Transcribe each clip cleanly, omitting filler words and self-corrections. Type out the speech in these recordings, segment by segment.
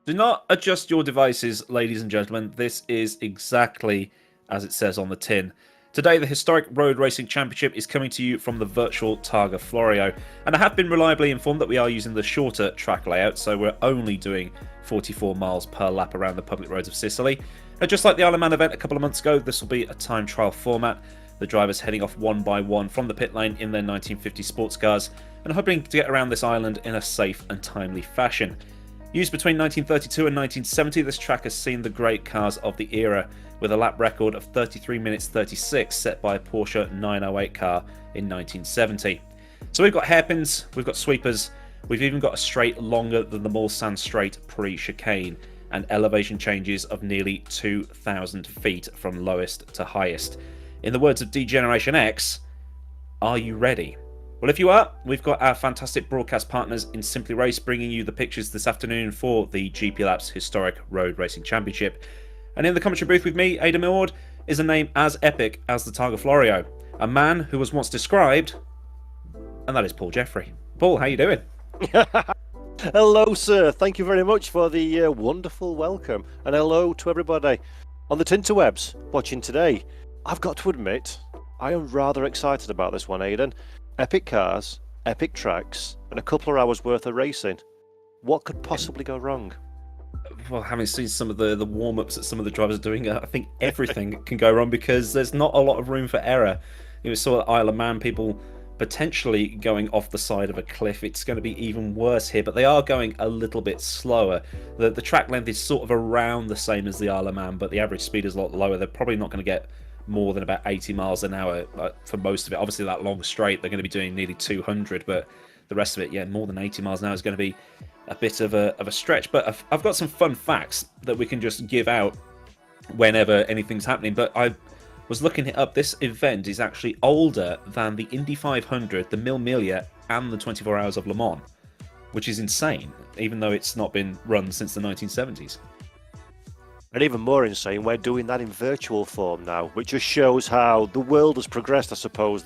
Do not adjust your devices, ladies and gentlemen. This is exactly as it says on the tin. Today, the historic Road Racing Championship is coming to you from the virtual Targa Florio, and I have been reliably informed that we are using the shorter track layout, so we're only doing 44 miles per lap around the public roads of Sicily. Now, just like the Isle of Man event a couple of months ago, this will be a time trial format. The drivers heading off one by one from the pit lane in their 1950 sports cars, and hoping to get around this island in a safe and timely fashion. Used between 1932 and 1970, this track has seen the great cars of the era, with a lap record of 33 minutes 36 set by a Porsche 908 car in 1970. So we've got hairpins, we've got sweepers, we've even got a straight longer than the Mulsanne straight pre-chicane, and elevation changes of nearly 2,000 feet from lowest to highest. In the words of D-Generation X, are you ready? Well, if you are, we've got our fantastic broadcast partners in Simply Race bringing you the pictures this afternoon for the GP Laps Historic Road Racing Championship. And in the commentary booth with me, Ada Millward, is a name as epic as the Targa Florio, a man who was once described, and that is Paul Jeffrey. Paul, how you doing? Hello, sir. Thank you very much for the wonderful welcome. And hello to everybody on the Tinterwebs watching today. I've got to admit, I am rather excited about this one, Aidan. Epic cars, epic tracks, and a couple of hours worth of racing. What could possibly go wrong? Well, having seen some of the warm-ups that some of the drivers are doing, I think everything can go wrong because there's not a lot of room for error. You saw at Isle of Man people potentially going off the side of a cliff. It's going to be even worse here, but they are going a little bit slower. The track length is sort of around the same as the Isle of Man, but the average speed is a lot lower. They're probably not going to get more than about 80 miles an hour for most of it. Obviously, that long straight, they're going to be doing nearly 200, but the rest of it, yeah, more than 80 miles an hour is going to be a bit of a stretch. But I've got some fun facts that we can just give out whenever anything's happening. But I was looking it up. This event is actually older than the Indy 500, the Mille Miglia, and the 24 Hours of Le Mans, which is insane, even though it's not been run since the 1970s. And even more insane, we're doing that in virtual form now, which just shows how the world has progressed, I suppose.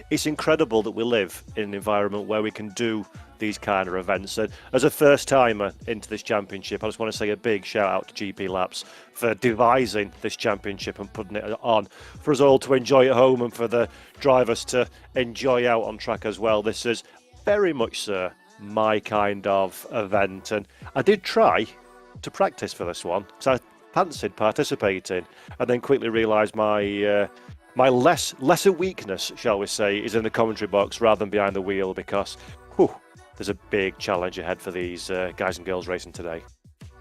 It's incredible that we live in an environment where we can do these kind of events. And as a first-timer into this championship, I just want to say a big shout-out to GP Laps for devising this championship and putting it on for us all to enjoy at home and for the drivers to enjoy out on track as well. This is very much, sir, my kind of event. And I did try to practice for this one, because I fancied participating, and then quickly realised my lesser weakness, shall we say, is in the commentary box rather than behind the wheel, because there's a big challenge ahead for these guys and girls racing today.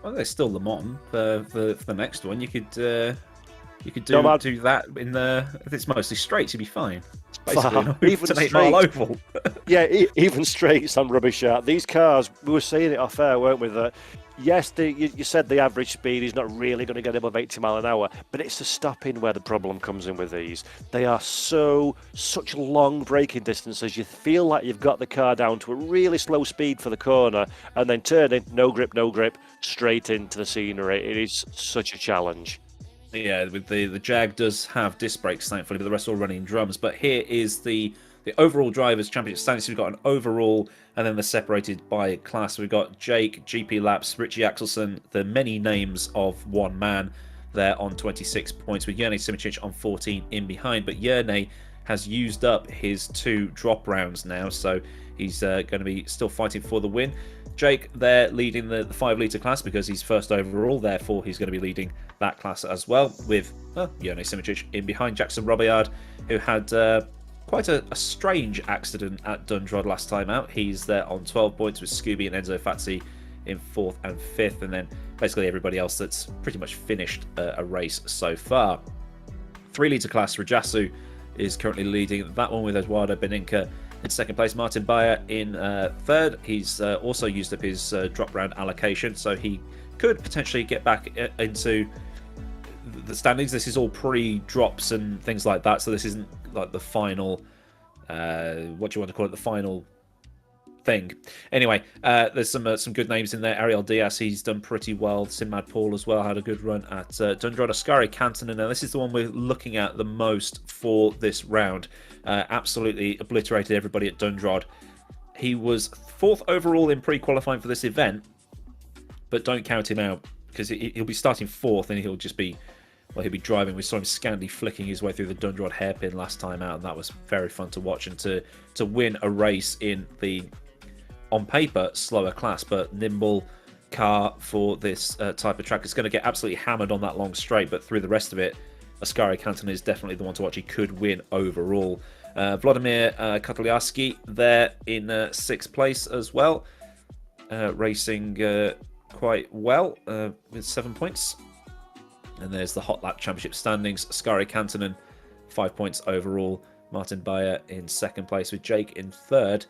Well, there's still Le Mans for the next one. You could do that in the. If it's mostly straights, you'd be fine. It's basically even an 8 mile oval. Yeah, even straights I'm rubbish at. These cars, we were saying it off air, weren't we? That yes, you said the average speed is not really going to get above 80 mile an hour, but it's the stopping where the problem comes in with these. They are such long braking distances. You feel like you've got the car down to a really slow speed for the corner, and then turning, no grip, straight into the scenery. It is such a challenge. Yeah, with the Jag does have disc brakes, thankfully, but the rest are all running drums. But here is the overall drivers' championship standings. So we've got an overall, and then they're separated by class. We've got Jake, GP Laps, Richie Axelson, the many names of one man there on 26 points, with Jerne Simičić on 14 in behind. But Jerne has used up his 2 drop rounds now, so he's going to be still fighting for the win. Jake there leading the 5 litre class because he's first overall, therefore he's going to be leading that class as well, with Jerne Simičić in behind. Jackson Robillard, who had quite a strange accident at Dundrod last time out. He's there on 12 points with Scooby and Enzo Fazzi in 4th and 5th, and then basically everybody else that's pretty much finished a race so far. 3 litre class, Rajasu is currently leading that one with Eduardo Beninca in 2nd place. Martin Bayer in 3rd. He's also used up his drop round allocation, so he could potentially get back into the standings. This is all pre-drops and things like that, so this isn't like the final, what do you want to call it, the final thing. Anyway, there's some good names in there. Ariel Diaz, he's done pretty well. Sinmad Paul as well had a good run at Dundrod. Ascari Cantonen, now this is the one we're looking at the most for this round. Absolutely obliterated everybody at Dundrod. He was 4th overall in pre-qualifying for this event, but don't count him out because he'll be starting fourth and he'll be driving. We saw him scantily flicking his way through the Dundrod hairpin last time out, and that was very fun to watch. And to win a race in the, on paper, slower class, but nimble car for this type of track, is going to get absolutely hammered on that long straight, but through the rest of it, Ascari Canton is definitely the one to watch. He could win overall. Vladimir Kotliarski there in 6th place as well, racing quite well with 7 points. And there's the Hot Lap Championship standings. Ascari Cantonen, 5 points overall. Martin Bayer in 2nd place with Jake in 3rd.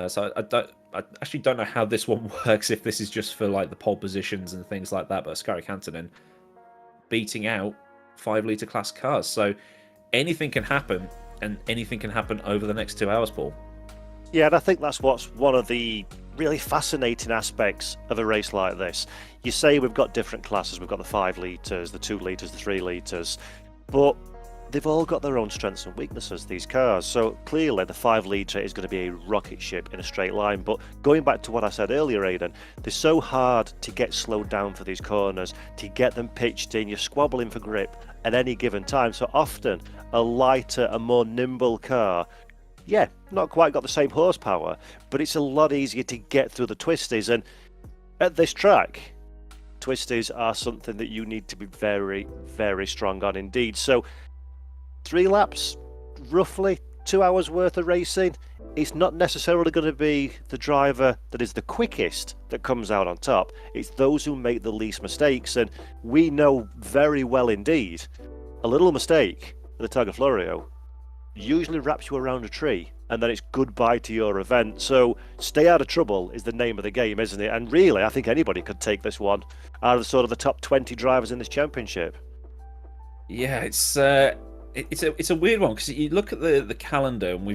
So I actually don't know how this one works, if this is just for like the pole positions and things like that, but Ascari Cantonen beating out 5-litre class cars. So anything can happen, and anything can happen over the next 2 hours, Paul. Yeah, and I think that's what's one of the really fascinating aspects of a race like this. You say we've got different classes, we've got the 5 litres, the 2 litres, the 3 litres, but they've all got their own strengths and weaknesses, these cars. So clearly the 5 litre is going to be a rocket ship in a straight line. But going back to what I said earlier, Aidan, they're so hard to get slowed down for these corners, to get them pitched in. You're squabbling for grip at any given time. So often a lighter, a more nimble car, yeah, not quite got the same horsepower, but it's a lot easier to get through the twisties. And at this track, twisties are something that you need to be very, very strong on indeed. So 3 laps, roughly 2 hours worth of racing. It's not necessarily going to be the driver that is the quickest that comes out on top. It's those who make the least mistakes. And we know very well indeed, a little mistake at the Targa Florio usually wraps you around a tree, and then it's goodbye to your event. So stay out of trouble is the name of the game, isn't it? And really, I think anybody could take this one out of sort of the top 20 drivers in this championship. Yeah, it's a weird one, because you look at the calendar, and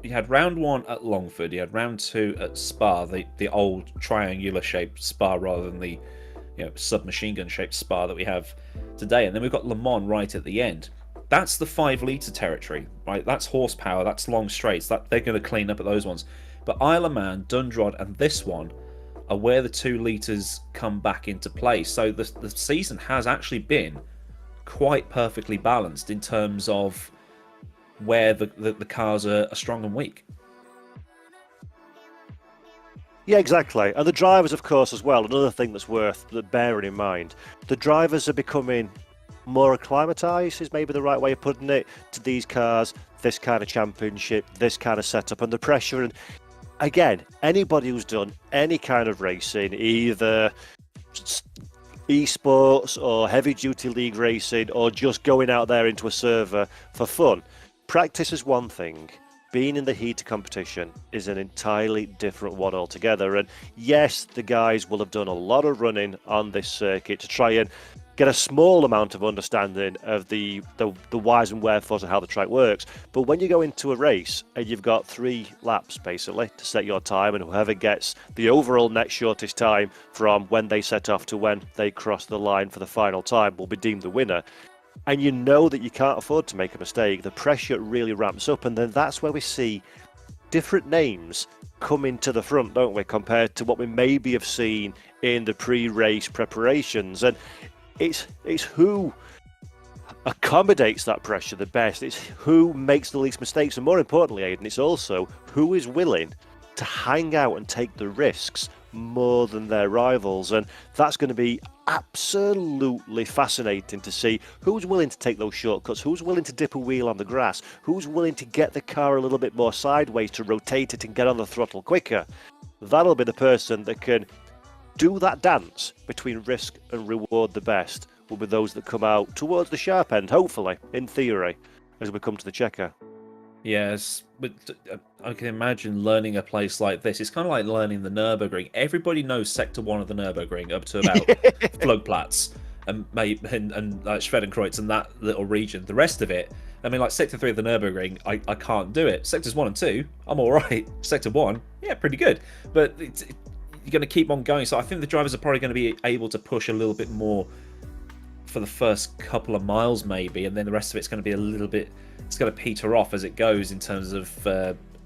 you had round 1 at Longford, you had round 2 at Spa, the old triangular shaped Spa rather than the submachine gun shaped Spa that we have today, and then we've got Le Mans right at the end. That's the 5 litre territory, right? That's horsepower, that's long straights, that they're going to clean up at those ones. But Isle of Man, Dundrod, and this one are where the 2 litres come back into play. So the season has actually been quite perfectly balanced in terms of where the cars are strong and weak. Yeah, exactly. And the drivers, of course, as well. Another thing that's worth bearing in mind, the drivers are becoming more acclimatized, is maybe the right way of putting it, to these cars, this kind of championship, this kind of setup, and the pressure. And again, anybody who's done any kind of racing, either esports or heavy duty league racing, or just going out there into a server for fun, practice is one thing. Being in the heat of competition is an entirely different one altogether. And yes, the guys will have done a lot of running on this circuit to try and get a small amount of understanding of the whys and wherefores of how the track works. But when you go into a race and you've got 3 laps basically to set your time, and whoever gets the overall next shortest time from when they set off to when they cross the line for the final time will be deemed the winner. And you know that you can't afford to make a mistake. The pressure really ramps up, and then that's where we see different names coming to the front, don't we, compared to what we maybe have seen in the pre-race preparations. And it's who accommodates that pressure the best. It's who makes the least mistakes, and more importantly, Aidan, it's also who is willing to hang out and take the risks more than their rivals. And that's going to be absolutely fascinating to see who's willing to take those shortcuts, who's willing to dip a wheel on the grass, who's willing to get the car a little bit more sideways to rotate it and get on the throttle quicker. That'll be the person that can do that dance between risk and reward the best, will be those that come out towards the sharp end, hopefully, in theory, as we come to the checker. Yes, but I can imagine learning a place like this. It's kind of like learning the Nürburgring. Everybody knows Sector 1 of the Nürburgring up to about Flugplatz and Schwedenkreuz and that little region. The rest of it, I mean, like Sector 3 of the Nürburgring, I can't do it. Sectors 1 and 2, I'm all right. Sector 1, yeah, pretty good. But you're going to keep on going. So I think the drivers are probably going to be able to push a little bit more for the first couple of miles maybe, and then the rest of it's going to be a little bit, it's going to peter off as it goes in terms of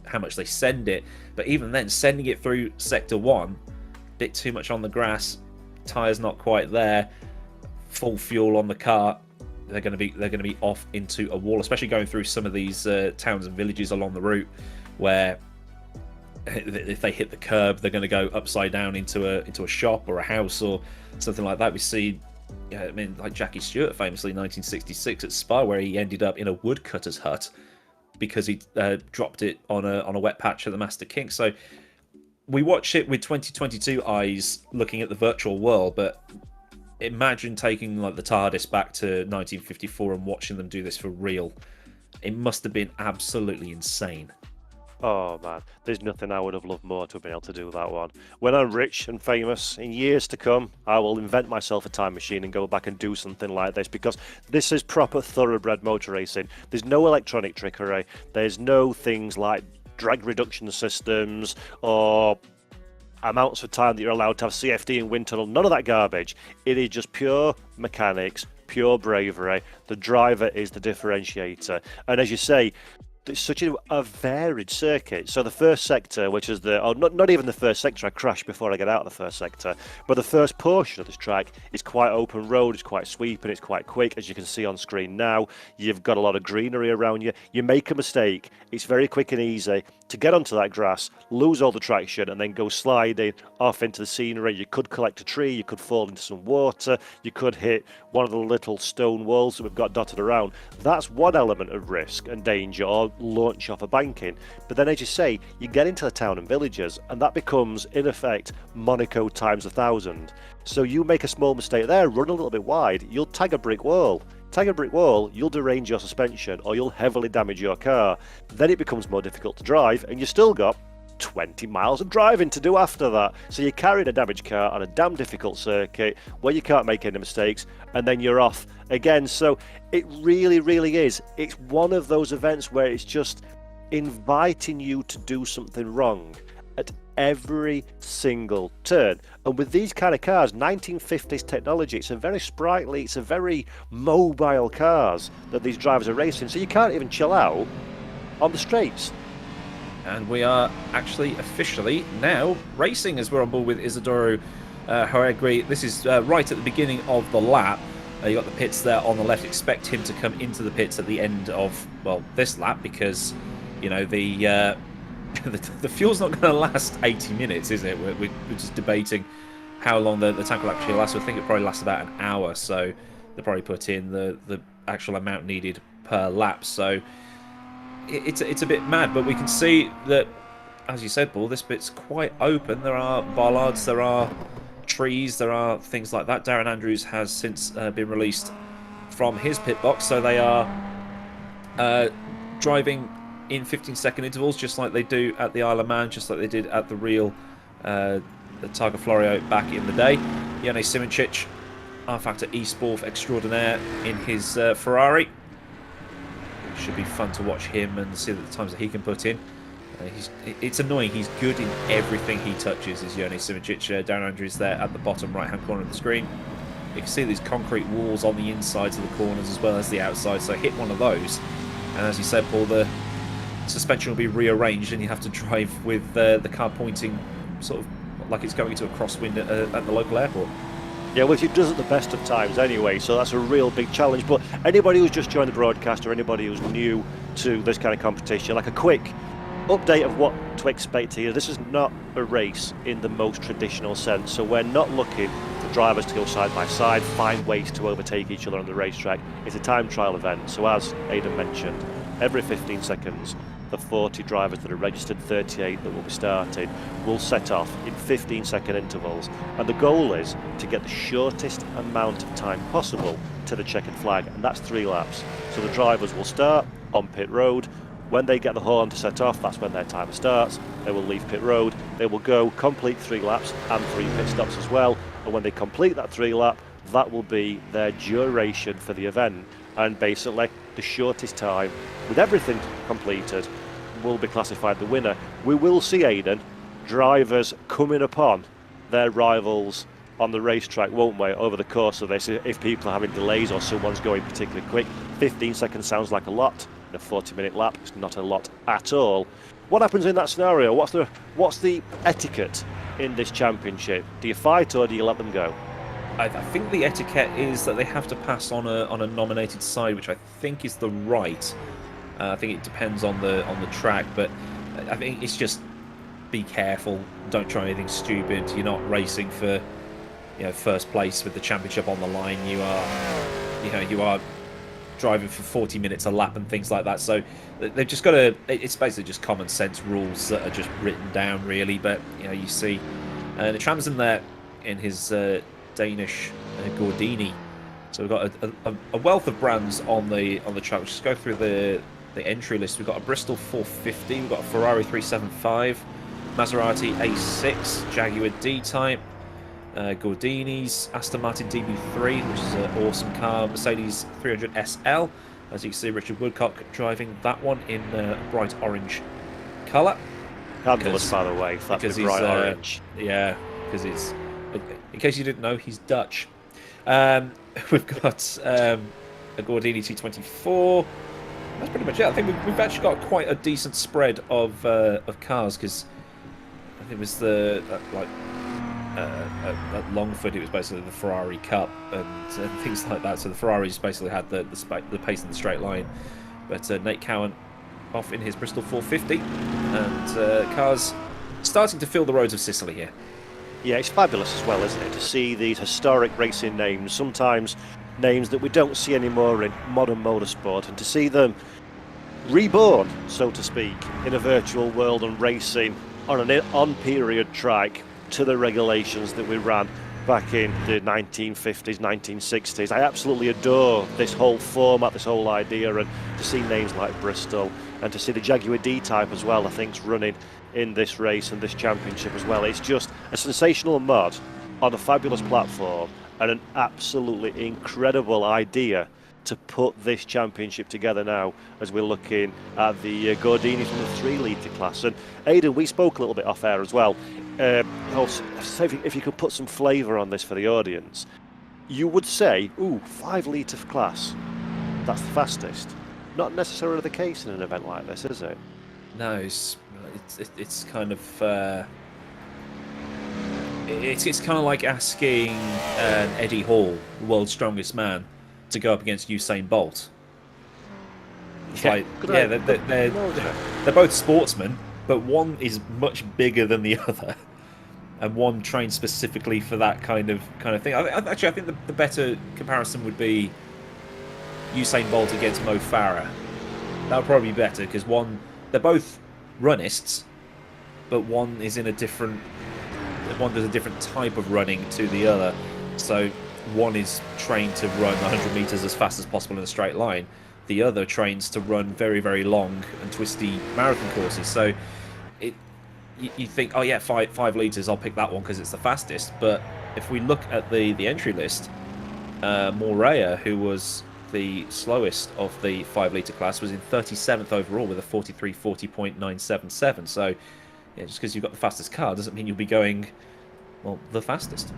how much they send it. But even then, sending it through Sector 1, a bit too much on the grass, tires not quite there, full fuel on the car, they're going to be off into a wall, especially going through some of these towns and villages along the route, where if they hit the curb, they're going to go upside down into a shop or a house or something like that. We see, I mean, like Jackie Stewart famously in 1966 at Spa, where he ended up in a woodcutter's hut because he dropped it on a wet patch at the Master King. So we watch it with 2022 eyes, looking at the virtual world, but imagine taking like the TARDIS back to 1954 and watching them do this for real. It must have been absolutely insane. Oh man, there's nothing I would have loved more to have been able to do that one. When I'm rich and famous in years to come, I will invent myself a time machine and go back and do something like this, because this is proper thoroughbred motor racing. There's no electronic trickery. There's no things like drag reduction systems or amounts of time that you're allowed to have CFD and wind tunnel. None of that garbage. It is just pure mechanics, pure bravery. The driver is the differentiator. And as you say, it's such a varied circuit. So the first sector, which is not even the first sector, I crashed before I get out of the first sector, but the first portion of this track is quite open road, it's quite sweeping, it's quite quick, as you can see on screen now. You've got a lot of greenery around you. You make a mistake, it's very quick and easy to get onto that grass, lose all the traction, and then go sliding off into the scenery. You could collect a tree, you could fall into some water, you could hit one of the little stone walls that we've got dotted around. That's one element of risk and danger, or launch off a banking. But then, as you say, you get into the town and villages, and that becomes, in effect, Monaco times 1,000. So you make a small mistake there, run a little bit wide, you'll tag a brick wall. Tag a brick wall, you'll derange your suspension, or you'll heavily damage your car. Then it becomes more difficult to drive, and you've still got 20 miles of driving to do after that. So you're carrying a damaged car on a damn difficult circuit where you can't make any mistakes, and then you're off again. So it really, really is. It's one of those events where it's just inviting you to do something wrong at every single turn. And with these kind of cars, 1950s technology, it's a very sprightly, it's a very mobile cars that these drivers are racing, so you can't even chill out on the straights. And we are actually officially now racing, as we're on board with Isidoro Hrrc. This is right at the beginning of the lap. You got the pits there on the left. Expect him to come into the pits at the end of, well, this lap, because, you know, the fuel's not going to last 80 minutes, is it? We're just debating how long the tank will actually last. I think it probably lasts about an hour, so they'll probably put in the actual amount needed per lap. So it's a bit mad, but we can see that, as you said, Paul, this bit's quite open. There are bollards, there are trees, there are things like that. Darren Andrews has since been released from his pit box, so they are driving in 15-second intervals, just like they do at the Isle of Man, just like they did at the real the Targa Florio back in the day. Jone Simoncic, R-Factor eSport extraordinaire in his Ferrari. Should be fun to watch him and see the times that he can put in. It's annoying. He's good in everything he touches, is Jone Simoncic. Darren Andrews there at the bottom right-hand corner of the screen. You can see these concrete walls on the insides of the corners as well as the outside, so hit one of those. And as you said, Paul, the suspension will be rearranged and you have to drive with the car pointing sort of like it's going into a crosswind at the local airport. Yeah, which it does at the best of times anyway, so that's a real big challenge. But anybody who's just joined the broadcast or anybody who's new to this kind of competition, like a quick update of what to expect here. This is not a race in the most traditional sense, so we're not looking for drivers to go side by side, find ways to overtake each other on the racetrack. It's a time trial event, so as Aidan mentioned, every 15 seconds, the 40 drivers that are registered, 38 that will be starting, will set off in 15-second intervals. And the goal is to get the shortest amount of time possible to the checkered flag, and that's 3 laps. So the drivers will start on pit road. When they get the horn to set off, that's when their timer starts. They will leave pit road. They will go complete 3 laps and 3 pit stops as well. And when they complete that 3 lap, that will be their duration for the event. And basically, the shortest time, with everything completed, will be classified the winner. We will see, Aidan, drivers coming upon their rivals on the racetrack, won't we, over the course of this, if people are having delays or someone's going particularly quick. 15 seconds sounds like a lot. In a 40-minute lap, it's not a lot at all. What happens in that scenario? What's the etiquette in this championship? Do you fight or do you let them go? I think the etiquette is that they have to pass on a nominated side, which I think is the right. I think it depends on the track, but I think it's just be careful. Don't try anything stupid. You're not racing for first place with the championship on the line. You are driving for 40 minutes a lap and things like that. So they've just got to. It's basically just common sense rules that are just written down, really. But you see, the tram's in there in his Danish Gordini. So we've got a wealth of brands on the track. We'll just go through the entry list. We've got a Bristol 450. We've got a Ferrari 375. Maserati A6, Jaguar D-Type, Gordini's, Aston Martin DB3, which is an awesome car, Mercedes 300 SL. As you can see, Richard Woodcock driving that one in bright orange colour. Fabulous, by the way, that's the bright orange. Yeah, because it's, in case you didn't know, he's Dutch. We've got a Gordini 224. That's pretty much it. I think we've actually got quite a decent spread of cars, because I think it was at Longford, it was basically the Ferrari Cup and things like that. So the Ferraris basically had the pace in the straight line. But Nate Cowan off in his Bristol 450, and cars starting to fill the roads of Sicily here. Yeah, it's fabulous as well, isn't it, to see these historic racing names, sometimes names that we don't see anymore in modern motorsport, and to see them reborn, so to speak, in a virtual world and racing on an on-period track to the regulations that we ran back in the 1950s, 1960s. I absolutely adore this whole format, this whole idea, and to see names like Bristol and to see the Jaguar D-Type as well, I think, running in this race and this championship as well. It's just a sensational mod on a fabulous platform and an absolutely incredible idea to put this championship together now as we're looking at the Gordini from the 3 litre class. And Aidan, we spoke a little bit off air as well. Also, if you could put some flavour on this for the audience, you would say, ooh, 5 litre class, that's the fastest. Not necessarily the case in an event like this, is it? No, it's kind of it's kind of like asking Eddie Hall, the world's strongest man, to go up against Usain Bolt. They're both sportsmen, but one is much bigger than the other, and one trains specifically for that kind of thing. I think the better comparison would be Usain Bolt against Mo Farah. That would probably be better, because they're both runnists, but one does a different type of running to the other. So one is trained to run 100 meters as fast as possible in a straight line. The other trains to run very, very long and twisty marathon courses. So you think, oh yeah, 5 liters, I'll pick that one because it's the fastest. But if we look at the entry list, Morea, who was the slowest of the 5 litre class, was in 37th overall with a 43:40.977. So yeah, just because you've got the fastest car doesn't mean you'll be going, well, the fastest.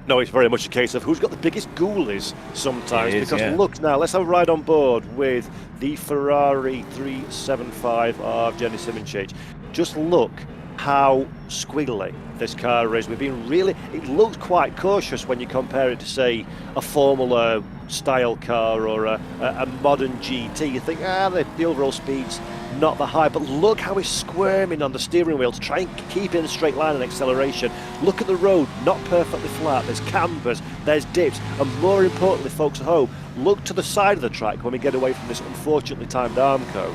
No, it's very much a case of who's got the biggest ghoulies sometimes. Yeah. Look now, let's have a ride on board with the Ferrari 375 of Jenny Simonchich. Just look how squiggly this car is. It looks quite cautious when you compare it to, say, a Formula style car or a modern GT. You think, the overall speed's not that high, but look how he's squirming on the steering wheel to try and keep in a straight line and acceleration. Look at the road, not perfectly flat. There's cambers, there's dips, and more importantly, folks at home, look to the side of the track when we get away from this unfortunately timed Armco.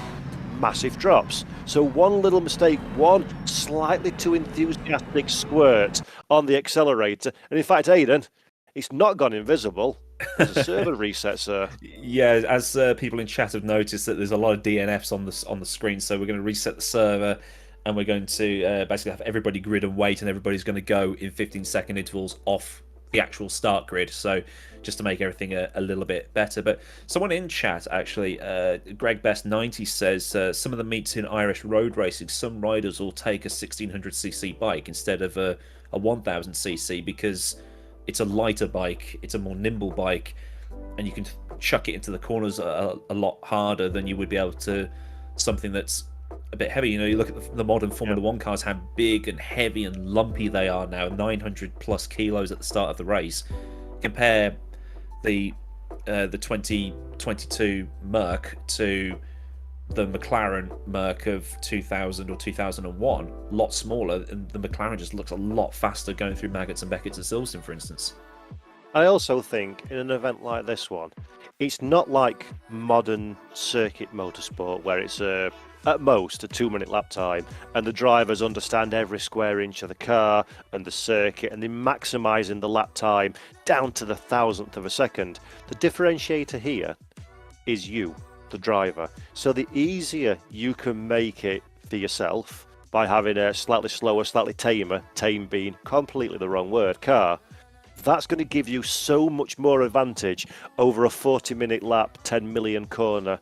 Massive drops. So one little mistake, one slightly too enthusiastic squirt on the accelerator, and in fact, Aidan, it's not gone invisible. There's a server reset, sir. Yeah, as people in chat have noticed, that there's a lot of DNFs on the screen, so we're going to reset the server, and we're going to basically have everybody grid and wait, and everybody's going to go in 15-second intervals off the actual start grid. So just to make everything a little bit better. But someone in chat, actually, Greg Best 90 says, some of the meets in Irish road racing, some riders will take a 1600cc bike instead of a 1000cc because it's a lighter bike, it's a more nimble bike, and you can chuck it into the corners a lot harder than you would be able to something that's a bit heavy. You look at the modern Formula 1 cars, how big and heavy and lumpy they are now, 900 plus kilos at the start of the race. compare the 2022 Merc to the McLaren Merc of 2000 or 2001, a lot smaller, and the McLaren just looks a lot faster going through Maggots and Beckett's and Silverstone, for instance. I also think in an event like this one, it's not like modern circuit motorsport where it's at most a 2-minute lap time and the drivers understand every square inch of the car and the circuit and they're maximising the lap time down to the thousandth of a second. The differentiator here is you, the driver. So the easier you can make it for yourself by having a slightly slower, slightly tamer, tame being completely the wrong word, car, that's going to give you so much more advantage over a 40-minute lap, 10 million corner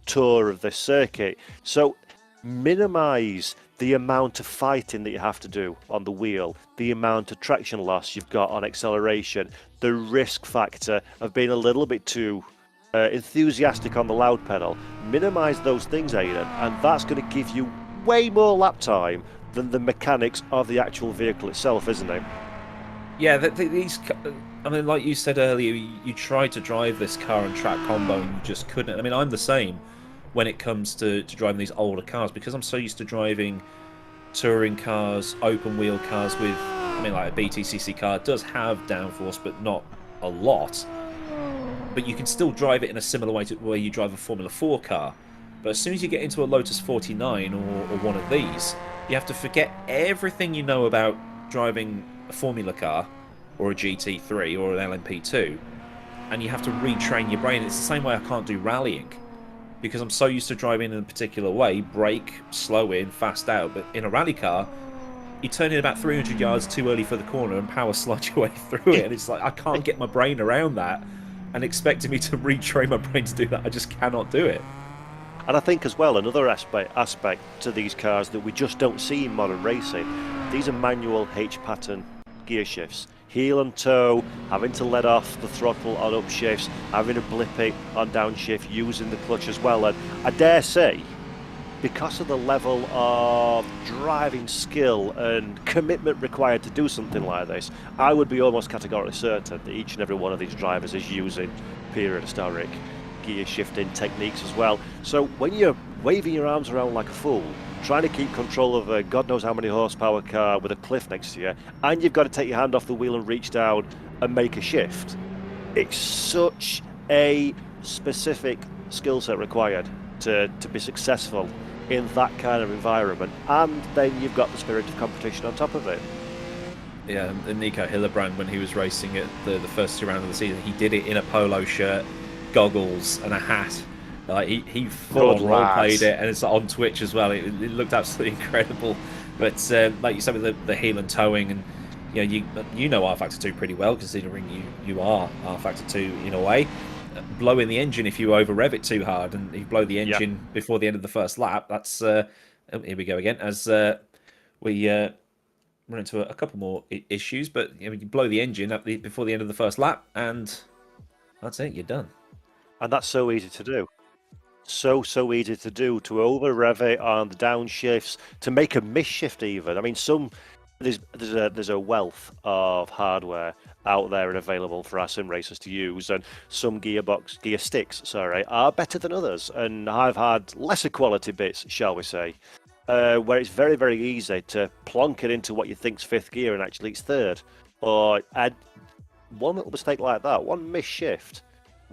tour of this circuit. So minimise the amount of fighting that you have to do on the wheel, the amount of traction loss you've got on acceleration, the risk factor of being a little bit too enthusiastic on the loud pedal. Minimise those things, Aidan, and that's going to give you way more lap time than the mechanics of the actual vehicle itself, isn't it? Yeah, these. I mean, like you said earlier, you tried to drive this car and track combo and you just couldn't. I mean, I'm the same when it comes to driving these older cars because I'm so used to driving touring cars, open wheel cars with. I mean, like a BTCC car does have downforce, but not a lot. But you can still drive it in a similar way to where you drive a Formula 4 car. But as soon as you get into a Lotus 49 or one of these, you have to forget everything you know about driving a Formula car or a GT3 or an LMP2, and you have to retrain your brain. It's the same way I can't do rallying because I'm so used to driving in a particular way, brake, slow in, fast out. But in a rally car, you turn in about 300 yards too early for the corner and power slide your way through it, and it's like I can't get my brain around that, and expecting me to retrain my brain to do that, I just cannot do it. And I think as well, another aspect to these cars that we just don't see in modern racing, these are manual H-pattern gear shifts. Heel and toe, having to let off the throttle on upshifts, having to blip it on downshift, using the clutch as well. And I dare say, because of the level of driving skill and commitment required to do something like this, I would be almost categorically certain that each and every one of these drivers is using prehistoric gear shifting techniques as well. So when you're waving your arms around like a fool, trying to keep control of a God knows how many horsepower car with a cliff next to you, and you've got to take your hand off the wheel and reach down and make a shift, it's such a specific skill set required to be successful in that kind of environment. And then you've got the spirit of competition on top of it. Yeah, and Nico Hillebrand, when he was racing at the first 2 rounds of the season, he did it in a polo shirt, goggles, and a hat. Like he full on role played it, and it's on Twitch as well. It looked absolutely incredible. But like you said, with the heel and towing, and you know R Factor 2 pretty well, considering you are R Factor 2 in a way. Blowing the engine if you over rev it too hard, and you blow the engine before the end of the first lap. That's here we go again. As we run into a couple more issues, but you blow the engine before the end of the first lap, and that's it. You're done. And that's so easy to do. So easy to do, to over rev it on the downshifts, to make a miss shift even. I mean, there's a wealth of hardware out there and available for our sim racers to use, and some gear sticks, are better than others, and I've had lesser quality bits, shall we say, where it's very, very easy to plonk it into what you think's fifth gear and actually it's third, or add one little mistake like that, one miss shift,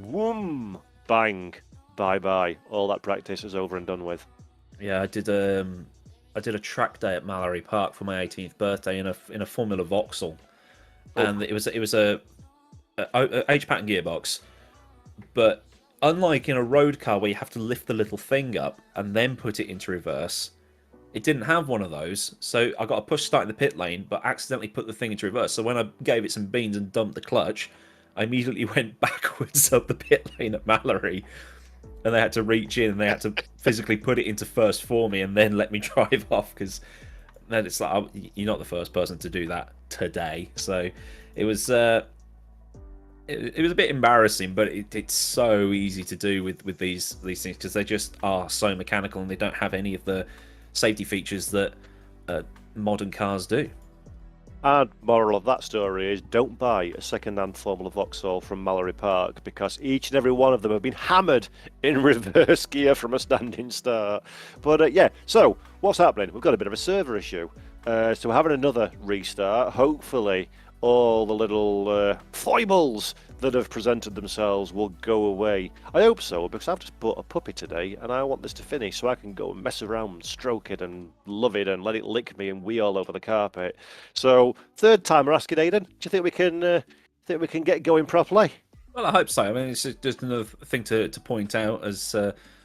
whoom, bang, bye-bye. All that practice is over and done with. Yeah, I did a track day at Mallory Park for my 18th birthday in a Formula Vauxhall, and it was a H-pattern gearbox, but unlike in a road car where you have to lift the little thing up and then put it into reverse, it didn't have one of those. So I got a push start in the pit lane, but accidentally put the thing into reverse. So when I gave it some beans and dumped the clutch, I immediately went backwards up the pit lane at Mallory. And they had to reach in and they had to physically put it into first for me and then let me drive off, because then it's like, you're not the first person to do that today. So it was it was a bit embarrassing, but it's so easy to do with these things, because they just are so mechanical and they don't have any of the safety features that modern cars do. And moral of that story is don't buy a second-hand Formula Vauxhall from Mallory Park because each and every one of them have been hammered in reverse gear from a standing start. But yeah, so what's happening? We've got a bit of a server issue. So we're having another restart. Hopefully all the little foibles that have presented themselves will go away. I hope so, because I've just bought a puppy today and I want this to finish so I can go and mess around, stroke it and love it and let it lick me and wee all over the carpet. So, third time we're asking Aidan, do you think we can get going properly? Well, I hope so. I mean, it's just another thing to point out as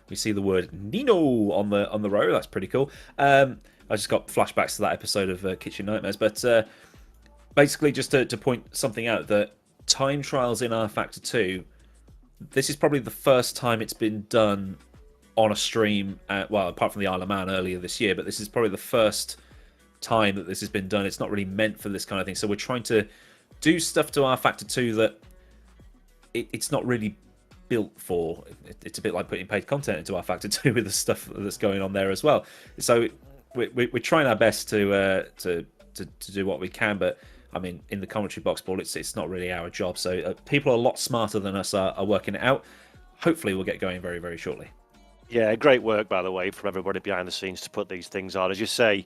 we see the word Nino on the road. That's pretty cool. I just got flashbacks to that episode of Kitchen Nightmares, but basically just to point something out that time trials in R Factor 2, this is probably the first time it's been done on a stream, well, apart from the Isle of Man earlier this year, but this is probably the first time that this has been done. It's not really meant for this kind of thing. So we're trying to do stuff to R Factor 2 that it's not really built for. It's a bit like putting paid content into R Factor 2 with the stuff that's going on there as well. So we're trying our best to do what we can, but I mean, in the commentary box ball, it's not really our job. So people a lot smarter than us are working it out. Hopefully, we'll get going very, very shortly. Yeah, great work, by the way, from everybody behind the scenes to put these things on. As you say,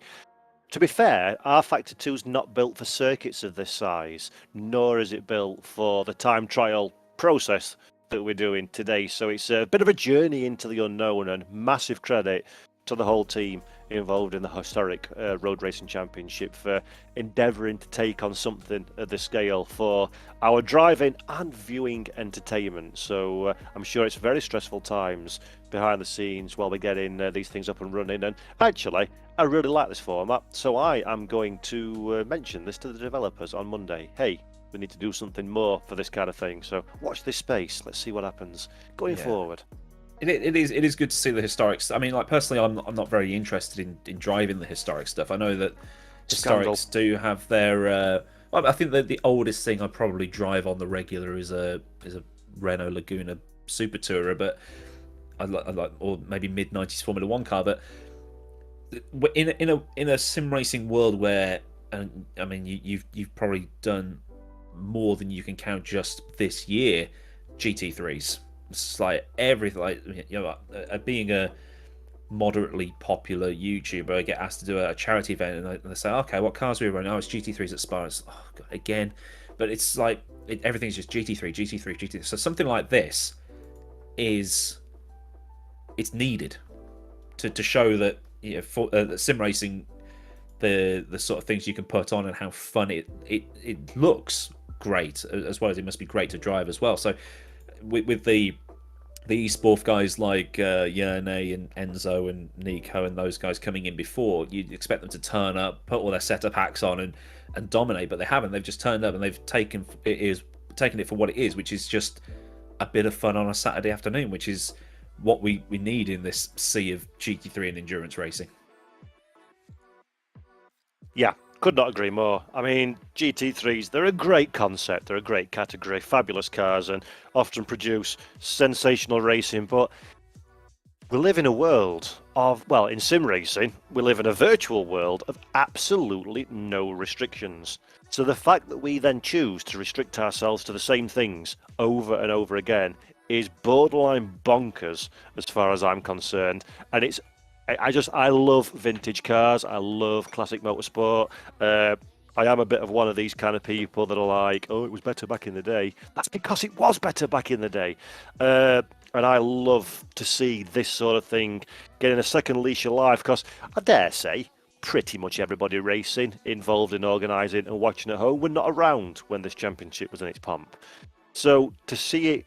to be fair, R Factor 2 is not built for circuits of this size, nor is it built for the time trial process that we're doing today. So it's a bit of a journey into the unknown, and massive credit to the whole team involved in the historic Road Racing Championship for endeavouring to take on something at this scale for our driving and viewing entertainment. So I'm sure it's very stressful times behind the scenes while we're getting these things up and running. And actually, I really like this format, so I am going to mention this to the developers on Monday. Hey, we need to do something more for this kind of thing. So watch this space. Let's see what happens going forward. It is good to see the historics. I mean, like personally, I'm not very interested in driving the historic stuff. I know that historics do have their. Well, I think that the oldest thing I probably drive on the regular is a Renault Laguna Super Tourer, but I like or maybe mid '90s Formula One car. But in a sim racing world where, and I mean, you've probably done more than you can count just this year, GT3s. It's like everything, like being a moderately popular YouTuber, I get asked to do a charity event, and they say, "Okay, what cars are we running?" Oh, it's GT3s at Spa. It's, oh God, again, but it's like everything's just GT3, GT3, GT3. So something like this it's needed to show that for sim racing, the sort of things you can put on and how fun it looks great, as well as it must be great to drive as well. So with the esports guys like Yerne and Enzo and Nico and those guys coming in before, you'd expect them to turn up, put all their setup hacks on and dominate, but they haven't. They've just turned up and they've taken it for what it is, which is just a bit of fun on a Saturday afternoon, which is what we need in this sea of GT3 and endurance racing. Yeah, could not agree more. I mean, GT3s, they're a great concept, they're a great category, fabulous cars, and often produce sensational racing, but we live in a world of, well, in sim racing, we live in a virtual world of absolutely no restrictions. So the fact that we then choose to restrict ourselves to the same things over and over again is borderline bonkers as far as I'm concerned, and I love vintage cars. I love classic motorsport. I am a bit of one of these kind of people that are like, oh, it was better back in the day. That's because it was better back in the day. And I love to see this sort of thing getting a second leash of life, because I dare say pretty much everybody racing involved in organising and watching at home were not around when this championship was in its pomp. So to see it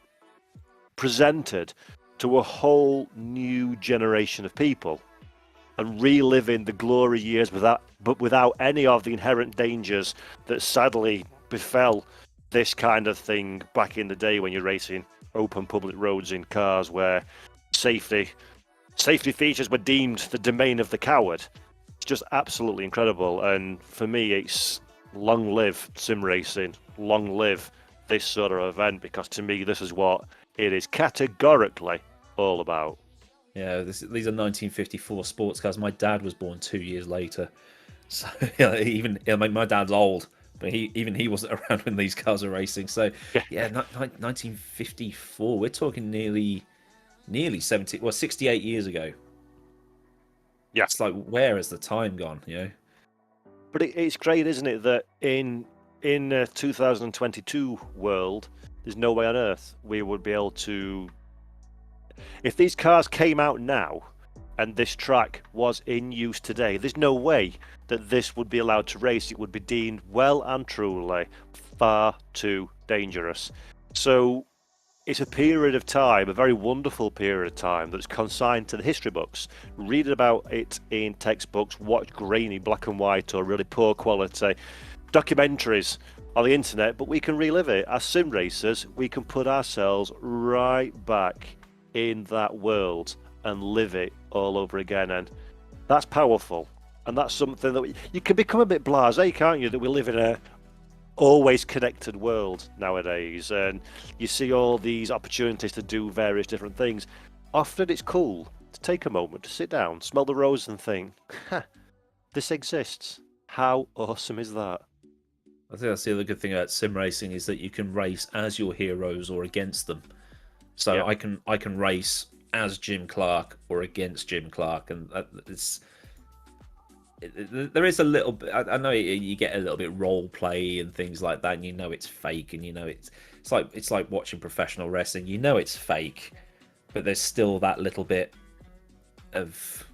presented to a whole new generation of people and reliving the glory years without any of the inherent dangers that sadly befell this kind of thing back in the day when you're racing open public roads in cars where safety features were deemed the domain of the coward. It's just absolutely incredible, and for me it's long live sim racing, long live this sort of event, because to me this is what it is categorically all about. Yeah, these are 1954 sports cars. My dad was born 2 years later, So yeah, even my dad's old, but he wasn't around when these cars were racing. So Yeah, yeah, 1954. We're talking nearly 70, well, 68 years ago. yeah. It's like, where has the time gone? But it's great, isn't it, that in a 2022 world, there's no way on earth we would be able to. If these cars came out now and this track was in use today, there's no way that this would be allowed to race. It would be deemed well and truly far too dangerous. So it's a period of time, a very wonderful period of time that's consigned to the history books. Read about it in textbooks, watch grainy black and white or really poor quality documentaries on the internet, but we can relive it. As sim racers, we can put ourselves right back in that world and live it all over again. And that's powerful. And that's something that you can become a bit blasé, can't you? That we live in a always connected world nowadays, and you see all these opportunities to do various different things. Often it's cool to take a moment to sit down, smell the roses, and think, this exists. How awesome is that? I think that's the other good thing about sim racing is that you can race as your heroes or against them. So Yeah. I can race as Jim Clark or against Jim Clark, and there is a little bit. I know you get a little bit role play and things like that, and you know it's fake, and you know it's like watching professional wrestling. You know it's fake, but there's still that little bit of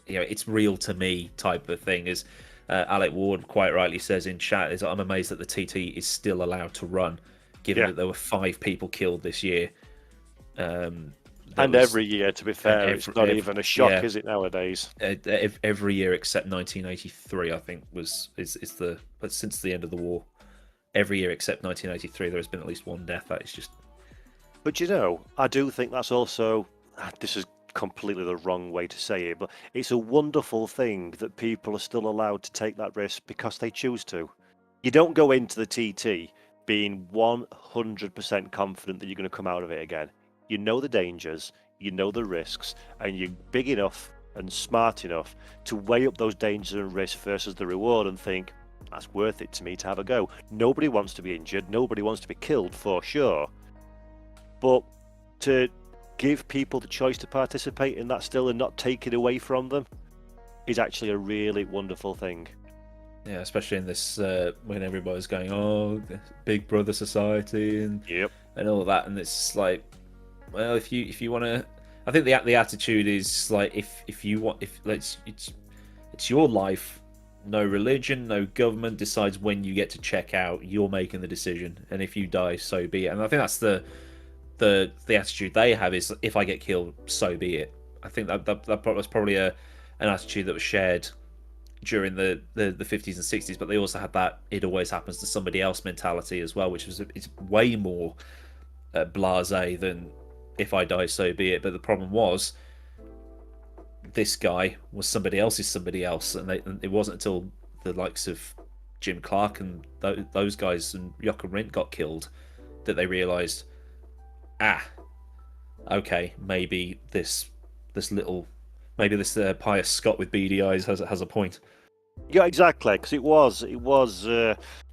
it's real to me type of thing. As Alec Ward quite rightly says in chat, is I'm amazed that the TT is still allowed to run, given Yeah. that there were 5 people killed this year. That And was every year, to be fair, it's not even a shock, yeah, is it, nowadays? every year except 1983, I think is the but since the end of the war, every year except 1983, there has been at least one death. That is just But I do think that's also, this is completely the wrong way to say it, but it's a wonderful thing that people are still allowed to take that risk because they choose to. You don't go into the TT being 100% confident that you're going to come out of it again. You know the dangers, you know the risks, and you're big enough and smart enough to weigh up those dangers and risks versus the reward and think, that's worth it to me to have a go. Nobody wants to be injured, nobody wants to be killed for sure. But to give people the choice to participate in that still and not take it away from them is actually a really wonderful thing. yeah, especially in this when everybody's going, oh, the Big Brother society Yep. and all that, and it's like, well, if you want to, I think the attitude is like if you want, if it's your life. No religion, no government decides when you get to check out. You're making the decision, and if you die, so be it. And I think that's the attitude they have is, if I get killed, so be it. I think that was probably an attitude that was shared during the 50s and 60s, but they also had that it always happens to somebody else mentality as well, which is way more blasé than if I die, so be it. But the problem was, this guy was somebody else's somebody else, and it wasn't until the likes of Jim Clark and those guys and Jochen Rindt got killed that they realised, okay, maybe this little, maybe this pious Scot with beady eyes has a point. Yeah, exactly. Because it was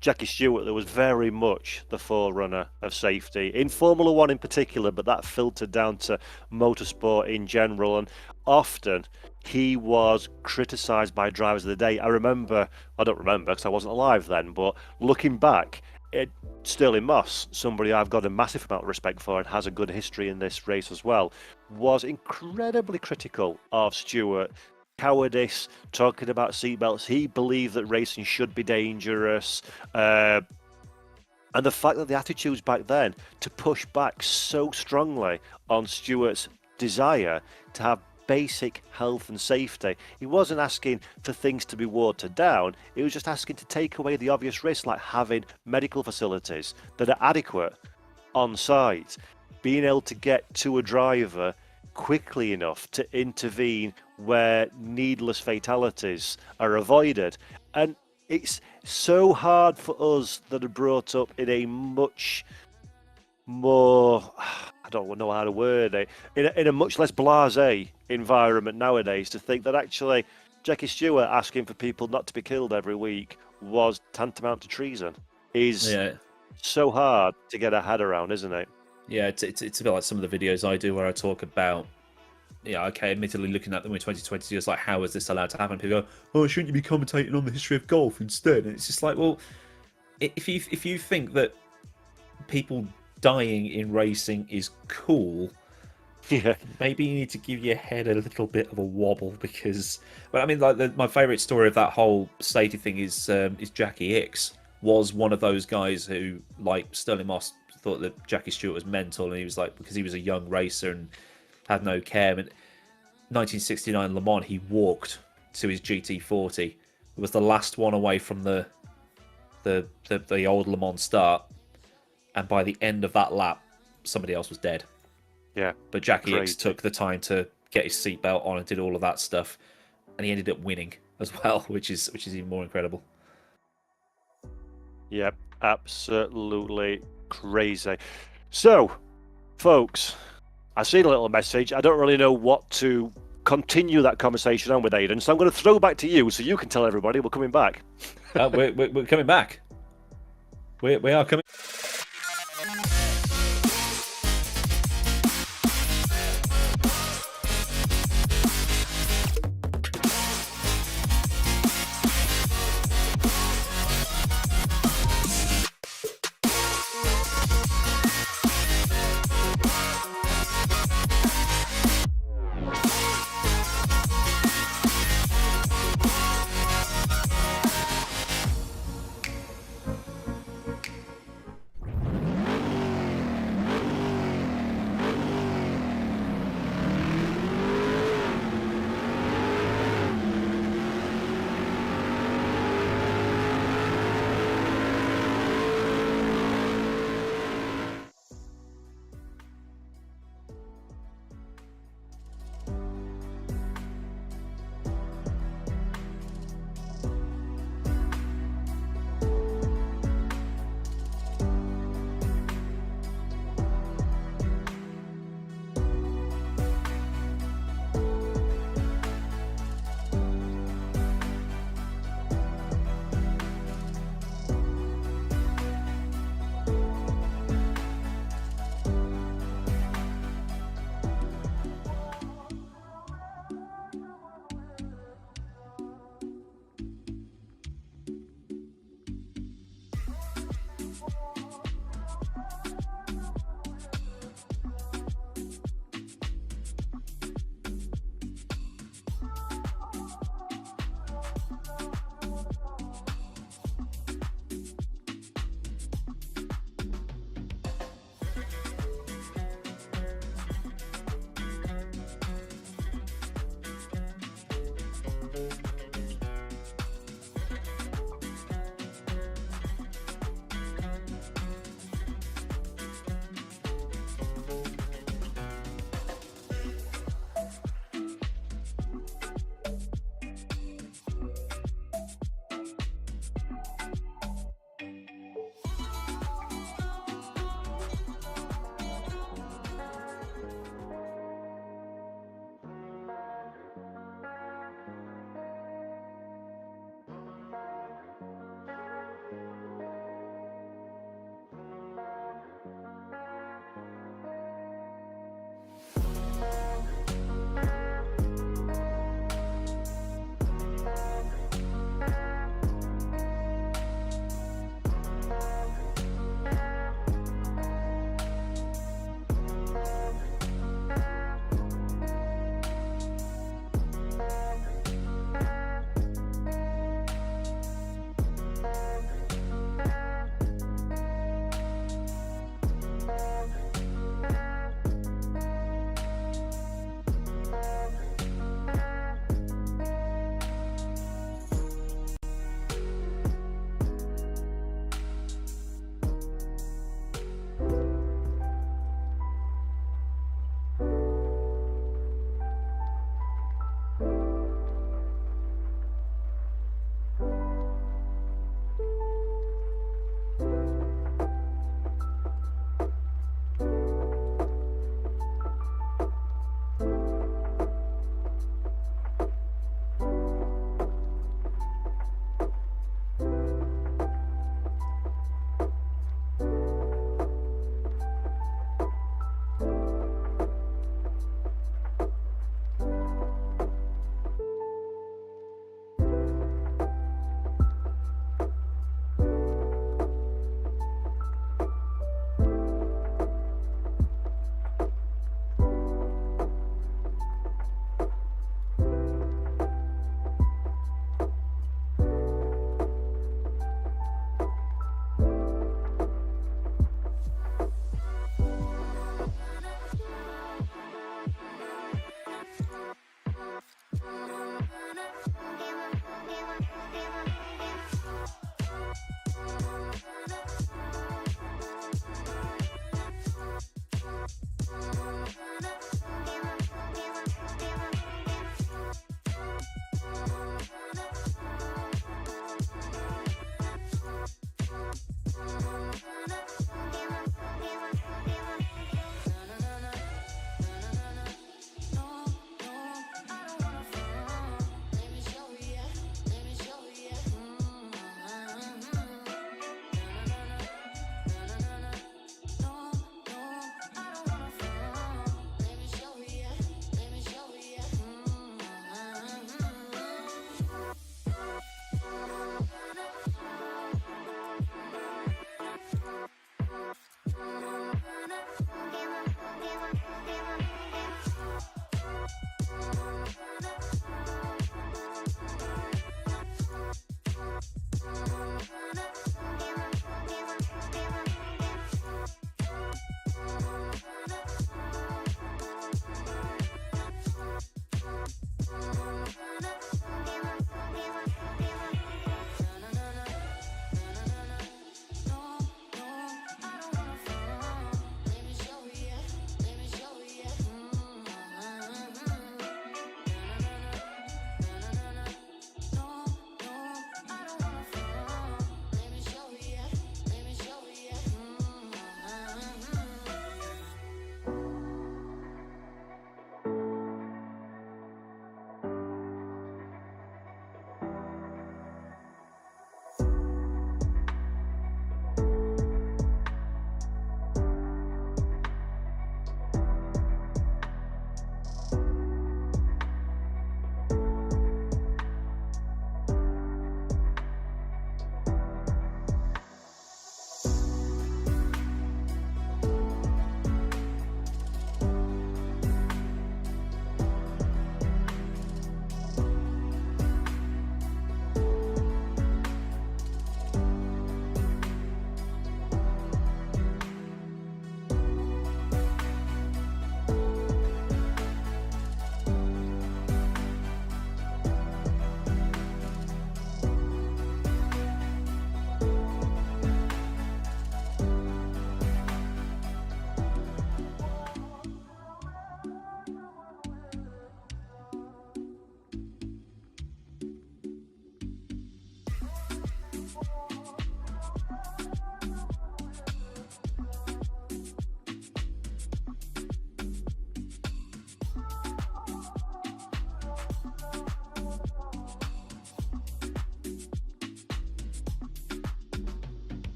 Jackie Stewart that was very much the forerunner of safety in Formula One in particular, but that filtered down to motorsport in general. And often he was criticised by drivers of the day. I don't remember because I wasn't alive then, but looking back, Sterling Moss, somebody I've got a massive amount of respect for and has a good history in this race as well, was incredibly critical of Stewart. Cowardice, talking about seatbelts. He believed that racing should be dangerous. And the fact that the attitudes back then to push back so strongly on Stewart's desire to have basic health and safety. He wasn't asking for things to be watered down. He was just asking to take away the obvious risks, like having medical facilities that are adequate on site, being able to get to a driver quickly enough to intervene where needless fatalities are avoided. And it's so hard for us that are brought up in a much more, I don't know how to word it, in a much less blasé environment nowadays, to think that actually Jackie Stewart asking for people not to be killed every week was tantamount to treason. Is Yeah. so hard to get a head around, isn't it? Yeah, it's a bit like some of the videos I do where I talk about, yeah, okay, admittedly looking at them in 2020, it's like, how is this allowed to happen? People go, oh, shouldn't you be commentating on the history of golf instead? And it's just like, well, if you think that people dying in racing is cool, Yeah. maybe you need to give your head a little bit of a wobble because, well, I mean, like my favourite story of that whole safety thing is Jackie Hicks was one of those guys who, like Sterling Moss, thought that Jackie Stewart was mental, and he was like, because he was a young racer and had no care. And 1969 Le Mans, he walked to his GT40. It was the last one away from the old Le Mans start, and by the end of that lap, somebody else was dead. Yeah. But Jackie Crazy. Hicks took the time to get his seatbelt on and did all of that stuff, and he ended up winning as well, which is even more incredible. Yep, absolutely crazy. So, folks, I've seen a little message. I don't really know what to continue that conversation on with, Aidan, so I'm going to throw back to you so you can tell everybody we're coming back. We're coming back. We are coming.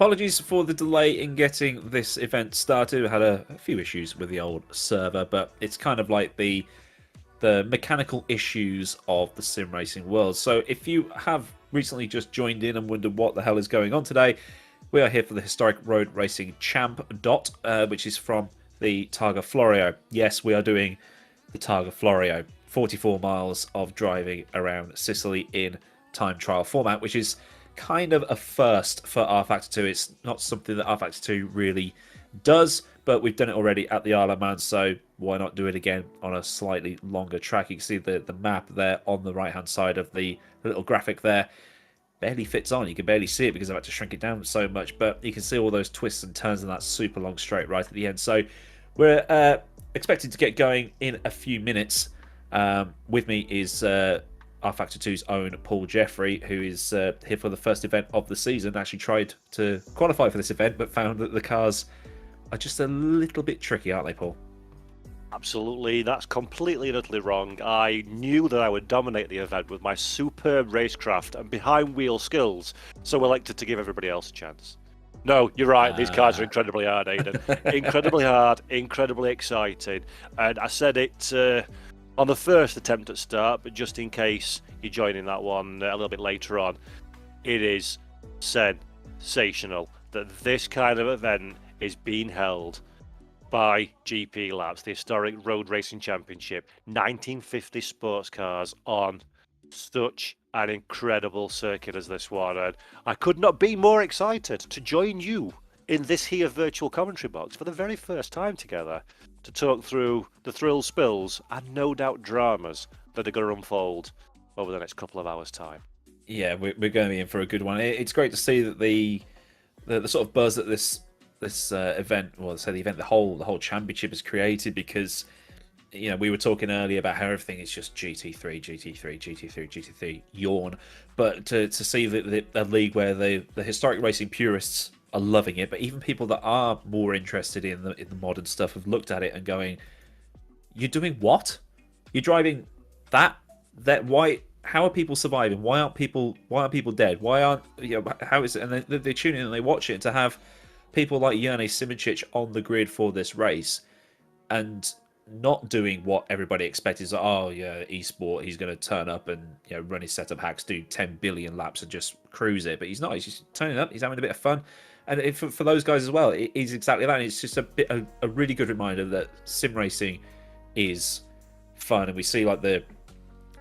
Apologies for the delay in getting this event started. We had a few issues with the old server, but it's kind of like the mechanical issues of the sim racing world. So if you have recently just joined in and wondered what the hell is going on today, we are here for the Historic Road Racing Champ Dot, which is from the Targa Florio. Yes, we are doing the Targa Florio. 44 miles of driving around Sicily in time trial format, which is kind of a first for R Factor 2. It's not something that R Factor 2 really does, but we've done it already at the Isle of Man, so why not do it again on a slightly longer track? You can see the map there on the right hand side of the little graphic there. Barely fits on. You can barely see it because I've had to shrink it down so much, but you can see all those twists and turns and that super long straight right at the end. So we're expected to get going in a few minutes. With me is R Factor 2's own Paul Jeffrey, who is here for the first event of the season. Actually tried to qualify for this event, but found that the cars are just a little bit tricky, aren't they, Paul? Absolutely, that's completely and utterly wrong. I knew that I would dominate the event with my superb racecraft and behind-wheel skills, so elected to give everybody else a chance. No, you're right, these cars are incredibly hard, Aidan. Incredibly hard, incredibly exciting. And I said it on the first attempt at start, but just in case you're joining that one a little bit later on, it is sensational that this kind of event is being held by GP Labs, the Historic Road Racing Championship. 1950 sports cars on such an incredible circuit as this one. And I could not be more excited to join you in this here virtual commentary box for the very first time together to talk through the thrills, spills, and no doubt dramas that are going to unfold over the next couple of hours' time. Yeah, we're going to be in for a good one. It's great to see that the sort of buzz that this event, well, say the event, the whole championship is created, because we were talking earlier about how everything is just GT3, yawn. But to see the league where the historic racing purists are loving it, but even people that are more interested in the modern stuff have looked at it and going, "You're doing what? You're driving that? Why? How are people surviving? Why aren't people dead? Why aren't how is it?" And they tune in and they watch it. To have people like Jerne Simoncic on the grid for this race and not doing what everybody expected, is like, oh yeah, esport, he's going to turn up and run his setup hacks, do 10 billion laps and just cruise it. But he's not. He's just turning up. He's having a bit of fun. And for those guys as well, it is exactly that. It's just a really good reminder that sim racing is fun. And we see like the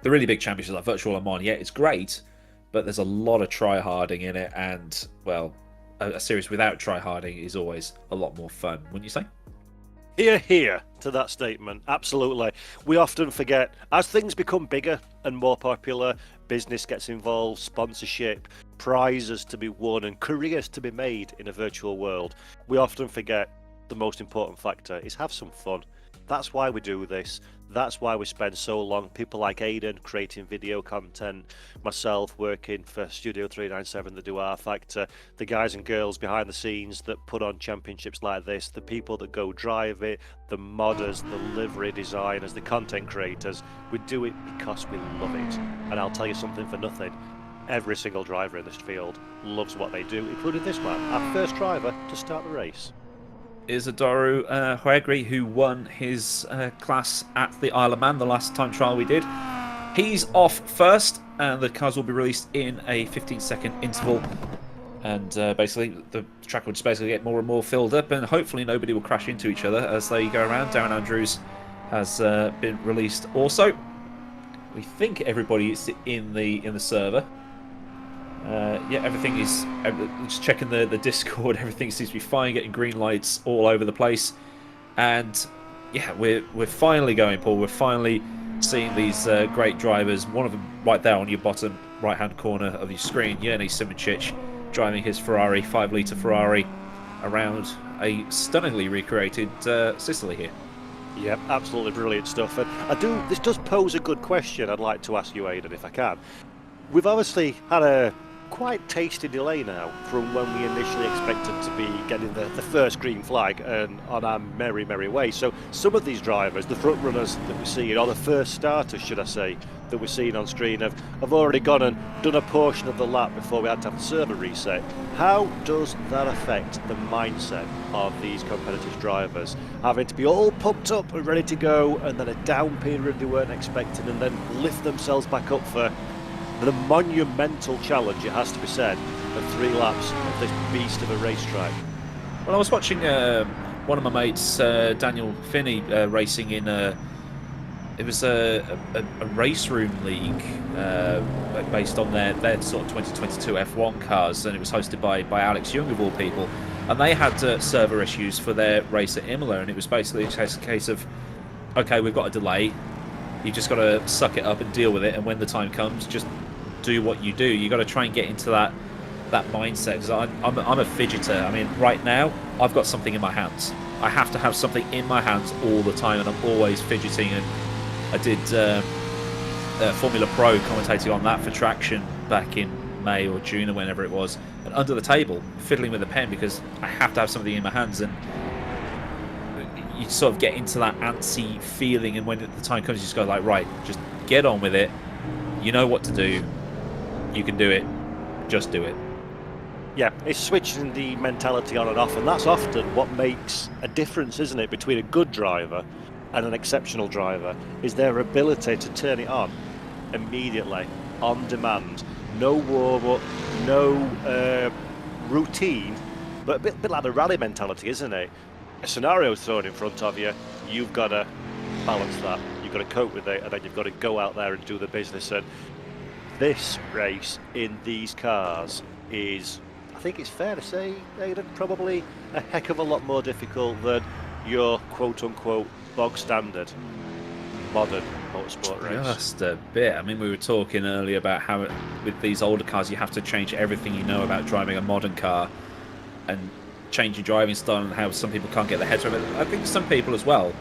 really big championships like Virtual Le Mans. Yeah, it's great, but there's a lot of try-harding in it. And, well, a series without try-harding is always a lot more fun, wouldn't you say? Hear to that statement. Absolutely. We often forget, as things become bigger and more popular, business gets involved, sponsorship, prizes to be won, and careers to be made in a virtual world. We often forget the most important factor is have some fun. That's why we do this. That's why we spend so long. People like Aidan creating video content, myself working for Studio 397 that do R Factor, the guys and girls behind the scenes that put on championships like this, the people that go drive it, the modders, the livery designers, the content creators. We do it because we love it. And I'll tell you something for nothing. Every single driver in this field loves what they do, including this man, our first driver to start the race. Isidoro Hrrc, who won his class at the Isle of Man the last time trial we did. He's off first, and the cars will be released in a 15-second interval. And basically, the track will just basically get more and more filled up, and hopefully nobody will crash into each other as they go around. Darren Andrews has been released also. We think everybody is in the server. Yeah, everything is. Just checking the Discord. Everything seems to be fine. Getting green lights all over the place, and yeah, we're finally going, Paul. We're finally seeing these great drivers. One of them right there on your bottom right-hand corner of your screen, Jerne Simoncic, driving his Ferrari, 5-litre Ferrari, around a stunningly recreated Sicily here. Yep, absolutely brilliant stuff. And this does pose a good question I'd like to ask you, Aidan, if I can. We've obviously had a quite tasty delay now from when we initially expected to be getting the first green flag and on our merry way. So some of these drivers, the front runners that we're seeing, or the first starters, should I say, that we're seeing on screen, have already gone and done a portion of the lap before we had to have the server reset. How does that affect the mindset of these competitive drivers? Having to be all pumped up and ready to go, and then a down period they weren't expecting, and then lift themselves back up for the monumental challenge, it has to be said, of 3 laps of this beast of a racetrack. Well, I was watching one of my mates, Daniel Finney, racing in it was a race room league based on their sort of 2022 F1 cars, and it was hosted by Alex Young of all people. And they had server issues for their race at Imola, and it was basically a case of, okay, we've got a delay. You just got to suck it up and deal with it, and when the time comes, just do what you do. You got to try and get into that mindset, because I'm a fidgeter. I mean, right now I've got something in my hands. I have to have something in my hands all the time, and I'm always fidgeting. And I did Formula Pro commentating on that for Traction back in May or June or whenever it was, and under the table fiddling with a pen because I have to have something in my hands. And you sort of get into that antsy feeling, and when the time comes, you just go like, right, just get on with it. You know what to do. You can do it. Just do it. Yeah, it's switching the mentality on and off, and that's often what makes a difference, isn't it, between a good driver and an exceptional driver, is their ability to turn it on immediately, on demand. No warm-up, no routine, but a bit like the rally mentality, isn't it? A scenario thrown in front of you, you've got to balance that, you've got to cope with it, and then you've got to go out there and do the business. And this race in these cars is, I think it's fair to say, Aidan, probably a heck of a lot more difficult than your quote-unquote bog standard modern motorsport race. Just a bit. I mean, we were talking earlier about how with these older cars you have to change everything you know about driving a modern car and change your driving style, and how some people can't get their heads around it. I think some people as well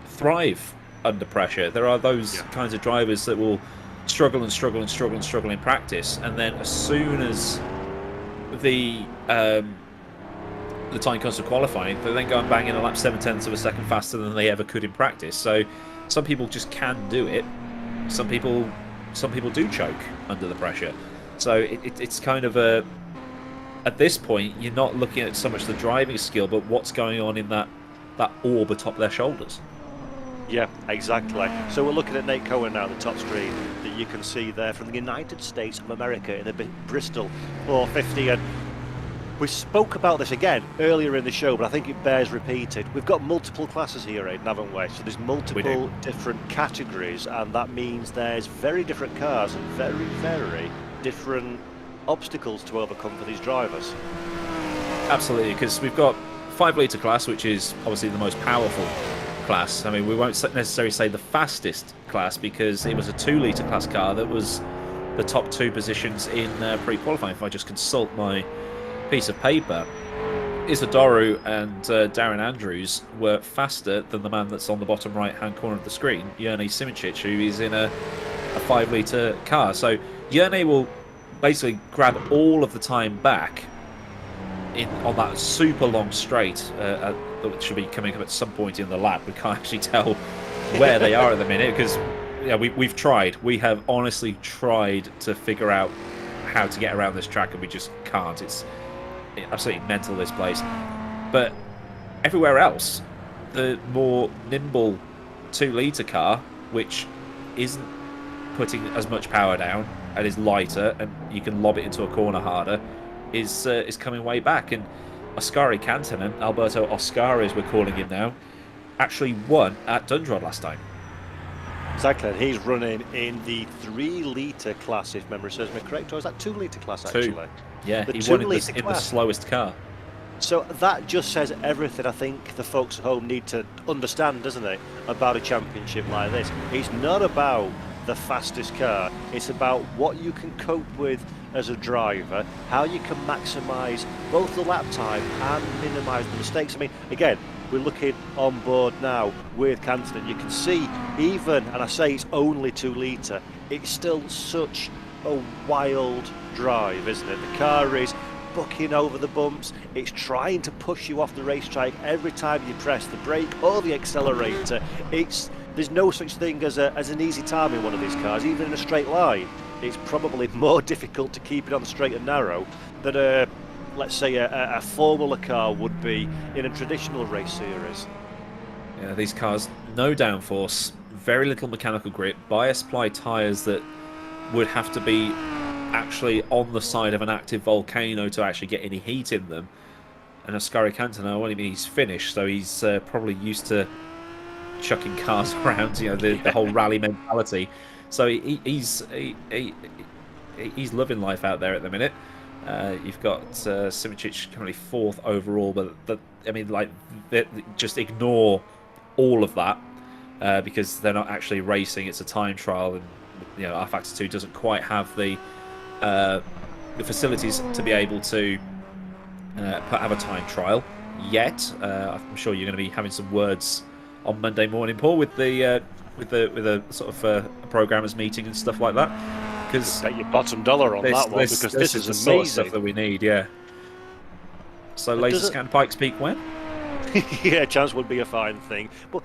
thrive under pressure. There are those kinds of drivers that will struggle and struggle and struggle and struggle in practice, and then as soon as the time comes to qualifying, they then go and bang in a lap 7/10 of a second faster than they ever could in practice. So some people just can do it. Some people do choke under the pressure. So it's kind of a, at this point, you're not looking at so much the driving skill, but what's going on in that orb atop their shoulders. Yeah, exactly. So we're looking at Nate Cohen now, the top screen that you can see there from the United States of America in the Bristol 450. And we spoke about this again earlier in the show, but I think it bears repeated. We've got multiple classes here, Aidan, haven't we? So there's multiple different categories, and that means there's very different cars and very, very different obstacles to overcome for these drivers. Absolutely, because we've got 5 litre class, which is obviously the most powerful class. I mean, we won't necessarily say the fastest class, because it was a 2 litre class car that was the top 2 positions in pre-qualifying. If I just consult my piece of paper, Isidoro and Darren Andrews were faster than the man that's on the bottom right hand corner of the screen, Jernej Simicic, who is in a 5 litre car. So Jernej will basically grab all of the time back on that super long straight that should be coming up at some point in the lap. We can't actually tell where they are at the minute, because we've tried. We have honestly tried to figure out how to get around this track, and we just can't. It's absolutely mental, this place. But everywhere else, the more nimble 2 litre car, which isn't putting as much power down and is lighter, and you can lob it into a corner harder, is coming way back. And Oscari Kantanen, Alberto Oscar as we're calling him now, actually won at Dundrod last time. Exactly, and he's running in the 3 litre class, if memory serves me correct, or is that 2 litre class actually? 2. Yeah, the he won in the slowest car. So that just says everything I think the folks at home need to understand, doesn't it, about a championship like this. It's not about the fastest car, it's about what you can cope with as a driver, how you can maximise both the lap time and minimise the mistakes. I mean, again, we're looking on board now with Kantanen. You can see, even, and I say it's only 2 litre, it's still such a wild drive, isn't it? The car is bucking over the bumps, it's trying to push you off the racetrack every time you press the brake or the accelerator. There's no such thing as an easy time in one of these cars, even in a straight line. It's probably more difficult to keep it on the straight and narrow than let's say a Formula car would be in a traditional race series. Yeah, these cars, no downforce, very little mechanical grip, bias-ply tyres that would have to be actually on the side of an active volcano to actually get any heat in them. And Ascari Cantona, well, I mean, he's finished, so he's probably used to chucking cars around, you know, the whole rally mentality. So he's loving life out there at the minute. You've got Simičić currently 4th overall, but I mean, like, just ignore all of that because they're not actually racing. It's a time trial, and you know, rFactor 2 doesn't quite have the facilities to be able to have a time trial yet. I'm sure you're going to be having some words on Monday morning, Paul, with a sort of a programmers meeting and stuff like that. Because bet your bottom dollar on that one, because this is the amazing sort of stuff that we need. Yeah. So laser scan Pikes Peak when? Yeah, chance would be a fine thing. But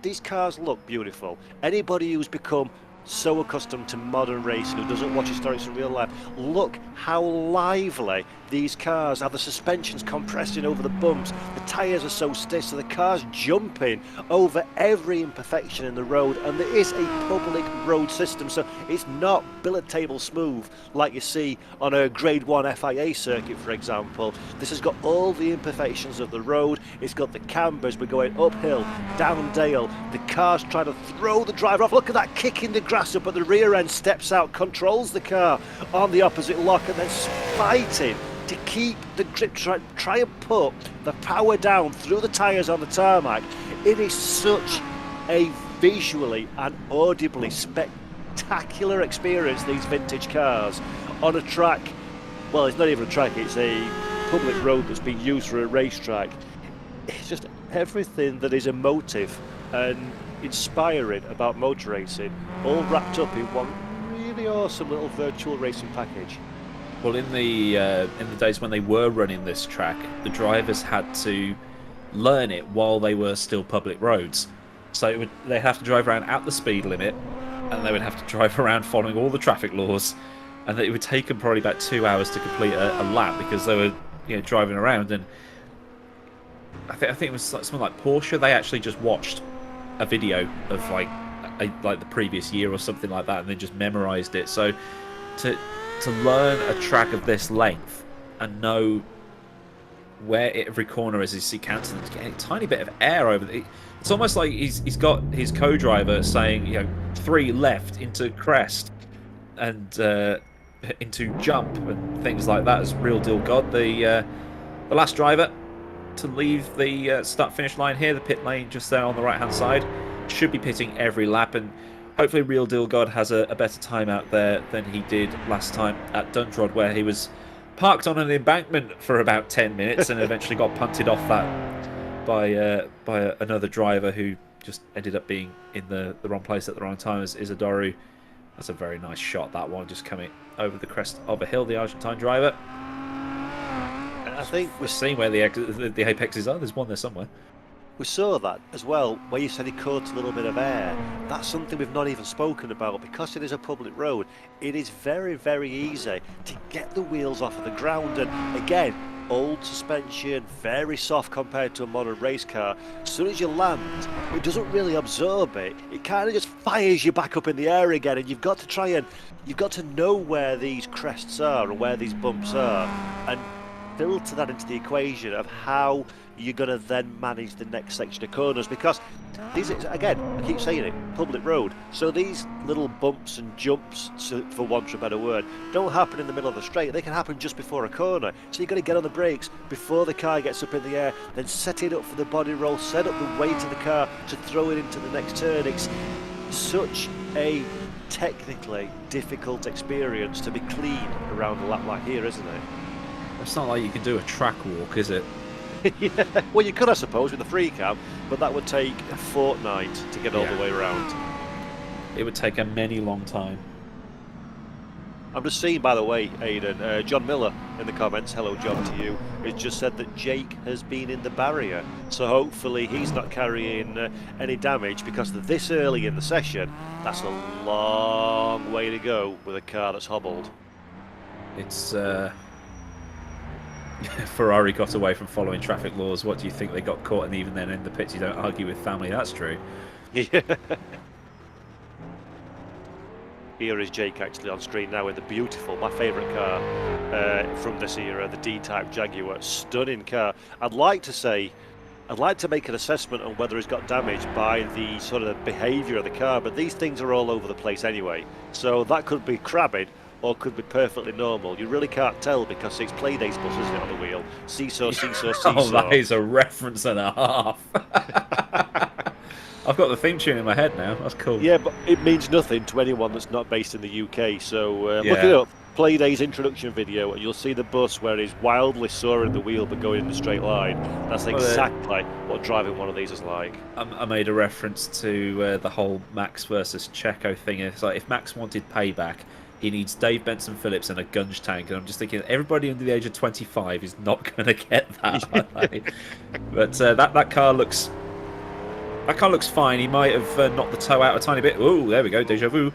these cars look beautiful. Anybody who's become so accustomed to modern racing, who doesn't watch historics in real life, look how lively these cars are. The suspension's compressing over the bumps, the tyres are so stiff, so the car's jumping over every imperfection in the road, and there is a public road system, so it's not billet table smooth like you see on a grade 1 FIA circuit, for example. This has got all the imperfections of the road. It's got the cambers, we're going uphill, down dale, the car's trying to throw the driver off. Look at that, kicking the grass up at the rear end, steps out, controls the car on the opposite lock, and then fighting to keep the grip, try and put the power down through the tyres on the tarmac. It is such a visually and audibly spectacular experience, these vintage cars, on a track. Well, it's not even a track, it's a public road that's been used for a racetrack. It's just everything that is emotive and inspiring about motor racing, all wrapped up in one really awesome little virtual racing package. Well, in the days when they were running this track, the drivers had to learn it while they were still public roads. So they'd have to drive around at the speed limit, and they would have to drive around following all the traffic laws, and it would take them probably about 2 hours to complete a lap because they were, you know, driving around. And I think it was like something like Porsche. They actually just watched a video of like the previous year or something like that, and then just memorized it. So to learn a track of this length and know where every corner is, you see Canton's getting a tiny bit of air over it. It's almost like he's got his co-driver saying, you know, 3 left into crest and into jump and things like that. As Real Deal God, the last driver to leave the start-finish line here, the pit lane just there on the right-hand side, should be pitting every lap, and hopefully Real Deal God has a better time out there than he did last time at Duntrod, where he was parked on an embankment for about 10 minutes and eventually got punted off that by another driver who just ended up being in the wrong place at the wrong time, as Isidoro. That's a very nice shot, that one, just coming over the crest of a hill, the Argentine driver. I think we're seeing where the apexes are. There's one there somewhere. We saw that as well, where you said he caught a little bit of air. That's something we've not even spoken about. Because it is a public road, it is very, very easy to get the wheels off of the ground. And again, old suspension, very soft compared to a modern race car. As soon as you land, it doesn't really absorb it. It kind of just fires you back up in the air again, and you've got to know where these crests are and where these bumps are, and filter that into the equation of how you're going to then manage the next section of corners, because these, again, I keep saying it, public road, so these little bumps and jumps, for want of a better word, don't happen in the middle of the straight. They can happen just before a corner, so you've got to get on the brakes before the car gets up in the air, then set it up for the body roll, set up the weight of the car to throw it into the next turn. It's such a technically difficult experience to be clean around a lap like here, isn't it? It's not like you can do a track walk, is it? Yeah. Well, you could, I suppose, with a free cam, but that would take a fortnight to get all the way around. It would take a many long time. I'm just seeing, by the way, Aidan, John Miller in the comments, hello John to you, has just said that Jake has been in the barrier. So hopefully he's not carrying any damage, because this early in the session, that's a long way to go with a car that's hobbled. It's Ferrari got away from following traffic laws. What do you think? They got caught, and even then in the pits you don't argue with family. That's true. Yeah. Here is Jake actually on screen now with the beautiful, my favourite car from this era, the D-Type Jaguar. Stunning car. I'd like to make an assessment on whether he's got damage by the sort of behaviour of the car, but these things are all over the place anyway. So that could be crabbing or could be perfectly normal. You really can't tell because it's Playdays bus, isn't it, on the wheel? Seesaw, seesaw, seesaw. Oh, that is a reference and a half. I've got the theme tune in my head now. That's cool. Yeah, but it means nothing to anyone that's not based in the UK. So Yeah. look it up. Playday's introduction video, and you'll see the bus where he's wildly soaring the wheel but going in a straight line. That's exactly what driving one of these is like. I made a reference to the whole Max versus Checo thing. It's like if Max wanted payback, he needs Dave Benson Phillips and a gunge tank. And I'm just thinking everybody under the age of 25 is not going to get that. But that car looks. That car looks fine. He might have knocked the toe out a tiny bit. Oh, there we go, deja vu.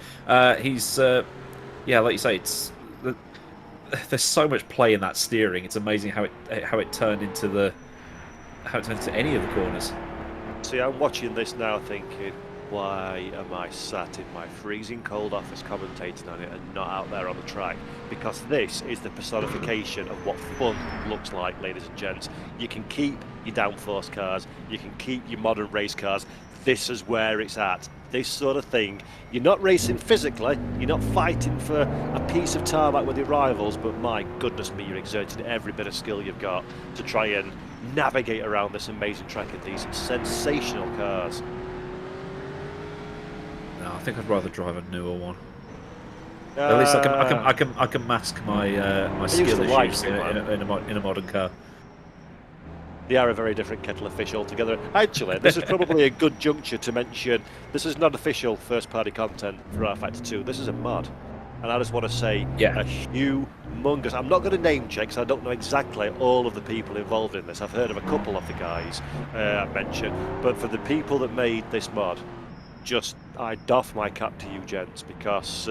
He's, yeah, like you say, there's so much play in that steering. It's amazing how it turned into any of the corners. See, I'm watching this now thinking, why am I sat in my freezing cold office commentating on it and not out there on the track? Because this is the personification of what fun looks like, ladies and gents. You can keep your downforce cars, you can keep your modern race cars. This is where it's at. This sort of thing. You're not racing physically, you're not fighting for a piece of tarmac with your rivals, but my goodness me, you're exerting every bit of skill you've got to try and navigate around this amazing track in these sensational cars. No, I think I'd rather drive a newer one. At least I can mask my skill issues in a modern car. They are a very different kettle of fish altogether. Actually, this is probably a good juncture to mention, this is not official first-party content for R-Factor 2. This is a mod. And I just want to say, a humongous... I'm not going to name check, because I don't know exactly all of the people involved in this. I've heard of a couple of the guys I mentioned. But for the people that made this mod, I doff my cap to you, gents, because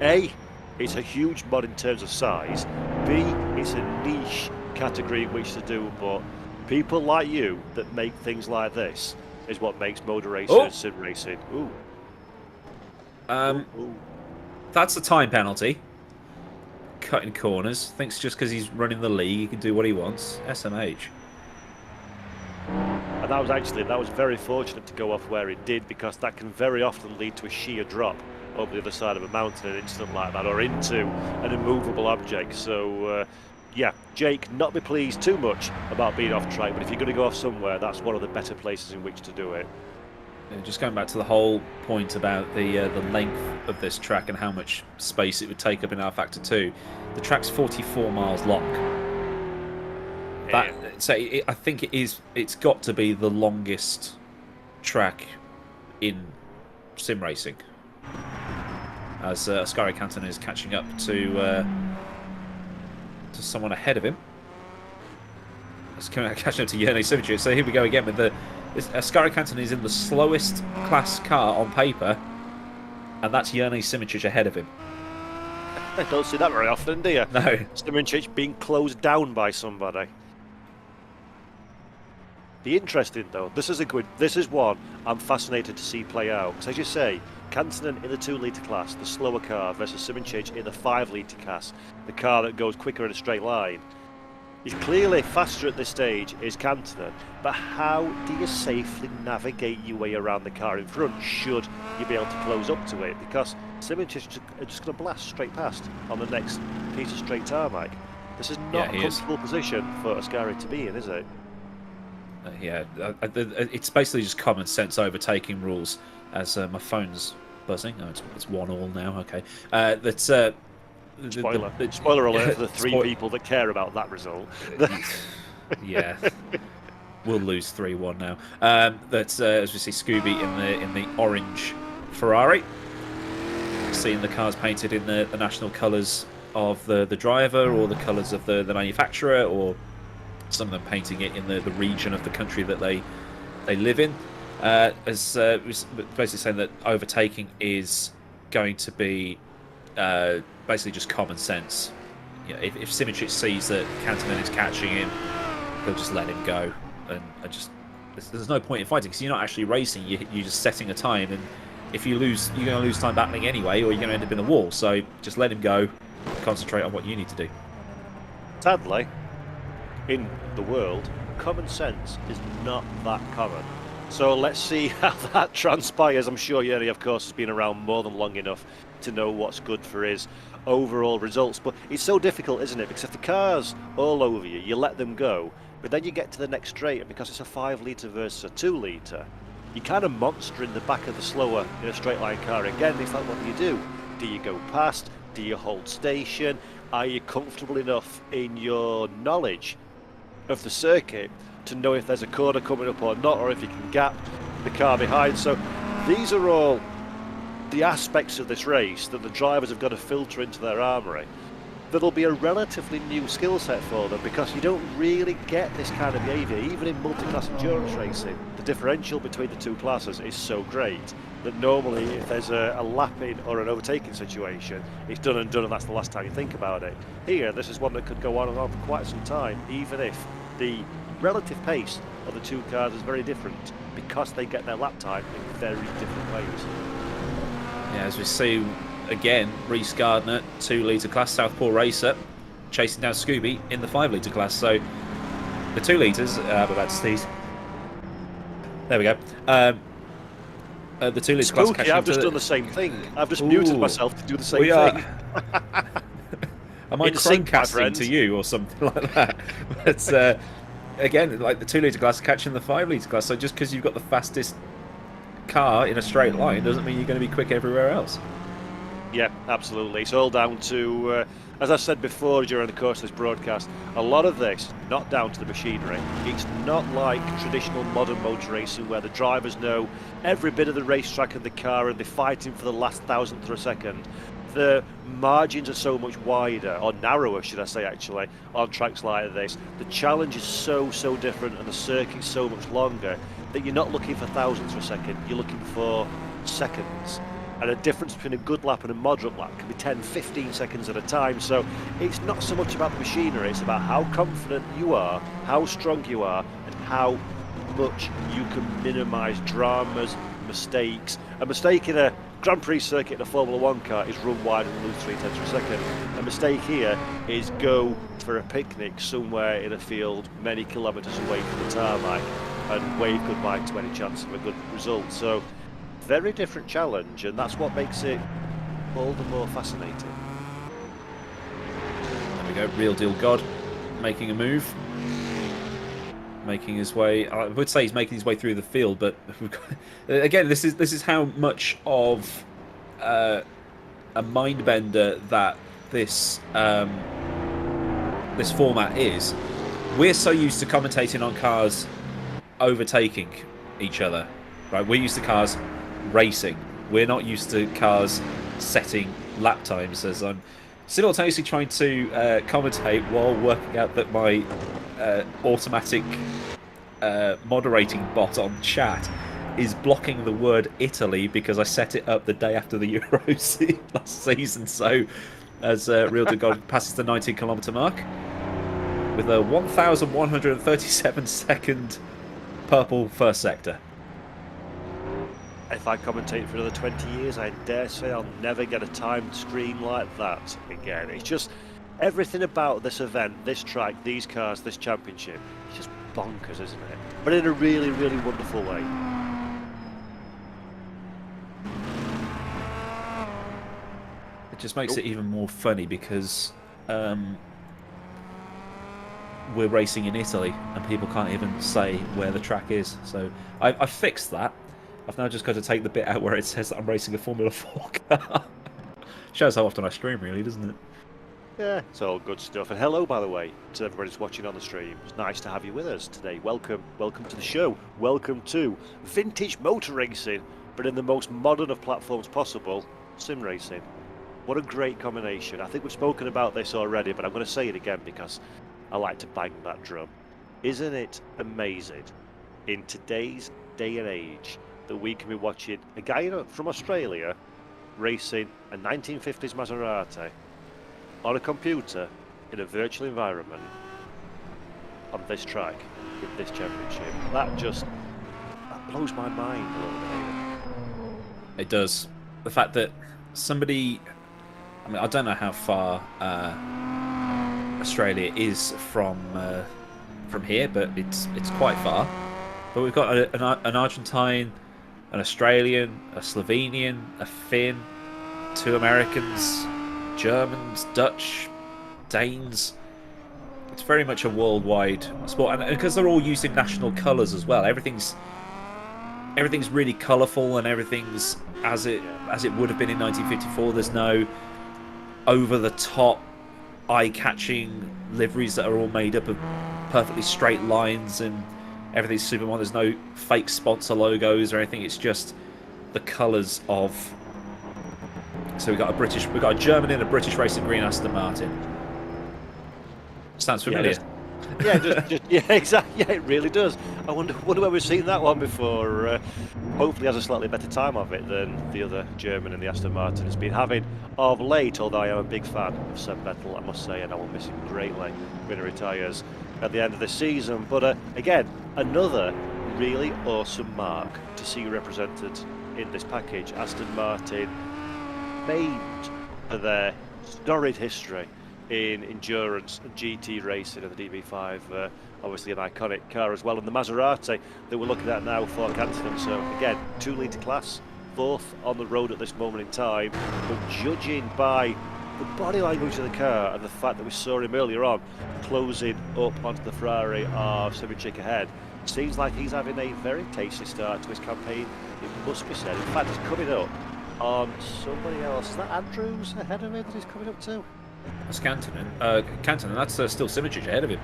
A, it's a huge mod in terms of size. B, it's a niche category in which to do, but people like you that make things like this is what makes motor racing and sim racing. Ooh. Ooh. That's a time penalty. Cutting corners. Thinks just because he's running the league, he can do what he wants. SMH. And that was very fortunate to go off where it did, because that can very often lead to a sheer drop over the other side of a mountain in an instant like that, or into an immovable object. So yeah, Jake, not be pleased too much about being off track, but if you're going to go off somewhere, that's one of the better places in which to do it. Just going back to the whole point about the length of this track and how much space it would take up in R-Factor 2, the track's 44 miles long. I think it's got to be the longest track in sim racing. As Ascari Canton is catching up to someone ahead of him. It's catching up to Yerny Simic. So here we go again with Ascari Canton is in the slowest class car on paper, and that's Yerny Simic ahead of him. I don't see that very often, do you? No. Simic being closed down by somebody. Be interesting though. This is one I'm fascinated to see play out. Because as you say, Kantanen in the 2 litre class, the slower car, versus Simic in the 5 litre class, the car that goes quicker in a straight line. He's clearly faster at this stage, is Kantanen, but how do you safely navigate your way around the car in front should you be able to close up to it? Because Simic is just going to blast straight past on the next piece of straight tarmac. This is not a comfortable position for Ascari to be in, is it? Yeah, it's basically just common sense overtaking rules. As my phone's buzzing. Oh, it's 1-1 now. Okay. Spoiler alert for the 3 people that care about that result. Yeah, we'll lose 3-1 now. As we see Scooby in the orange Ferrari. seeing the cars painted in the national colours of the driver, or the colours of the manufacturer, or some of them painting it in the region of the country that they live in. As basically saying that overtaking is going to be basically just common sense. You know, if Symmetric sees that Cantonen is catching him, they'll just let him go, and just there's no point in fighting because you're not actually racing. You're just setting a time, and if you lose, you're going to lose time battling anyway, or you're going to end up in the wall. So just let him go, concentrate on what you need to do. Sadly, in the world, common sense is not that common. So let's see how that transpires. I'm sure Yeri, of course, has been around more than long enough to know what's good for his overall results. But it's so difficult, isn't it? Because if the car's all over you, you let them go, but then you get to the next straight, and because it's a 5 litre versus a 2 litre, you kind of monster in the back of the slower in a straight line car. Again, it's like, what do you do? Do you go past? Do you hold station? Are you comfortable enough in your knowledge of the circuit to know if there's a corner coming up or not, or if you can gap the car behind? So these are all the aspects of this race that the drivers have got to filter into their armoury. That'll be a relatively new skill set for them, because you don't really get this kind of behaviour even in multi-class endurance racing. The differential between the two classes is so great that normally if there's a lapping or an overtaking situation, it's done and done, and that's the last time you think about it. Here, this is one that could go on and on for quite some time, even if the relative pace of the two cars is very different, because they get their lap time in very different ways. Yeah, as we see again, Rhys Gardner, 2 litre class, Southpaw racer, chasing down Scooby in the 5 litre class. So the 2 litres, I'm about to sneeze. There we go. The 2 litre class catching I've just done the same thing. I've just muted myself to do the same thing. Am I Chromecasting to you or something like that? But again, like the 2 litre class catching the 5 litre class. So just because you've got the fastest car in a straight line doesn't mean you're going to be quick everywhere else. Yeah, absolutely. It's all down to, as I said before during the course of this broadcast, a lot of this not down to the machinery. It's not like traditional modern motor racing where the drivers know every bit of the racetrack and the car and they're fighting for the last thousandth of a second. The margins are so much wider, or narrower should I say actually, on tracks like this. The challenge is so different and the circuit's so much longer that you're not looking for thousandths of a second, you're looking for seconds. And a difference between a good lap and a moderate lap can be 10, 15 seconds at a time. So it's not so much about the machinery, it's about how confident you are, how strong you are, and how much you can minimise dramas, mistakes. A mistake in a Grand Prix circuit in a Formula 1 car is run wide and lose 3/10 of a second. A mistake here is go for a picnic somewhere in a field many kilometres away from the tarmac and wave goodbye to any chance of a good result. So very different challenge, and that's what makes it all the more fascinating. There we go, Real Deal God making a move, making his way. I would say he's making his way through the field, but we've got, again, this is how much of a mind bender that this this format is. We're so used to commentating on cars overtaking each other, right? We're used to cars racing. We're not used to cars setting lap times, as I'm simultaneously trying to commentate while working out that my automatic moderating bot on chat is blocking the word Italy because I set it up the day after the Euros last season. So as Real to God passes the 19-kilometre mark with a 1,137 second purple first sector. If I commentate for another 20 years, I dare say I'll never get a timed screen like that again. It's just everything about this event, this track, these cars, this championship, it's just bonkers, isn't it? But in a really wonderful way. It just makes it even more funny because we're racing in Italy and people can't even say where the track is. So I fixed that. I've now just got to take the bit out where it says that I'm racing a Formula 4 car. Shows how often I stream, really, doesn't it? Yeah, it's all good stuff. And hello, by the way, to everybody who's watching on the stream. It's nice to have you with us today. Welcome to the show. Welcome to vintage motor racing, but in the most modern of platforms possible. sim racing. What a great combination. I think we've spoken about this already, but I'm going to say it again because I like to bang that drum. Isn't it amazing in today's day and age that we can be watching a guy from Australia racing a 1950s Maserati on a computer in a virtual environment on this track with this championship? That blows my mind a little bit. It does. The fact that somebody, I mean, I don't know how far Australia is from here, but it's quite far. But we've got an Argentine, an Australian, a Slovenian, a Finn, 2 Americans, Germans, Dutch, Danes. It's very much a worldwide sport, and because they're all using national colours as well, everything's really colourful, and everything's as it would have been in 1954. There's no over-the-top, eye-catching liveries that are all made up of perfectly straight lines, and everything's super modern. There's no fake sponsor logos or anything. It's just the colours of. So we've got a German in a British racing green Aston Martin. Sounds familiar. Yeah, exactly. Yeah, it really does. I wonder where we've seen that one before. Hopefully, has a slightly better time of it than the other German in the Aston Martin has been having of late. Although I am a big fan of Seb Vettel, I must say, and I will miss him greatly when he retires at the end of the season. But again, another really awesome mark to see represented in this package. Aston Martin, famed for their storied history in endurance and GT racing of the DB5, obviously an iconic car as well, and the Maserati that we're looking at now for Canton. So again, 2-litre class, 4th on the road at this moment in time, but judging by the body language of the car and the fact that we saw him earlier on closing up onto the Ferrari of Simincic ahead, seems like he's having a very tasty start to his campaign, it must be said. In fact, he's coming up on somebody else. Is that Andrews ahead of him that he's coming up to? That's Canton, and that's still Simincic ahead of him.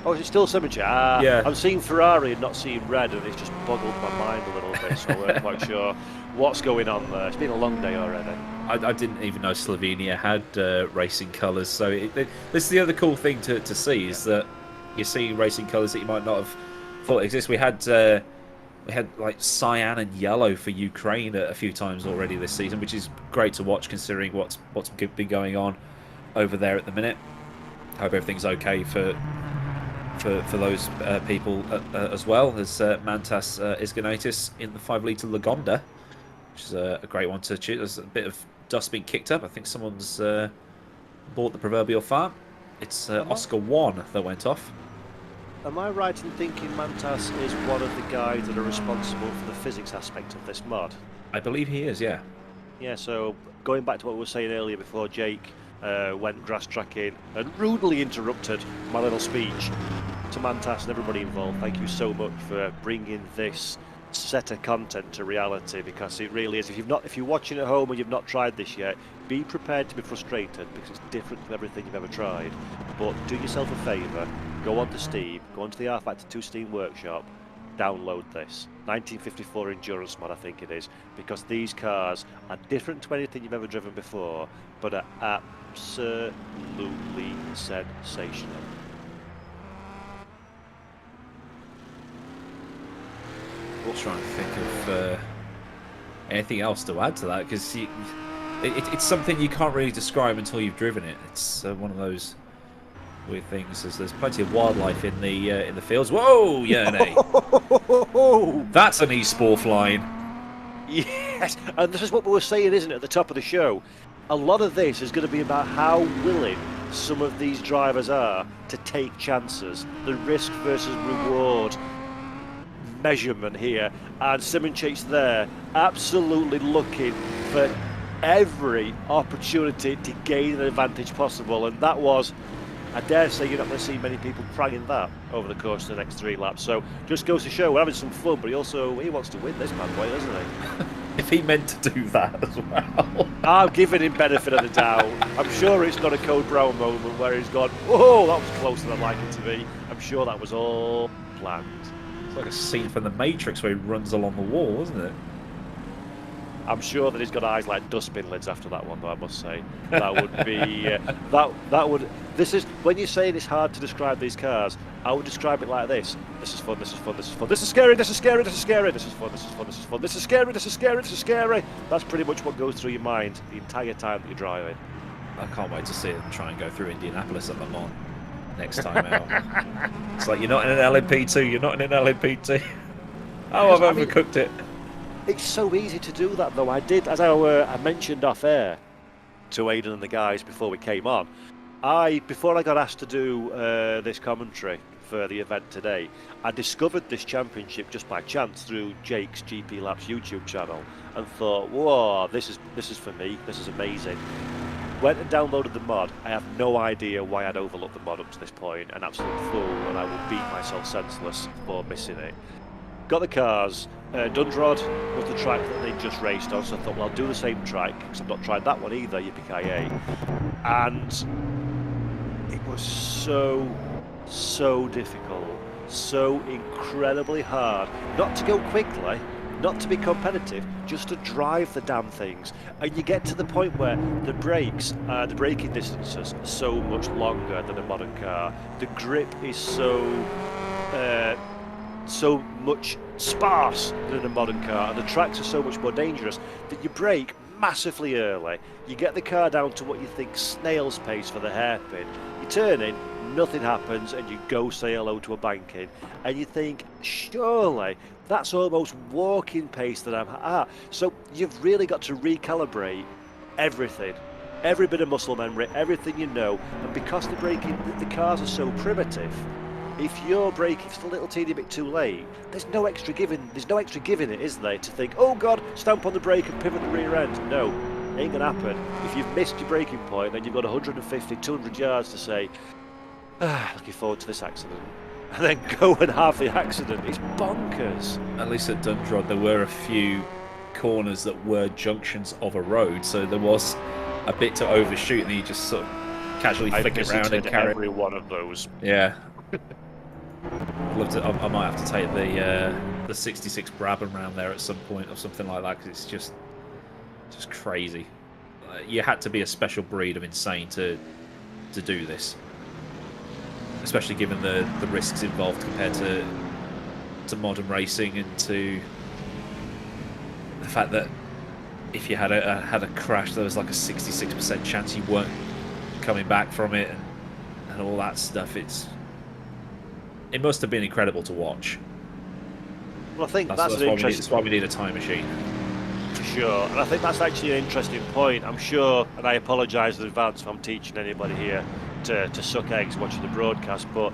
Oh, is it still Simincic? Yeah. I'm seeing Ferrari and not seeing red, and it's just boggled my mind a little bit, so I'm not quite sure what's going on there. It's been a long day already. I didn't even know Slovenia had racing colours, so this is the other cool thing to see, is that you're seeing racing colours that you might not have thought exist. We had like cyan and yellow for Ukraine a few times already this season, which is great to watch considering what's been going on over there at the minute. Hope everything's okay for those people as well as Mantas Isganatis in the 5-litre Lagonda, which is a great one to choose. There's a bit of dust being kicked up. I think someone's bought the proverbial farm. It's Oscar 1 that went off. Am I right in thinking Mantas is one of the guys that are responsible for the physics aspect of this mod? I believe he is, yeah. Yeah, so going back to what we were saying earlier before Jake went grass tracking and rudely interrupted my little speech to Mantas and everybody involved. Thank you so much for bringing this set of content to reality, because it really is. If you're watching at home and you've not tried this yet, be prepared to be frustrated because it's different from everything you've ever tried. But do yourself a favour, go onto Steam, go onto the R Factor 2 Steam Workshop, download this 1954 endurance mod, I think it is, because these cars are different to anything you've ever driven before, but are absolutely sensational. I'm trying to think of anything else to add to that, because it's something you can't really describe until you've driven it. It's one of those weird things. There's plenty of wildlife in the fields. Whoa, Yerney! That's an e-sport line. Yes, and this is what we were saying, isn't it, at the top of the show? A lot of this is going to be about how willing some of these drivers are to take chances, the risk versus reward measurement here, and Simincic's there absolutely looking for every opportunity to gain an advantage possible, and that was, I dare say, you're not going to see many people trying that over the course of the next 3 laps. So just goes to show we're having some fun, but he wants to win this bad boy, doesn't he? If he meant to do that as well. I'm giving him benefit of the doubt. I'm sure it's not a Code Brown moment where he's gone, oh, that was closer than I'd like it to be. I'm sure that was all planned. It's like a scene from The Matrix where he runs along the wall, isn't it? I'm sure that he's got eyes like dustbin lids after that one, though. I must say that would be that would. This is when you say it's hard to describe these cars. I would describe it like this: this is fun, this is fun, this is fun, this is scary, this is scary, this is scary, this is fun, this is fun, this is fun, this is scary, this is scary, this is scary. That's pretty much what goes through your mind the entire time that you're driving. I can't wait to see them try and go through Indianapolis at Le Mans next time out. It's like, you're not in an LMP2, you're not in an LMP2. Oh, I've overcooked it. It's so easy to do that, though. I did, as I mentioned off air to Aidan and the guys before we came on, before I got asked to do this commentary for the event today, I discovered this championship just by chance through Jake's GP Laps YouTube channel and thought, whoa, this is for me, this is amazing. Went and downloaded the mod. I have no idea why I'd overlooked the mod up to this point, an absolute fool, and I will beat myself senseless for missing it. Got the cars. Dundrod was the track that they just raced on, so I thought, well, I'll do the same track, because I've not tried that one either, yippee-ki-yay. And it was so difficult, so incredibly hard. Not to go quickly, not to be competitive, just to drive the damn things. And you get to the point where the brakes, the braking distances are so much longer than a modern car. The grip is so much sparse than a modern car, and the tracks are so much more dangerous that you brake massively early. You get the car down to what you think snail's pace for the hairpin. You turn in, nothing happens, and you go say hello to a banking, and you think, surely that's almost walking pace that I'm at. So you've really got to recalibrate everything, every bit of muscle memory, everything you know. And because the cars are so primitive, if you're braking just a little teeny bit too late, there's no extra giving it, is there, to think, oh god, stamp on the brake and pivot the rear end. No, ain't gonna happen. If you've missed your braking point, then you've got 150, 200 yards to say, looking forward to this accident, and then go and have the accident. It's bonkers. At least at Dundrod there were a few corners that were junctions of a road, so there was a bit to overshoot, and you just sort of casually flick it around and carry every one of those. Yeah. I might have to take the 66 Brabham round there at some point or something like that, because it's just crazy. You had to be a special breed of insane to do this, especially given the risks involved compared to modern racing, and to the fact that if you had a crash, there was like a 66% chance you weren't coming back from it, and all that stuff. It must have been incredible to watch. Well, I think that's an interesting. That's why we need a time machine. For sure, and I think that's actually an interesting point. I'm sure, and I apologise in advance if I'm teaching anybody here to suck eggs watching the broadcast, but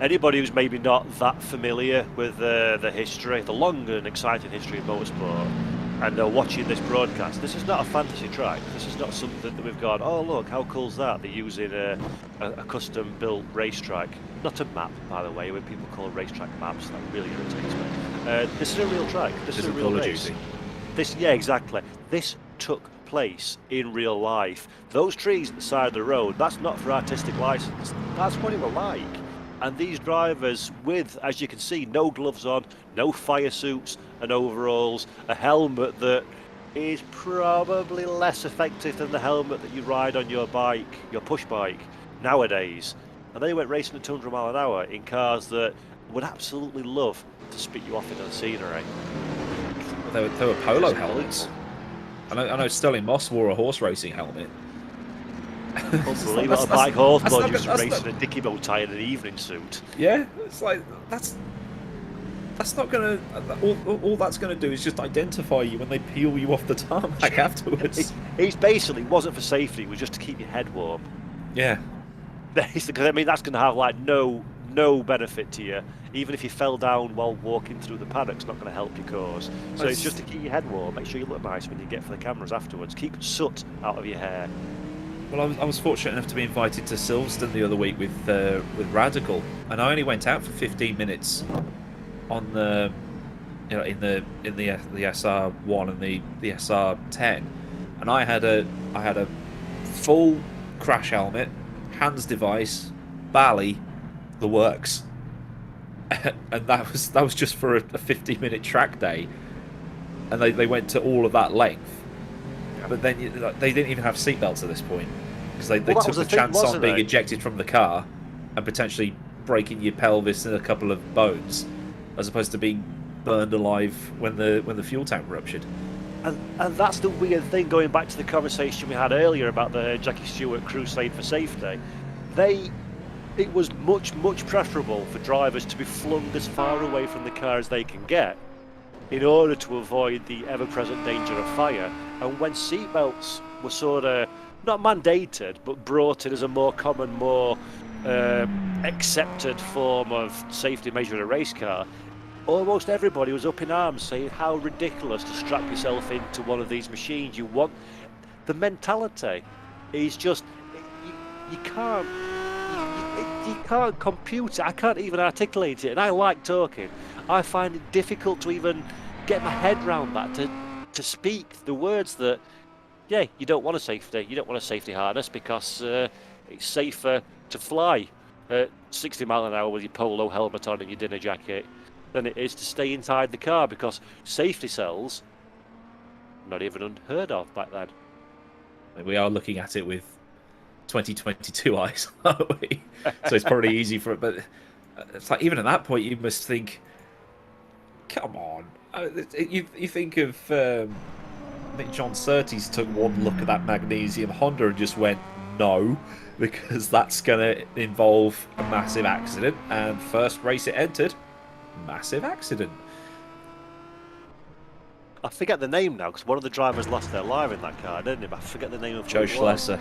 anybody who's maybe not that familiar with the history, the long and exciting history of motorsport, and they're watching this broadcast, this is not a fantasy track. This is not something that we've gone, oh look, how cool's that? They're using a custom-built racetrack. Not a map, by the way, when people call racetrack maps, that really irritates me. This is a real track. This is a real race. Yeah, exactly. This took place in real life. Those trees at the side of the road, that's not for artistic license. That's what it was like. And these drivers with, as you can see, no gloves on, no fire suits and overalls, a helmet that is probably less effective than the helmet that you ride on your bike, your push bike, nowadays. And they went racing at 200 mile an hour in cars that would absolutely love to spit you off into the scenery. They were polo helmets. I know Sterling Moss wore a horse racing helmet. Unbelievable. Mike Hawthorne used to race in a dicky bow tie and an evening suit. Yeah, it's like that's not gonna. All that's gonna do is just identify you when they peel you off the tarmac afterwards. He's basically wasn't for safety. It was just to keep your head warm. Yeah. Because I mean that's gonna have like no benefit to you. Even if you fell down while walking through the paddock, it's not going to help your cause. So it's just to keep your head warm. Make sure you look nice when you get for the cameras afterwards. Keep soot out of your hair. Well, I was fortunate enough to be invited to Silverstone the other week with Radical, and I only went out for 15 minutes on the, in the SR1 and the SR10, and I had a full crash helmet, hands device, bally, the works. And that was just for a 50-minute track day. and they went to all of that length. Yeah. But then they didn't even have seatbelts at this point because they Well, that took was the the thing, chance on wasn't being it? ejected from the car and potentially breaking your pelvis and a couple of bones, as opposed to being burned alive when the fuel tank ruptured. And that's the weird thing, going back to the conversation we had earlier about the Jackie Stewart crusade for safety. It was much, much preferable for drivers to be flung as far away from the car as they can get in order to avoid the ever-present danger of fire. And when seatbelts were sort of not mandated, but brought in as a more common, more accepted form of safety measure in a race car, almost everybody was up in arms saying how ridiculous to strap yourself into one of these machines. You want the mentality is just you can't you can't compute it. I can't even articulate it, and I like talking. I find it difficult to even get my head around that, to speak the words that you don't want a safety harness because it's safer to fly at 60 mile an hour with your polo helmet on and your dinner jacket than it is to stay inside the car, because safety cells, not even unheard of back then. We are looking at it with 2022 eyes, aren't we? So it's probably easy for it, but it's like even at that point you must think, come on. You think of I think John Surtees took one look at that magnesium Honda and just went no, because that's going to involve a massive accident, and first race it entered, massive accident. I forget the name now because one of the drivers lost their life in that car, didn't he? I forget the name of Joe who it was. Schlesser.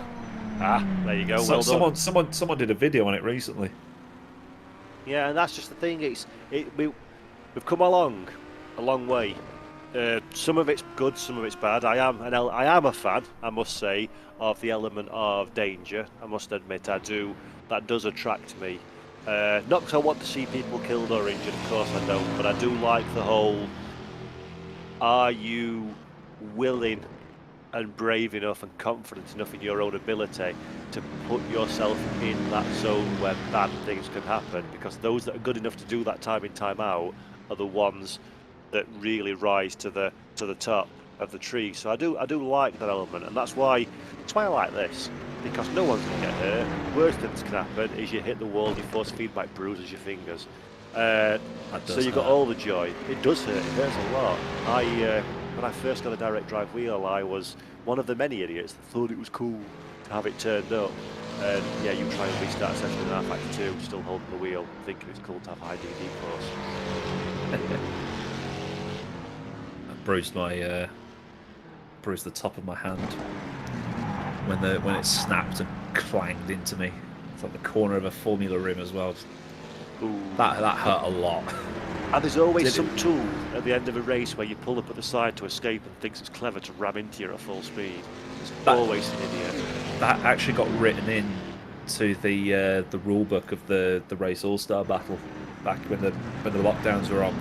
Ah, there you go. So, Well done. someone did a video on it recently. Yeah, and that's just the thing. We've come along a long way. Some of it's good, some of it's bad. I am a fan, I must say, of the element of danger. I must admit, I do. That does attract me. Not because I want to see people killed or injured, of course I don't. But I do like the whole. Are you willing and brave enough and confident enough in your own ability to put yourself in that zone where bad things can happen? Because those that are good enough to do that time in, time out are the ones that really rise to the top of the tree. So I do like that element, and that's why I like this, because no one's going to get hurt. Worst thing that can happen is you hit the wall, your force feedback bruises your fingers. So you've got all the joy. It does hurt. It hurts a lot. When I first got a direct drive wheel, I was one of the many idiots that thought it was cool to have it turned up. And yeah, you try and restart a session in R-Factor 2, still holding the wheel, thinking it's cool to have high DD force. I bruised the top of my hand when it snapped and clanged into me. It's like the corner of a Formula rim as well. Ooh. That hurt a lot. And there's always some tool at the end of a race where you pull up at the side to escape and thinks it's clever to ram into you at full speed. It's always an idiot. That actually got written in to the rule book of the race All-Star Battle back when the lockdowns were on.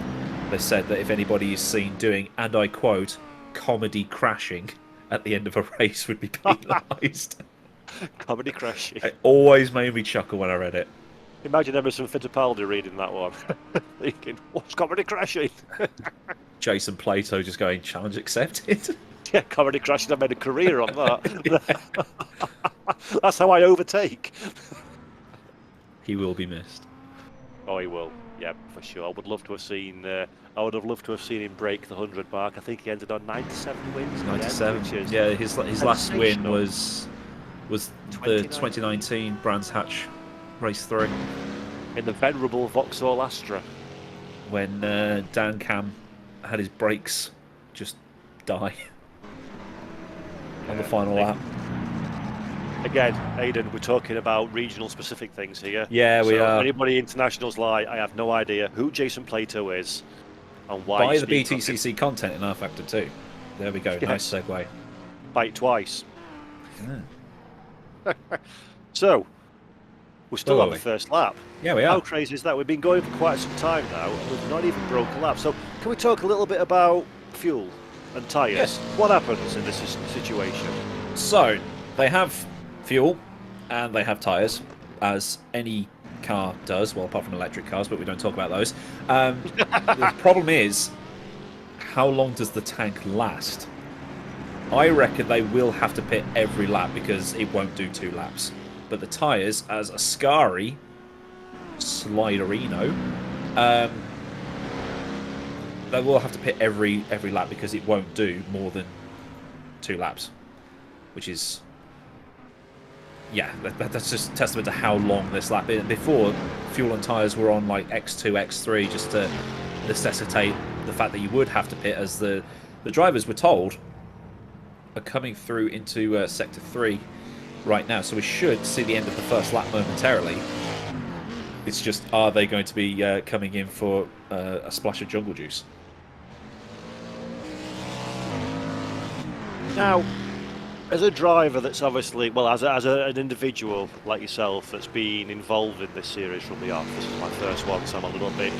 They said that if anybody is seen doing, and I quote, comedy crashing at the end of a race would be penalised. Comedy crashing. It always made me chuckle when I read it. Imagine Emerson Fittipaldi reading that one, thinking, what's comedy crashing? Jason Plato just going, challenge accepted. Yeah, comedy crashing, I made a career on that. That's how I overtake. He will be missed. Oh, he will. Yeah, for sure. I would have loved to have seen him break the 100 mark. I think he ended on 97 wins. 97. Yeah, his last win was the 2019 Brands Hatch Race 3. In the venerable Vauxhall Astra. When Dan Cam had his brakes just die on the final lap. Again, Aidan, we're talking about regional specific things here. Yeah, we are. Anybody internationals lie, I have no idea who Jason Plato is and why. Buy the BTCC content in R-Factor 2. There we go. Yes. Nice segue. Buy it twice. Yeah. So, we're still on the first lap. Yeah, we are. How crazy is that? We've been going for quite some time now, and we've not even broke a lap. So, can we talk a little bit about fuel and tyres? Yes. What happens in this situation? So, they have fuel and they have tyres, as any car does, well, apart from electric cars, but we don't talk about those. The problem is, how long does the tank last? I reckon they will have to pit every lap because it won't do 2 laps. But the tyres, as Ascari Sliderino, they will have to pit every lap because it won't do more than 2 laps, which is, yeah, that's just testament to how long this lap is. Before, fuel and tyres were on like X2, X3 just to necessitate the fact that you would have to pit, as the drivers were told are coming through into Sector 3 right now, so we should see the end of the first lap momentarily. It's just, are they going to be coming in for a splash of jungle juice? Now, as a driver that's obviously, well, as an individual like yourself that's been involved in this series from the off, this is my first one, so I'm a little bit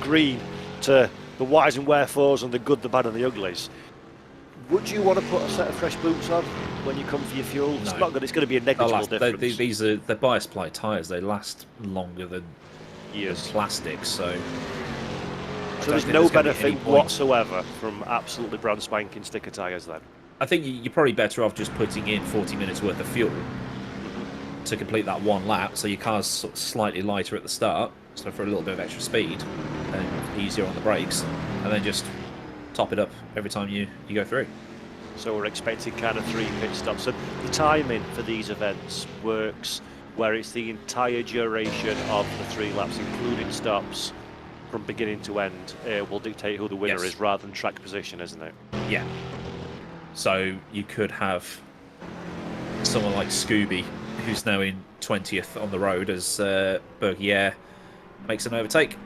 green to the whys and wherefores and the good, the bad and the uglies. Would you want to put a set of fresh boots on when you come for your fuel? No. It's not good. It's going to be a negligible difference. They're bias ply tyres. They last longer than plastic, so there's no benefit whatsoever from absolutely brand spanking sticker tyres then? I think you're probably better off just putting in 40 minutes worth of fuel to complete that 1 lap, so your car's sort of slightly lighter at the start, so for a little bit of extra speed and easier on the brakes, and then just top it up every time you go through. So we're expecting kind of 3 pit stops. And the timing for these events works where it's the entire duration of the 3 laps, including stops, from beginning to end, will dictate who the winner is rather than track position, isn't it? Yeah. So you could have someone like Scooby, who's now in 20th on the road as Bergier makes an overtake.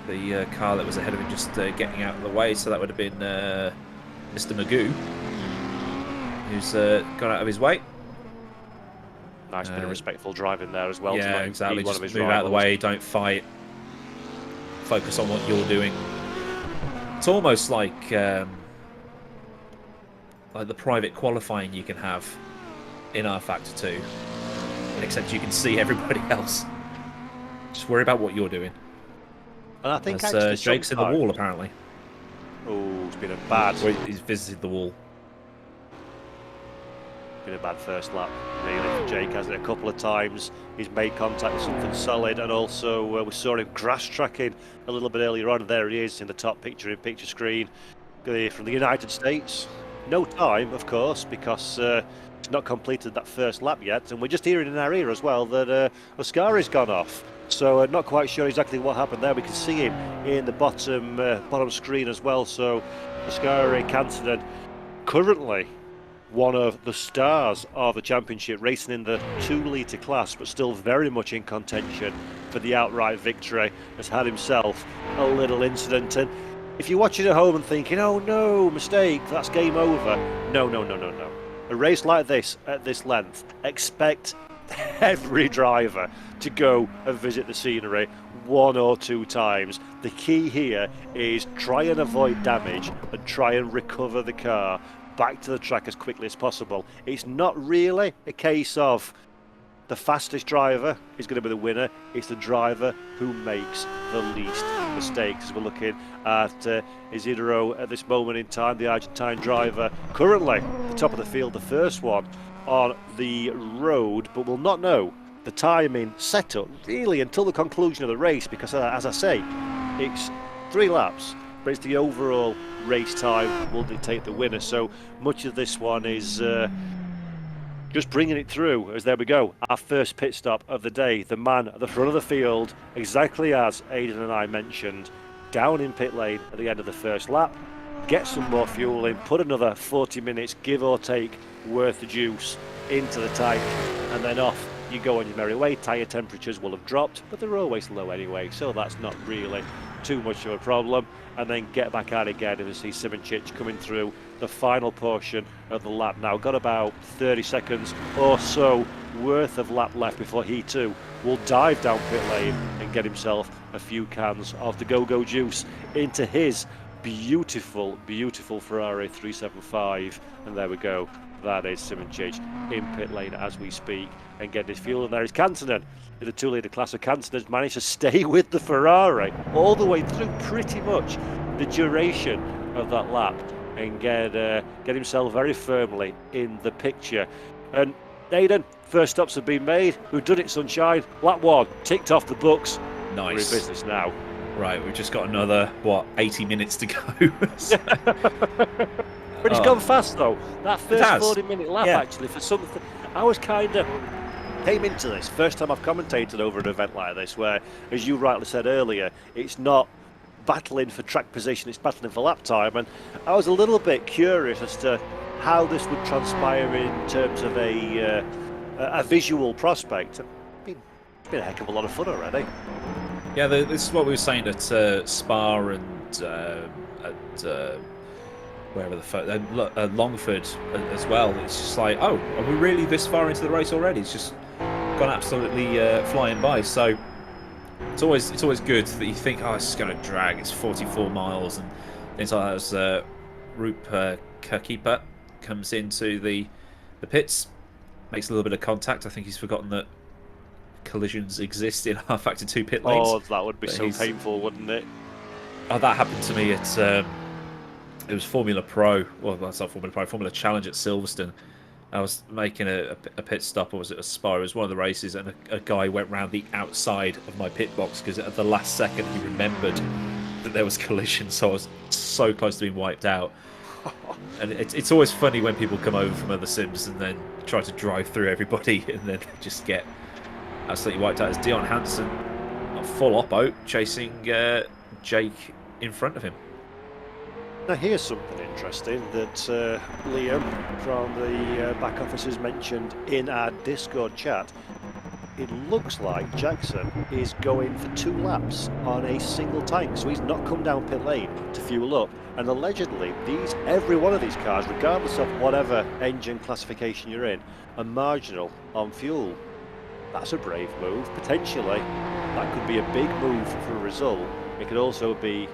The car that was ahead of him just getting out of the way, so that would have been Mr. Magoo, who's gone out of his way. Nice bit of respectful driving there as well. Yeah, exactly. Just move out of the way, don't fight. Focus on what you're doing. It's almost like the private qualifying you can have in R-Factor 2, except you can see everybody else. Just worry about what you're doing. And I think Jake's in the wall, apparently. Oh, it's been a bad... He's visited the wall. Been a bad first lap, really, for Jake, hasn't it? A couple of times he's made contact with something solid, and also we saw him grass tracking a little bit earlier on. There he is in the top picture, in picture screen, from the United States. No time, of course, because he's not completed that first lap yet, and we're just hearing in our ear as well that Ascari's gone off. So not quite sure exactly what happened there. We can see him in the bottom screen as well. So Ascari Kansanen, currently one of the stars of the championship, racing in the 2-litre class, but still very much in contention for the outright victory, has had himself a little incident. And if you're watching at home and thinking, oh no, mistake, that's game over. No. A race like this, at this length, expect every driver to go and visit the scenery 1 or 2 times. The key here is try and avoid damage and try and recover the car back to the track as quickly as possible. It's not really a case of the fastest driver is going to be the winner. It's the driver who makes the least mistakes. We're looking at Isidro at this moment in time, the Argentine driver, currently at the top of the field, the first one on the road, but we'll not know the timing set up really until the conclusion of the race, because as I say, it's 3 laps, but it's the overall race time will dictate the winner. So much of this one is just bringing it through, as there we go, our first pit stop of the day. The man at the front of the field, exactly as Aidan and I mentioned, down in pit lane at the end of the first lap, get some more fuel in, put another 40 minutes, give or take, worth of juice into the tank, and then off you go on your merry way. Tyre temperatures will have dropped, but they're always low anyway, so that's not really too much of a problem. And then get back out again, and we see Simoncic coming through the final portion of the lap now. Got about 30 seconds or so worth of lap left before he too will dive down pit lane and get himself a few cans of the go-go juice into his beautiful Ferrari 375. And there we go, that is Simoncic in pit lane as we speak and getting his fuel. And there is Kansanen in the 2-litre class. So Kansanen's managed to stay with the Ferrari all the way through pretty much the duration of that lap and get himself very firmly in the picture. And Aidan, first stops have been made. We've done it, sunshine. Lap 1 ticked off the books. Nice. We're in business now. Right, we've just got another 80 minutes to go. But it's gone fast though. That first 40-minute lap actually for something. I was kind of came into this first time I've commentated over an event like this, where, as you rightly said earlier, it's not battling for track position, it's battling for lap time, and I was a little bit curious as to how this would transpire in terms of a visual prospect. It's been a heck of a lot of fun already. Yeah, this is what we were saying at Spa and at wherever the fuck, Longford as well. It's just like, oh, are we really this far into the race already? It's just gone absolutely flying by. So it's always good that you think, oh, it's just going to drag. It's 44 miles and things like that. As Rup Keeper comes into the pits, makes a little bit of contact. I think he's forgotten that collisions exist in R-Factor 2 pit lanes. Oh, that would be so painful, wouldn't it? Oh, that happened to me at it was Formula Pro. Well, that's not Formula Pro. Formula Challenge at Silverstone. I was making a pit stop, or was it a Spa? It was one of the races, and a guy went round the outside of my pit box because at the last second he remembered that there was collision. So I was so close to being wiped out. And it's always funny when people come over from other sims and then try to drive through everybody and then just get absolutely wiped out. As Dion Hansen, a full oppo, chasing Jake in front of him. Now here's something interesting that Liam from the back office has mentioned in our Discord chat. It looks like Jackson is going for 2 laps on a single tank, so he's not come down pit lane to fuel up. And allegedly, every one of these cars, regardless of whatever engine classification you're in, are marginal on fuel. That's a brave move. Potentially, that could be a big move for a result. It could also be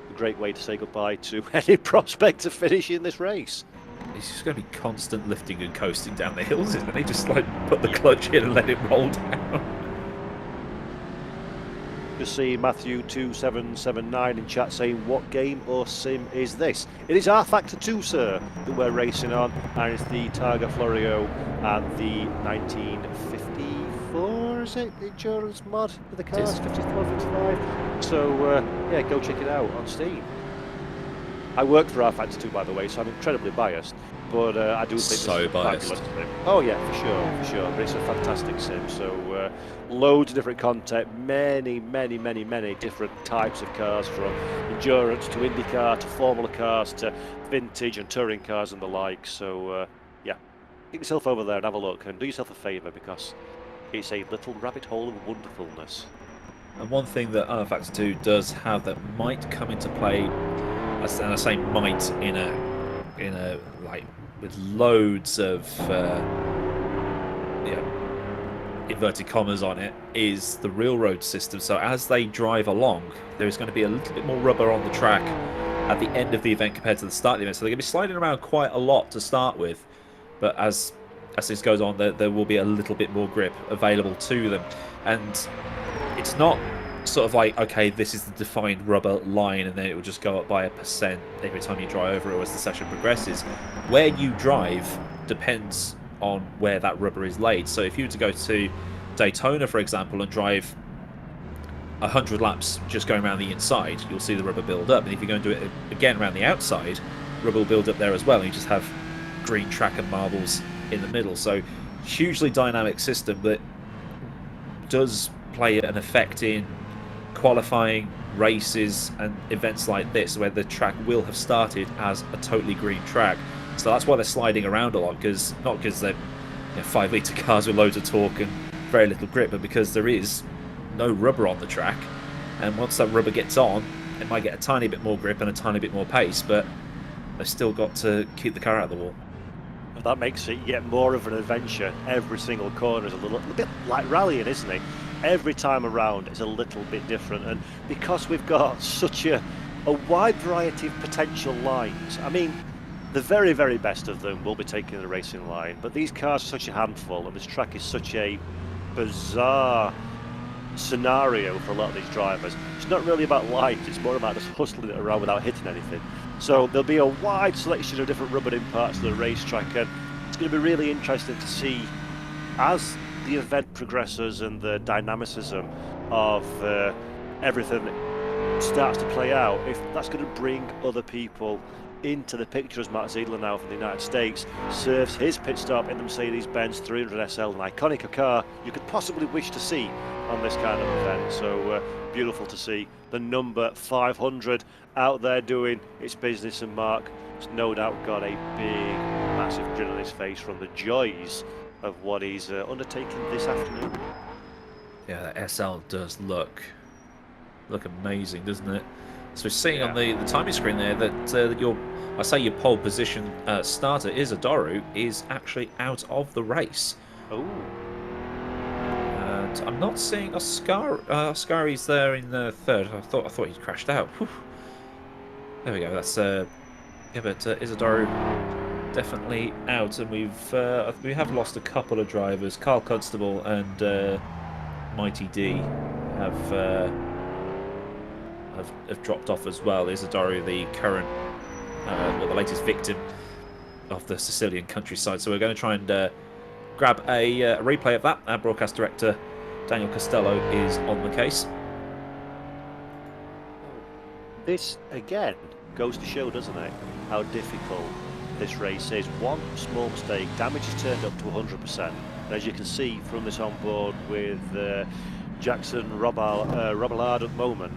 a great way to say goodbye to any prospect of finishing this race. He's just going to be constant lifting and coasting down the hills, isn't he? Just like put the clutch in and let it roll down. Just see Matthew 2779 in chat saying, what game or sim is this? It is R-Factor 2, sir, that we're racing on, and it's the Targa Florio and the 1954, is it? The endurance mod for the cars, 54, 55. So, yeah, go check it out on Steam. I worked for R-Factor 2, by the way, so I'm incredibly biased, but I do think so it's biased. Fabulous sim. Oh yeah, for sure. But it's a fantastic sim. So loads of different content, many different types of cars, from endurance to IndyCar to Formula cars to vintage and touring cars and the like. So yeah, get yourself over there and have a look, and do yourself a favour, because it's a little rabbit hole of wonderfulness. And one thing that R-Factor 2 does have that might come into play, and I say might in a like with loads of inverted commas on it, is the railroad system. So as they drive along, there is going to be a little bit more rubber on the track at the end of the event compared to the start of the event. So they're going to be sliding around quite a lot to start with, but as this goes on, there will be a little bit more grip available to them. And it's not sort of like, okay, this is the defined rubber line and then it will just go up by 1% every time you drive over it as the session progresses. Where you drive depends on where that rubber is laid. So if you were to go to Daytona, for example, and drive 100 laps just going around the inside, you'll see the rubber build up. And if you go and do it again around the outside, rubber will build up there as well. And you just have green track and marbles in the middle. So hugely dynamic system that does play an effect in qualifying races and events like this, where the track will have started as a totally green track. So that's why they're sliding around a lot, because not because they're 5-litre cars with loads of torque and very little grip, but because there is no rubber on the track, and once that rubber gets on, it might get a tiny bit more grip and a tiny bit more pace, but they've still got to keep the car out of the wall. That makes it yet more of an adventure. Every single corner is a bit like rallying, isn't it? Every time around it's a little bit different, and because we've got such a wide variety of potential lines, I mean, the very, very best of them will be taking the racing line, but these cars are such a handful, and this track is such a bizarre scenario for a lot of these drivers. It's not really about light, it's more about just hustling it around without hitting anything. So there'll be a wide selection of different rubber-in parts of the racetrack, and it's going to be really interesting to see as the event progresses and the dynamicism of everything starts to play out, if that's going to bring other people into the picture, as Matt Ziedler now from the United States serves his pit stop in the Mercedes-Benz 300 SL, an iconic car you could possibly wish to see on this kind of event. So beautiful to see the number 500 out there doing its business, and Mark has no doubt got a big, massive grin on his face from the joys of what he's undertaking this afternoon. Yeah, that SL does look amazing, doesn't it? So we're seeing on the timing screen there that your pole position starter Isidoro is actually out of the race. Oh. And I'm not seeing Oscari's there in the third. I thought he'd crashed out. Whew. There we go. That's but Isidoro definitely out, and we have lost a couple of drivers. Carl Constable and Mighty D have dropped off as well. Isidoro, the current, the latest victim of the Sicilian countryside. So we're going to try and grab a replay of that. Our broadcast director, Daniel Costello, is on the case. This, again, goes to show, doesn't it, how difficult this race is. One small mistake, damage is turned up to 100%. And as you can see from this onboard with Jackson Robillard at the moment,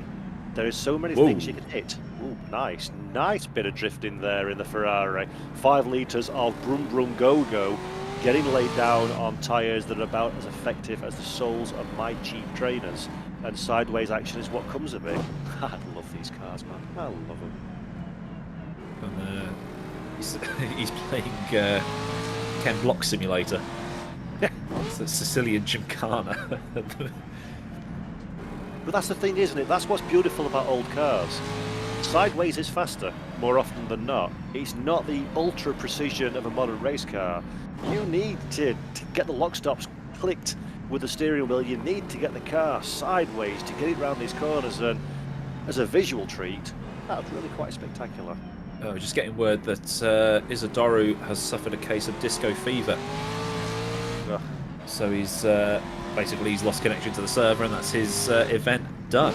there is so many things you can hit. Ooh, nice bit of drifting there in the Ferrari. 5 litres of brum brum go go, getting laid down on tyres that are about as effective as the soles of my cheap trainers. And sideways action is what comes of it. I love these cars, man. I love them. And, he's playing Ken Block Simulator. It's the Sicilian Gymkhana. But that's the thing, isn't it? That's what's beautiful about old cars. Sideways is faster, more often than not. It's not the ultra precision of a modern race car. You need to get the lock stops clicked with the steering wheel. You need to get the car sideways to get it round these corners, and as a visual treat, that's really quite spectacular. Oh, just getting word that Isidoro has suffered a case of disco fever. Ugh. So he's basically he's lost connection to the server, and that's his event done.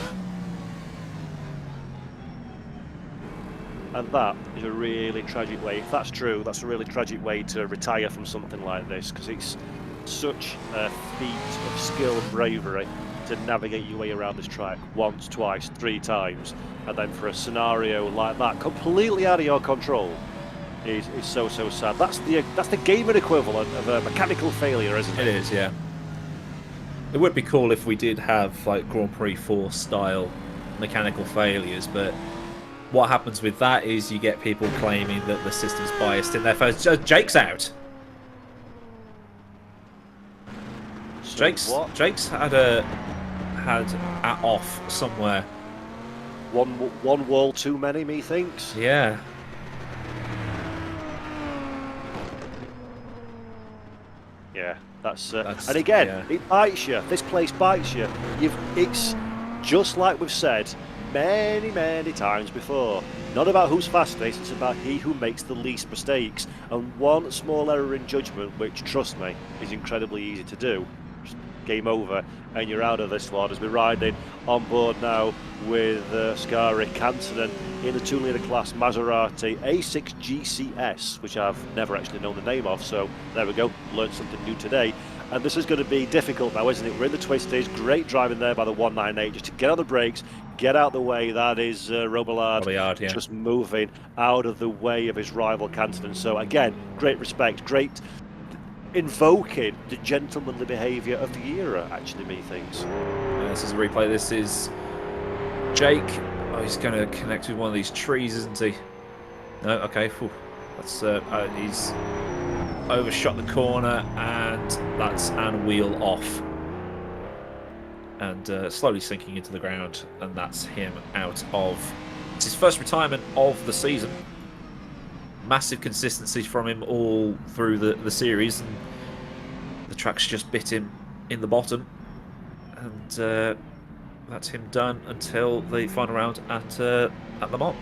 And that is a really tragic way. If that's true, that's a really tragic way to retire from something like this, because it's such a feat of skill and bravery to navigate your way around this track once, twice, 3 times, and then for a scenario like that, completely out of your control, is so sad. That's the gaming equivalent of a mechanical failure, isn't it? It is, yeah. It would be cool if we did have like Grand Prix 4 style mechanical failures, but what happens with that is you get people claiming that the system's biased in their favor. Jake's out. So Jake's had off somewhere. One wall too many, methinks. Yeah. Yeah, that's and again, it bites you. This place bites you. It's just like we've said many times before. Not about who's fastest, it's about he who makes the least mistakes. And one small error in judgment, which, trust me, is incredibly easy to do, just game over, and you're out of this one. As we're riding on board now with Scari Kansanen in the 2-litre class Maserati A6 GCS, which I've never actually known the name of, so there we go, learned something new today. And this is going to be difficult now, isn't it? We're in the twisties. Great driving there by the 198, just to get on the brakes, get out the way. That is Robillard yeah. just moving out of the way of his rival Kansanen. So again, great respect, great invoking the gentlemanly behaviour of the era, actually, methinks. This is a replay. This is Jake. Oh, he's going to connect with one of these trees, isn't he? No, okay. Whew. That's he's overshot the corner, and that's and wheel off, and slowly sinking into the ground, and that's him out of. It's his first retirement of the season. Massive consistency from him all through the series, and the track's just bit him in the bottom, And that's him done until the final round at Le Mans.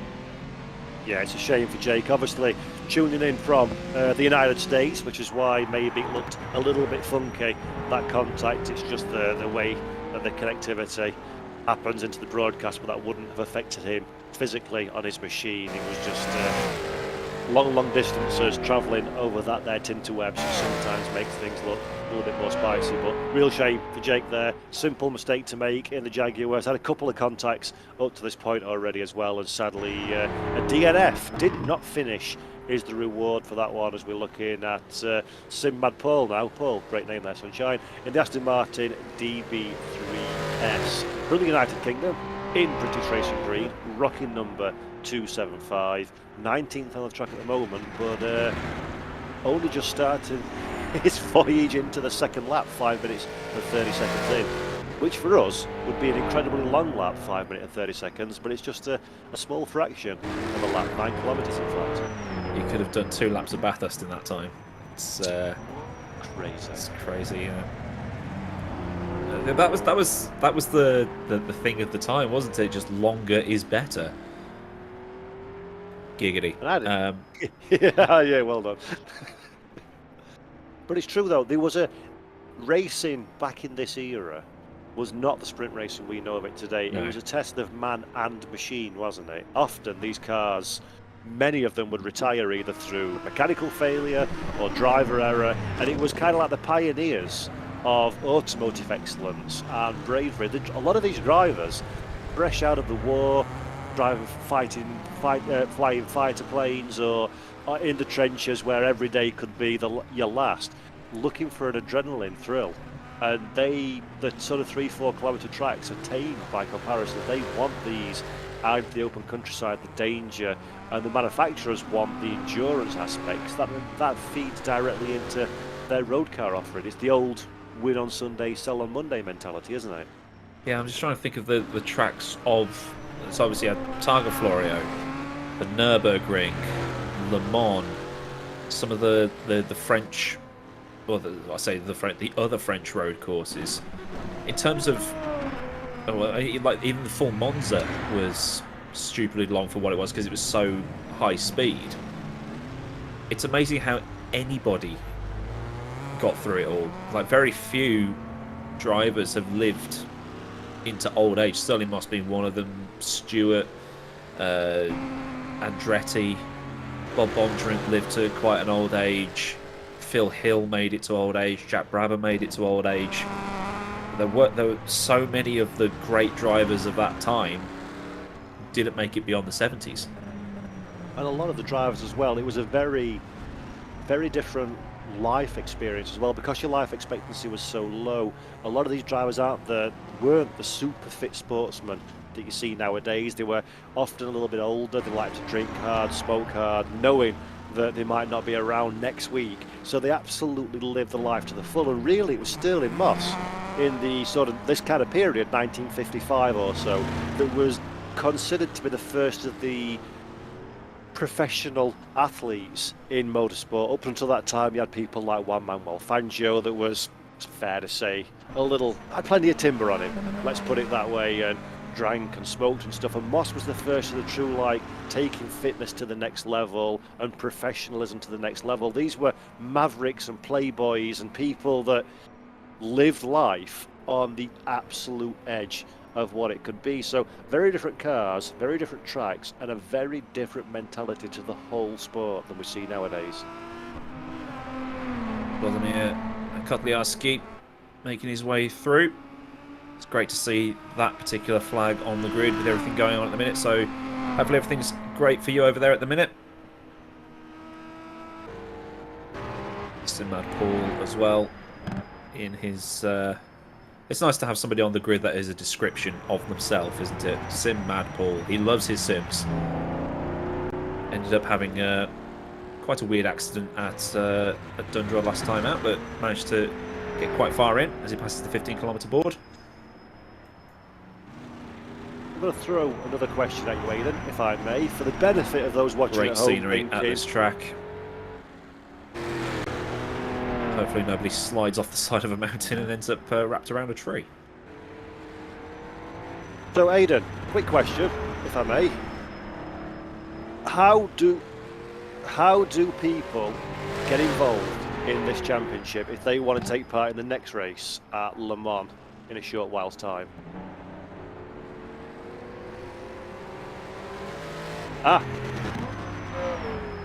Yeah, it's a shame for Jake. Obviously, tuning in from the United States, which is why maybe it looked a little bit funky, that contact. It's just the way that the connectivity happens into the broadcast, but that wouldn't have affected him physically on his machine. It was just long distances travelling over that there tinterwebs sometimes makes things look a little bit more spicy. But real shame for Jake there. Simple mistake to make in the Jaguars. Had a couple of contacts up to this point already as well, and sadly a DNF did not finish is the reward for that one, as we're looking at Simbad Paul now. Paul, great name there, Sunshine, in the Aston Martin DB3S from the United Kingdom in British Racing Green, rocking number 275, 19th on the track at the moment, but only just started his voyage into the second lap, 5 minutes and 30 seconds in, which for us would be an incredibly long lap, 5 minutes and 30 seconds, but it's just a small fraction of a lap, 9 kilometres in fact. You could have done 2 laps of Bathurst in that time. It's crazy. It's crazy, yeah. That was the thing of the time, wasn't it? Just longer is better. Giggity. Yeah, well done. But it's true though, there was a racing back in this era was not the sprint racing we know of it today. No. It was a test of man and machine, wasn't it? Often these cars, many of them would retire either through mechanical failure or driver error, and it was kind of like the pioneers of automotive excellence and bravery. A lot of these drivers, fresh out of the war, flying fighter planes, or in the trenches where every day could be your last, looking for an adrenaline thrill. And the sort of 3-4 kilometre tracks are tame by comparison. They want these out of the open countryside, the danger, and the manufacturers want the endurance aspects. That feeds directly into their road car offering. It's the old win on Sunday, sell on Monday mentality, isn't it? Yeah, I'm just trying to think of the tracks of. So obviously, you had Targa Florio, the Nürburgring, Le Mans, some of the French, or the other French road courses. In terms of, like even the full Monza was stupidly long for what it was because it was so high speed. It's amazing how anybody got through it all. Like very few drivers have lived into old age. Sterling Moss being one of them, Stewart, Andretti, Bob Bondurant lived to quite an old age, Phil Hill made it to old age, Jack Brabham made it to old age. There were so many of the great drivers of that time didn't make it beyond the 70s. And a lot of the drivers as well, it was a very, very different life experience as well, because your life expectancy was so low. A lot of these drivers weren't the super fit sportsmen that you see nowadays. They were often a little bit older. They liked to drink hard, smoke hard, knowing that they might not be around next week. So they absolutely lived the life to the full. And really, it was Sterling Moss in the sort of this kind of period, 1955 or so, that was considered to be the first of the professional athletes in motorsport. Up until that time, you had people like Juan Manuel Fangio that was, it's fair to say, had plenty of timber on him, let's put it that way, and drank and smoked and stuff. And Moss was the first of the true, like, taking fitness to the next level and professionalism to the next level. These were mavericks and playboys and people that lived life on the absolute edge of what it could be. So very different cars, very different tracks, and a very different mentality to the whole sport than we see nowadays. Vladimir Kotliarski making his way through. It's great to see that particular flag on the grid with everything going on at the minute, so hopefully everything's great for you over there at the minute. Simbad Paul as well in his... It's nice to have somebody on the grid that is a description of themselves, isn't it? Simbad Paul. He loves his Sims. Ended up having quite a weird accident at Dundra last time out, but managed to get quite far in as he passes the 15-kilometre board. I'm going to throw another question at you, Aidan, if I may, for the benefit of those watching Great at home. Great scenery at this track. Hopefully nobody slides off the side of a mountain and ends up wrapped around a tree. So, Aidan, quick question, if I may. How do people get involved in this championship if they want to take part in the next race at Le Mans in a short while's time? I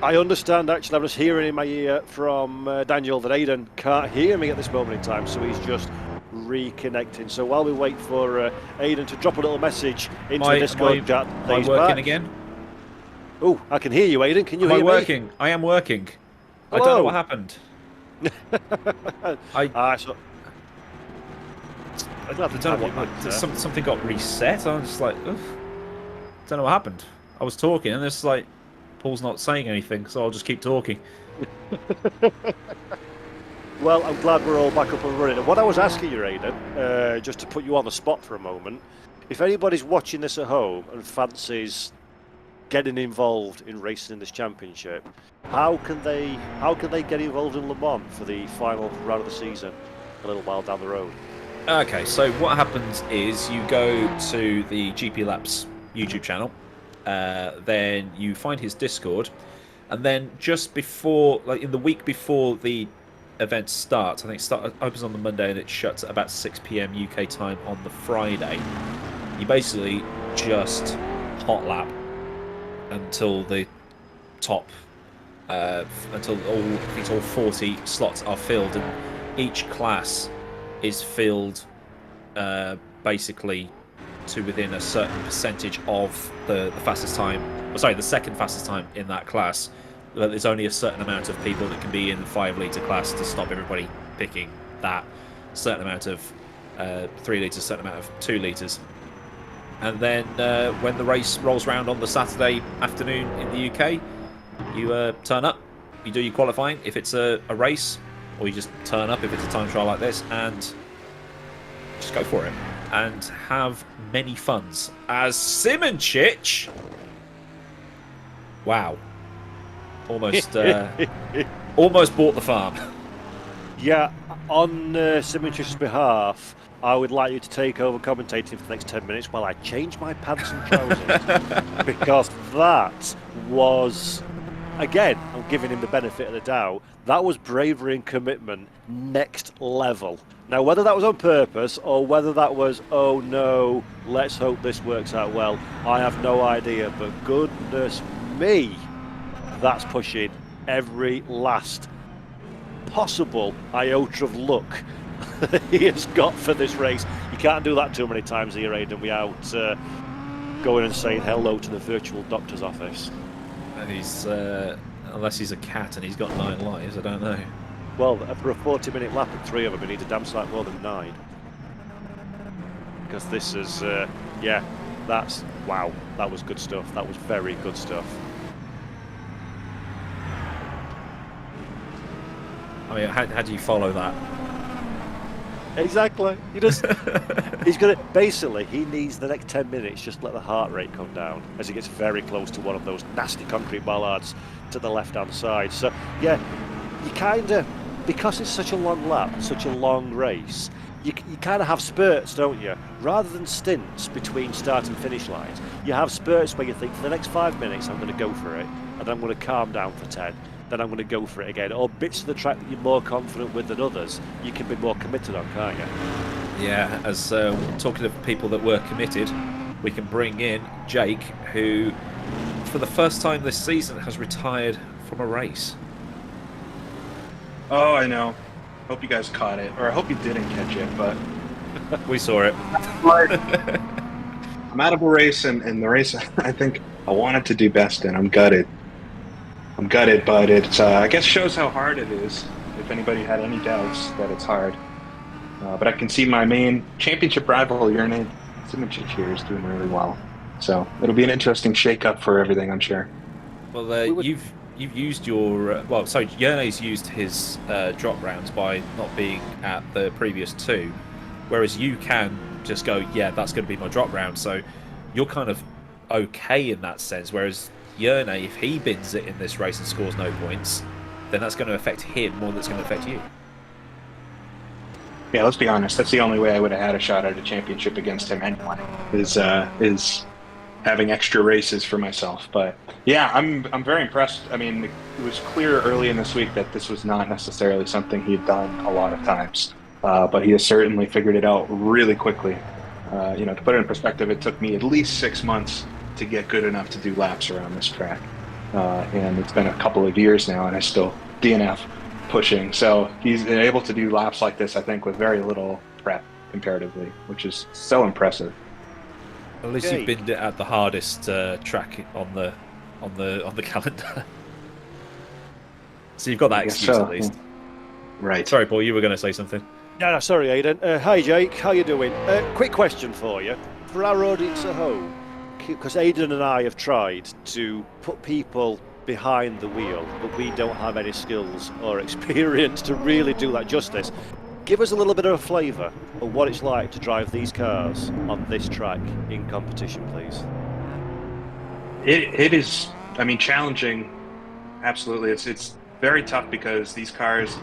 understand, actually. I'm just hearing in my ear from Daniel that Aidan can't hear me at this moment in time, so he's just reconnecting. So while we wait for Aidan to drop a little message into the Discord chat, am I working again? Oh, I can hear you, Aidan. Can you hear me? Am I working? I am working. Hello. I don't know what happened. I don't know what. Something got reset. I was just like, oof. Don't know what happened. I was talking, and it's like, Paul's not saying anything, so I'll just keep talking. Well, I'm glad we're all back up and running. And what I was asking you, Aidan, just to put you on the spot for a moment, if anybody's watching this at home and fancies getting involved in racing in this championship, how can they get involved in Le Mans for the final round of the season a little while down the road? Okay, so what happens is you go to the GP Laps YouTube channel, then you find his Discord, and then just before, like in the week before the event starts, I think it opens on the Monday and it shuts at about 6 p.m. UK time on the Friday. You basically just hot lap until the top, until all 40 slots are filled, and each class is filled basically to within a certain percentage of the fastest time, the second fastest time in that class. There's only a certain amount of people that can be in the 5-litre class to stop everybody picking that certain amount of 3 litres, certain amount of 2 litres. And then when the race rolls around on the Saturday afternoon in the UK, you turn up, you do your qualifying if it's a race, or you just turn up if it's a time trial like this, and just go for it and have many funs. As Simonchich, wow, almost almost bought the farm. Yeah, on Simonchich's behalf, I would like you to take over commentating for the next 10 minutes while I change my pants and trousers. Because that was, again, I'm giving him the benefit of the doubt, that was bravery and commitment next level. Now, whether that was on purpose or whether that was, oh no, let's hope this works out well, I have no idea. But goodness me, that's pushing every last possible iota of luck he has got for this race. You can't do that too many times here, Aidan, without going and saying hello to the virtual doctor's office. And he's, unless he's a cat and he's got 9 lives, I don't know. Well, for a 40-minute lap at 3 of them, he needs a damn sight more than 9. Because this is, yeah, that's, wow, that was good stuff. That was very good stuff. I mean, how do you follow that? Exactly. He's gonna basically. He needs the next 10 minutes just let the heart rate come down as he gets very close to one of those nasty concrete bollards to the left-hand side. So yeah, you kind of, because it's such a long lap, such a long race, you kind of have spurts, don't you? Rather than stints between start and finish lines, you have spurts where you think for the next 5 minutes I'm going to go for it, and then I'm going to calm down for 10. Then I'm going to go for it again. Or bits of the track that you're more confident with than others, you can be more committed on, can't you? Yeah, as talking of people that were committed, we can bring in Jake, who, for the first time this season, has retired from a race. Oh, I know. Hope you guys caught it. Or I hope you didn't catch it, but... We saw it. I'm out of a race, and the race I think I wanted to do best in. I'm gutted. But it, I guess, shows how hard it is, if anybody had any doubts that it's hard. But I can see my main championship rival, Hrrc, Simonchich here, is doing really well. So it'll be an interesting shake-up for everything, I'm sure. Well, you've used your... Hrrc's used his drop rounds by not being at the previous 2, whereas you can just go, yeah, that's going to be my drop round. So you're kind of okay in that sense, whereas... Hrrc, if he bins it in this race and scores no points, then that's going to affect him more than it's going to affect you. Yeah, let's be honest. That's the only way I would have had a shot at a championship against him anyway. Is having extra races for myself. But yeah, I'm very impressed. I mean, it was clear early in this week that this was not necessarily something he had done a lot of times, but he has certainly figured it out really quickly. To put it in perspective, it took me at least 6 months to get good enough to do laps around this track, and it's been a couple of years now, and I still DNF pushing. So he's been able to do laps like this, I think, with very little prep comparatively, which is so impressive. At least you've been at the hardest track on the calendar, so you've got that excuse at least. Yeah. Right. Sorry, Paul, you were going to say something. No, sorry, Aiden. Hi, Jake. How you doing? Quick question for you, for our audience at home, because Aiden and I have tried to put people behind the wheel, but we don't have any skills or experience to really do that justice. Give us a little bit of a flavour of what it's like to drive these cars on this track in competition, please. It is, I mean, challenging. Absolutely, it's very tough because these cars,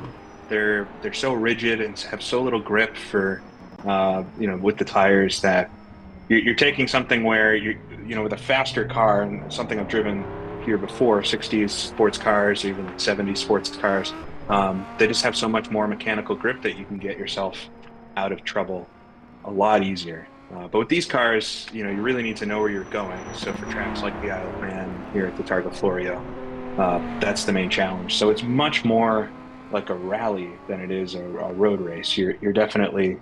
they're so rigid and have so little grip for, with the tires that you're taking something where with a faster car and something I've driven here before, 60s sports cars, or even 70s sports cars. They just have so much more mechanical grip that you can get yourself out of trouble a lot easier. But with these cars, you really need to know where you're going. So for tracks like the Isle of Man here at the Targa Florio, that's the main challenge. So it's much more like a rally than it is a road race. You're definitely,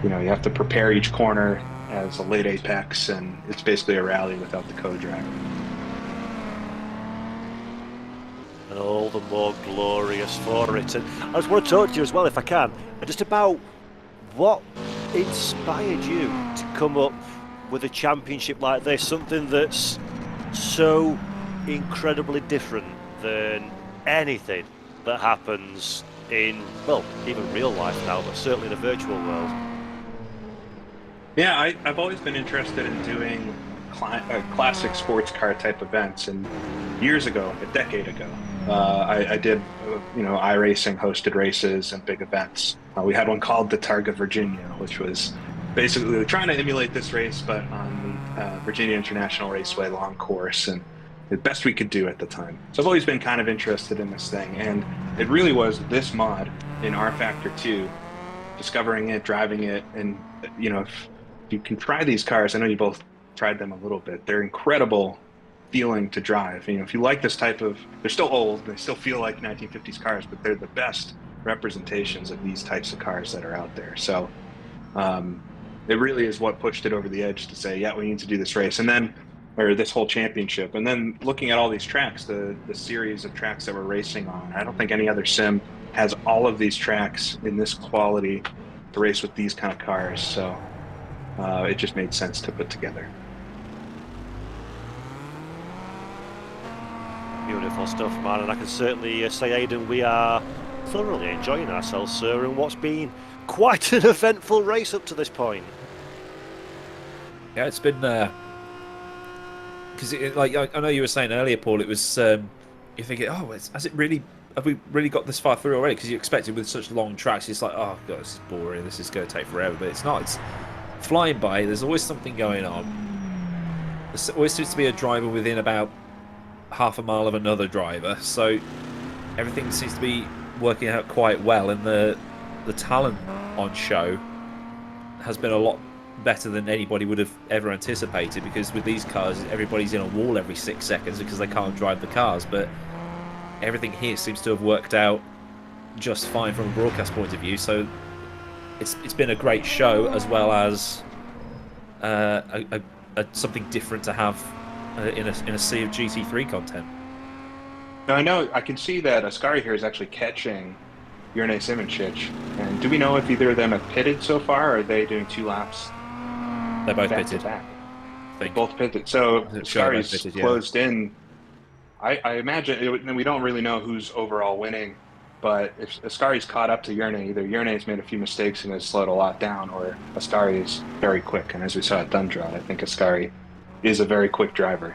you have to prepare each corner as a late apex, and it's basically a rally without the co-driver. And all the more glorious for it. And I just want to talk to you as well, if I can, just about what inspired you to come up with a championship like this, something that's so incredibly different than anything that happens in, well, even real life now, but certainly in a virtual world. Yeah, I've always been interested in doing classic sports car type events, and years ago, a decade ago, I did, iRacing hosted races and big events. We had one called the Targa Virginia, which was basically trying to emulate this race, but on the Virginia International Raceway long course, and the best we could do at the time. So I've always been kind of interested in this thing, and it really was this mod in R Factor 2, discovering it, driving it, and if you can try these cars, I know you both tried them a little bit, they're incredible feeling to drive. If you like this type of, they're still old, they still feel like 1950s cars, but they're the best representations of these types of cars that are out there. So it really is what pushed it over the edge to say, yeah, we need to do this race, or this whole championship. And then looking at all these tracks, the series of tracks that we're racing on, I don't think any other sim has all of these tracks in this quality to race with these kind of cars. So it just made sense to put together. Beautiful stuff, man, and I can certainly say, Aidan, we are thoroughly enjoying ourselves, sir, and what's been quite an eventful race up to this point. Yeah, it's been because like I know you were saying earlier, Paul, it was you're thinking, have we really got this far through already? Because you expected with such long tracks, it's like, oh god, this is boring, this is going to take forever, but it's not. It's flying by. There's always something going on. There always seems to be a driver within about half a mile of another driver, so everything seems to be working out quite well, and the talent on show has been a lot better than anybody would have ever anticipated, because with these cars everybody's in a wall every 6 seconds because they can't drive the cars, but everything here seems to have worked out just fine from a broadcast point of view. So it's been a great show, as well as something different to have in a sea of GT3 content. Now I know I can see that Ascari here is actually catching Hrrc Simoncic, and do we know if either of them have pitted so far, or are they doing 2 laps? They're both back pitted. to back? Both pitted. So Ascari's closed in. I imagine we don't really know who's overall winning, but if Ascari's caught up to Hrrc, either Hrrc's made a few mistakes and has slowed a lot down, or Ascari is very quick. And as we saw at Dundrod, I think Ascari is a very quick driver.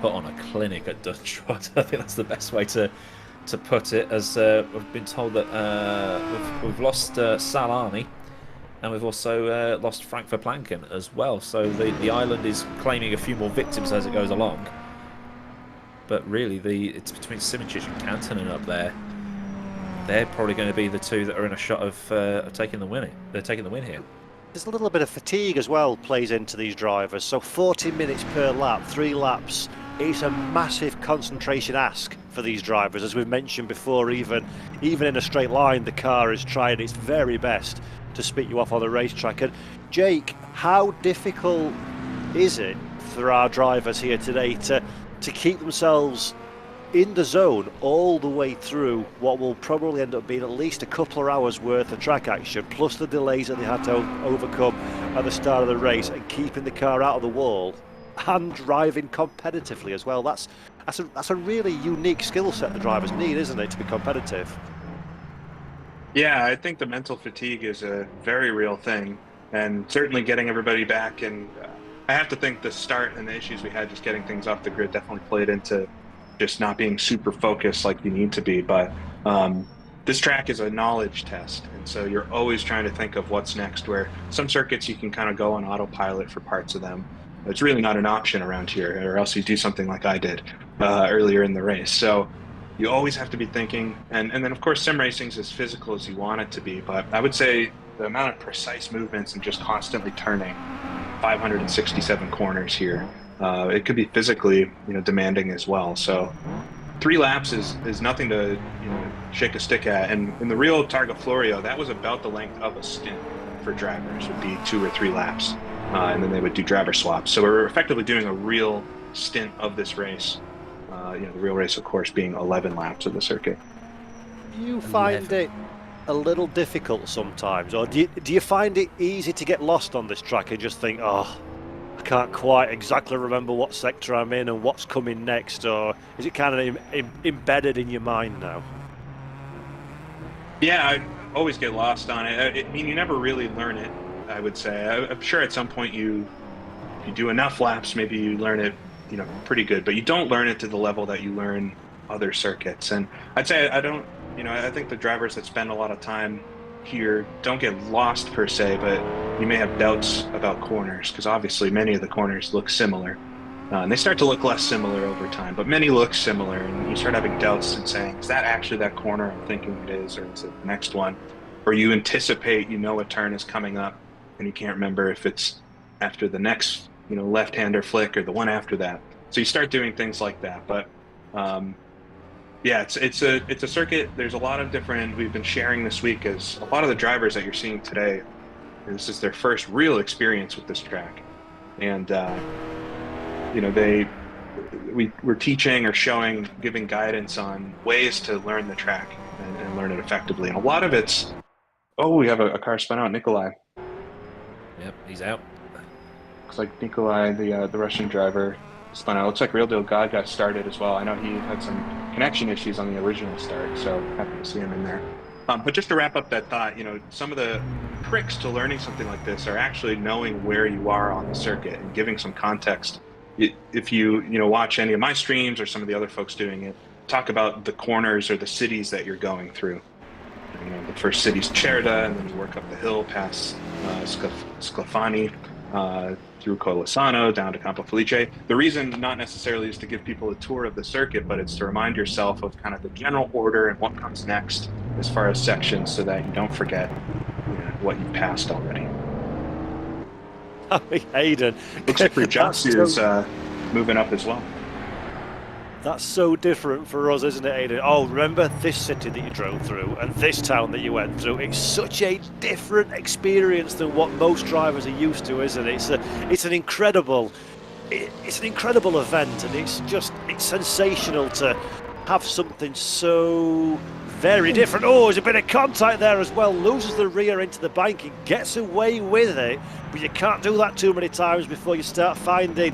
Put on a clinic at Dundrod. I think that's the best way to to put it, as we've been told that we've lost Salani, and we've also lost Frank Verplanken as well. So the island is claiming a few more victims as it goes along. But really, it's between Simoncic and Kantonen up there. They're probably going to be the two that are in a shot of taking the win. They're taking the win here. There's a little bit of fatigue as well plays into these drivers. So 40 minutes per lap, 3 laps. It's a massive concentration ask for these drivers. As we've mentioned before, even in a straight line, the car is trying its very best to spit you off on the racetrack. And Jake, how difficult is it for our drivers here today to keep themselves in the zone all the way through what will probably end up being at least a couple of hours worth of track action, plus the delays that they had to overcome at the start of the race, and keeping the car out of the wall and driving competitively as well? That's a really unique skill set the drivers need, isn't it, to be competitive? Yeah, I think the mental fatigue is a very real thing, and certainly getting everybody back. And I have to think the start and the issues we had just getting things off the grid definitely played into just not being super focused like you need to be. But this track is a knowledge test, and so you're always trying to think of what's next, where some circuits you can kind of go on autopilot for parts of them. It's really not an option around here, or else you do something like I did earlier in the race. So you always have to be thinking, and then of course sim racing is as physical as you want it to be, but I would say the amount of precise movements and just constantly turning 567 corners here, it could be physically demanding as well. So 3 laps is nothing to shake a stick at. And in the real Targa Florio, that was about the length of a stint for drivers, would be 2 or 3 laps, and then they would do driver swaps. So we're effectively doing a real stint of this race. The real race, of course, being 11 laps of the circuit. Do you find it a little difficult sometimes, or do you find it easy to get lost on this track and just think, oh, I can't quite exactly remember what sector I'm in and what's coming next, or is it kind of embedded in your mind now? Yeah, I always get lost on it. I mean, you never really learn it, I would say. I'm sure at some point you do enough laps, maybe you learn it pretty good, but you don't learn it to the level that you learn other circuits. And I'd say I think the drivers that spend a lot of time here don't get lost per se, but you may have doubts about corners, because obviously many of the corners look similar, and they start to look less similar over time, but many look similar, and you start having doubts and saying, is that actually that corner I'm thinking it is, or is it the next one? Or you anticipate a turn is coming up and you can't remember if it's after the next left-hander flick or the one after that. So you start doing things like that. But yeah, it's a circuit. There's a lot of different, we've been sharing this week, as a lot of the drivers that you're seeing today, this is their first real experience with this track. And we're teaching or showing, giving guidance on ways to learn the track and learn it effectively. And a lot of it's, we have a car spun out, Nikolai. Yep, he's out. Looks like Nikolai, the Russian driver, spun out. Looks like Real Deal God got started as well. I know he had some connection issues on the original start, so happy to see him in there. But just to wrap up that thought, some of the tricks to learning something like this are actually knowing where you are on the circuit and giving some context. If you watch any of my streams or some of the other folks doing it, talk about the corners or the cities that you're going through. The first city's Cerda, and then you work up the hill past Sclafani, through Colossano, down to Campo Felice. The reason not necessarily is to give people a tour of the circuit, but it's to remind yourself of kind of the general order and what comes next as far as sections, so that you don't forget what you've passed already. Hayden. Looks like Rajatsu is moving up as well. That's so different for us, isn't it, Hayden? Oh, remember this city that you drove through and this town that you went through? It's such a different experience than what most drivers are used to, isn't it? It's an incredible event, and it's sensational to have something so very different. Oh, there's a bit of contact there as well. Loses the rear into the bank and gets away with it, but you can't do that too many times before you start finding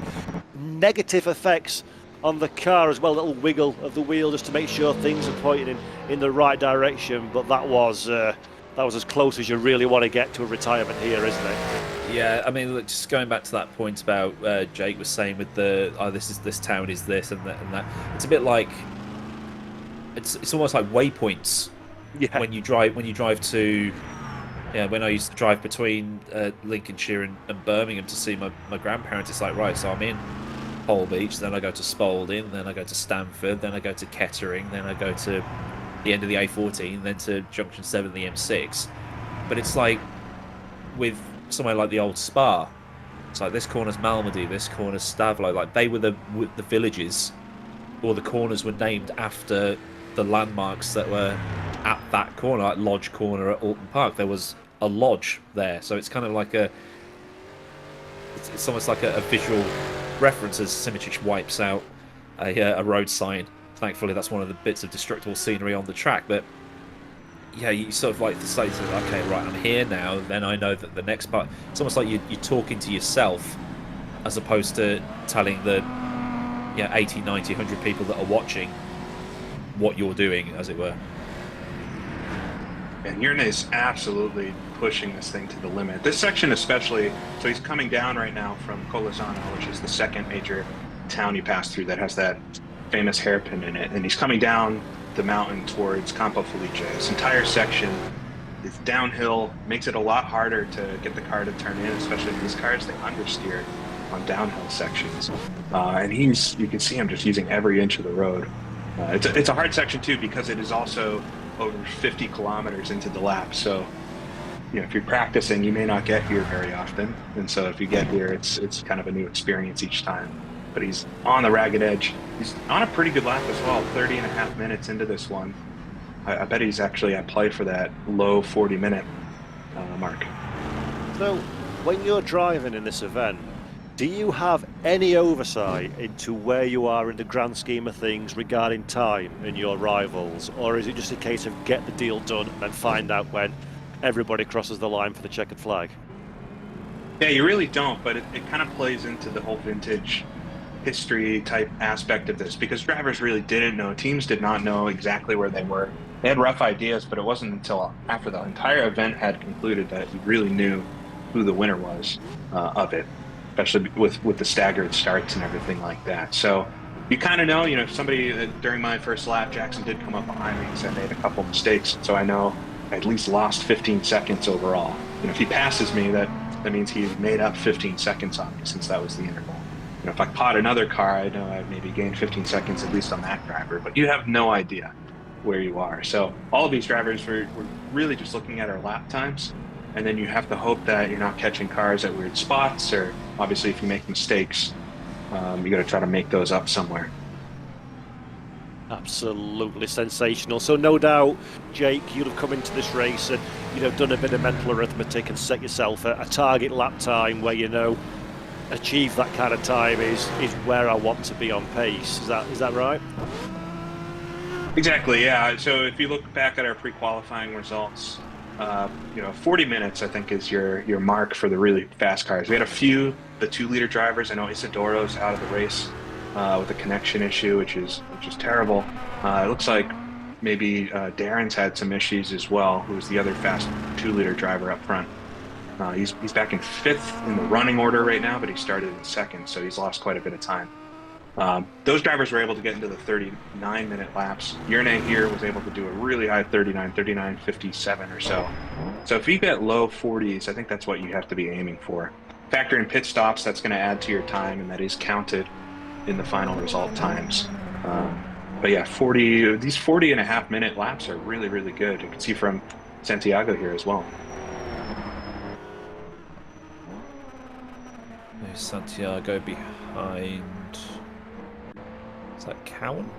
negative effects on the car as well. A little wiggle of the wheel just to make sure things are pointing in the right direction. But that was as close as you really want to get to a retirement here, isn't it? Yeah, I mean, look, just going back to that point about Jake was saying with this town is this and that. It's a bit like it's almost like waypoints Yeah. when you drive to. Yeah, when I used to drive between Lincolnshire and Birmingham to see my grandparents, it's like, right, so I'm in Pole Beach, then I go to Spalding, then I go to Stamford, then I go to Kettering, then I go to the end of the A14, then to Junction 7 of the M6. But it's like with somewhere like the old Spa, it's like this corner's Malmedy, this corner's Stavlo. Like they were the villages, or the corners were named after the landmarks that were at that corner, like Lodge Corner at Alton Park. There was a lodge there, so it's kind of like it's almost like a visual reference as Simichich wipes out a road sign. Thankfully, that's one of the bits of destructible scenery on the track. But yeah, you sort of like to say, okay, right, I'm here now. Then I know that the next part. It's almost like you're talking to yourself, as opposed to telling the 80, 90, 100 people that are watching what you're doing, as it were. And Hrrc is absolutely pushing this thing to the limit. This section especially, so he's coming down right now from Colossal, which is the second major town you pass through that has that famous hairpin in it. And he's coming down the mountain towards Campo Felice. This entire section is downhill, makes it a lot harder to get the car to turn in, especially these cars, they understeer on downhill sections. And you can see him just using every inch of the road. It's a hard section too, because it is also over 50 kilometers into the lap. So, if you're practicing, you may not get here very often. And so if you get here, it's kind of a new experience each time. But he's on the ragged edge. He's on a pretty good lap as well, 30.5 minutes into this one. I bet he's actually at play for that low 40-minute mark. So, when you're driving in this event, do you have any oversight into where you are in the grand scheme of things regarding time and your rivals? Or is it just a case of get the deal done and then find out when everybody crosses the line for the checkered flag? Yeah, you really don't, but it kind of plays into the whole vintage history type aspect of this, because drivers really didn't know. Teams did not know exactly where they were. They had rough ideas, but it wasn't until after the entire event had concluded that you really knew who the winner was of it, especially with the staggered starts and everything like that. So you kind of know, if somebody during my first lap, Jackson did come up behind me and said I made a couple mistakes. So I know I at least lost 15 seconds overall. If he passes me, that means he made up 15 seconds on me, since that was the interval. If I caught another car, I know I've maybe gained 15 seconds at least on that driver, but you have no idea where you are. So all of these drivers were really just looking at our lap times, and then you have to hope that you're not catching cars at weird spots, or obviously if you make mistakes, you got to try to make those up somewhere. Absolutely sensational. So no doubt, Jake, you'd have come into this race and done a bit of mental arithmetic and set yourself a target lap time where achieve that kind of time is where I want to be on pace. Is that right? Exactly, yeah. So if you look back at our pre-qualifying results, 40 minutes I think is your mark for the really fast cars. We had a few, the 2-liter drivers. I know Isidoro's out of the race with a connection issue, which is terrible. It looks like maybe Darren's had some issues as well, who was the other fast 2-liter driver up front. He's back in 5th in the running order right now, but he started in 2nd, so he's lost quite a bit of time. Those drivers were able to get into the 39-minute laps. Hrrc here was able to do a really high 39:57 or so. So if you get low 40s, I think that's what you have to be aiming for. Factor in pit stops, that's going to add to your time, and that is counted in the final result times. But yeah, these 40.5-minute laps are really, really good. You can see from Santiago here as well. There's Santiago behind. Is that Cowan?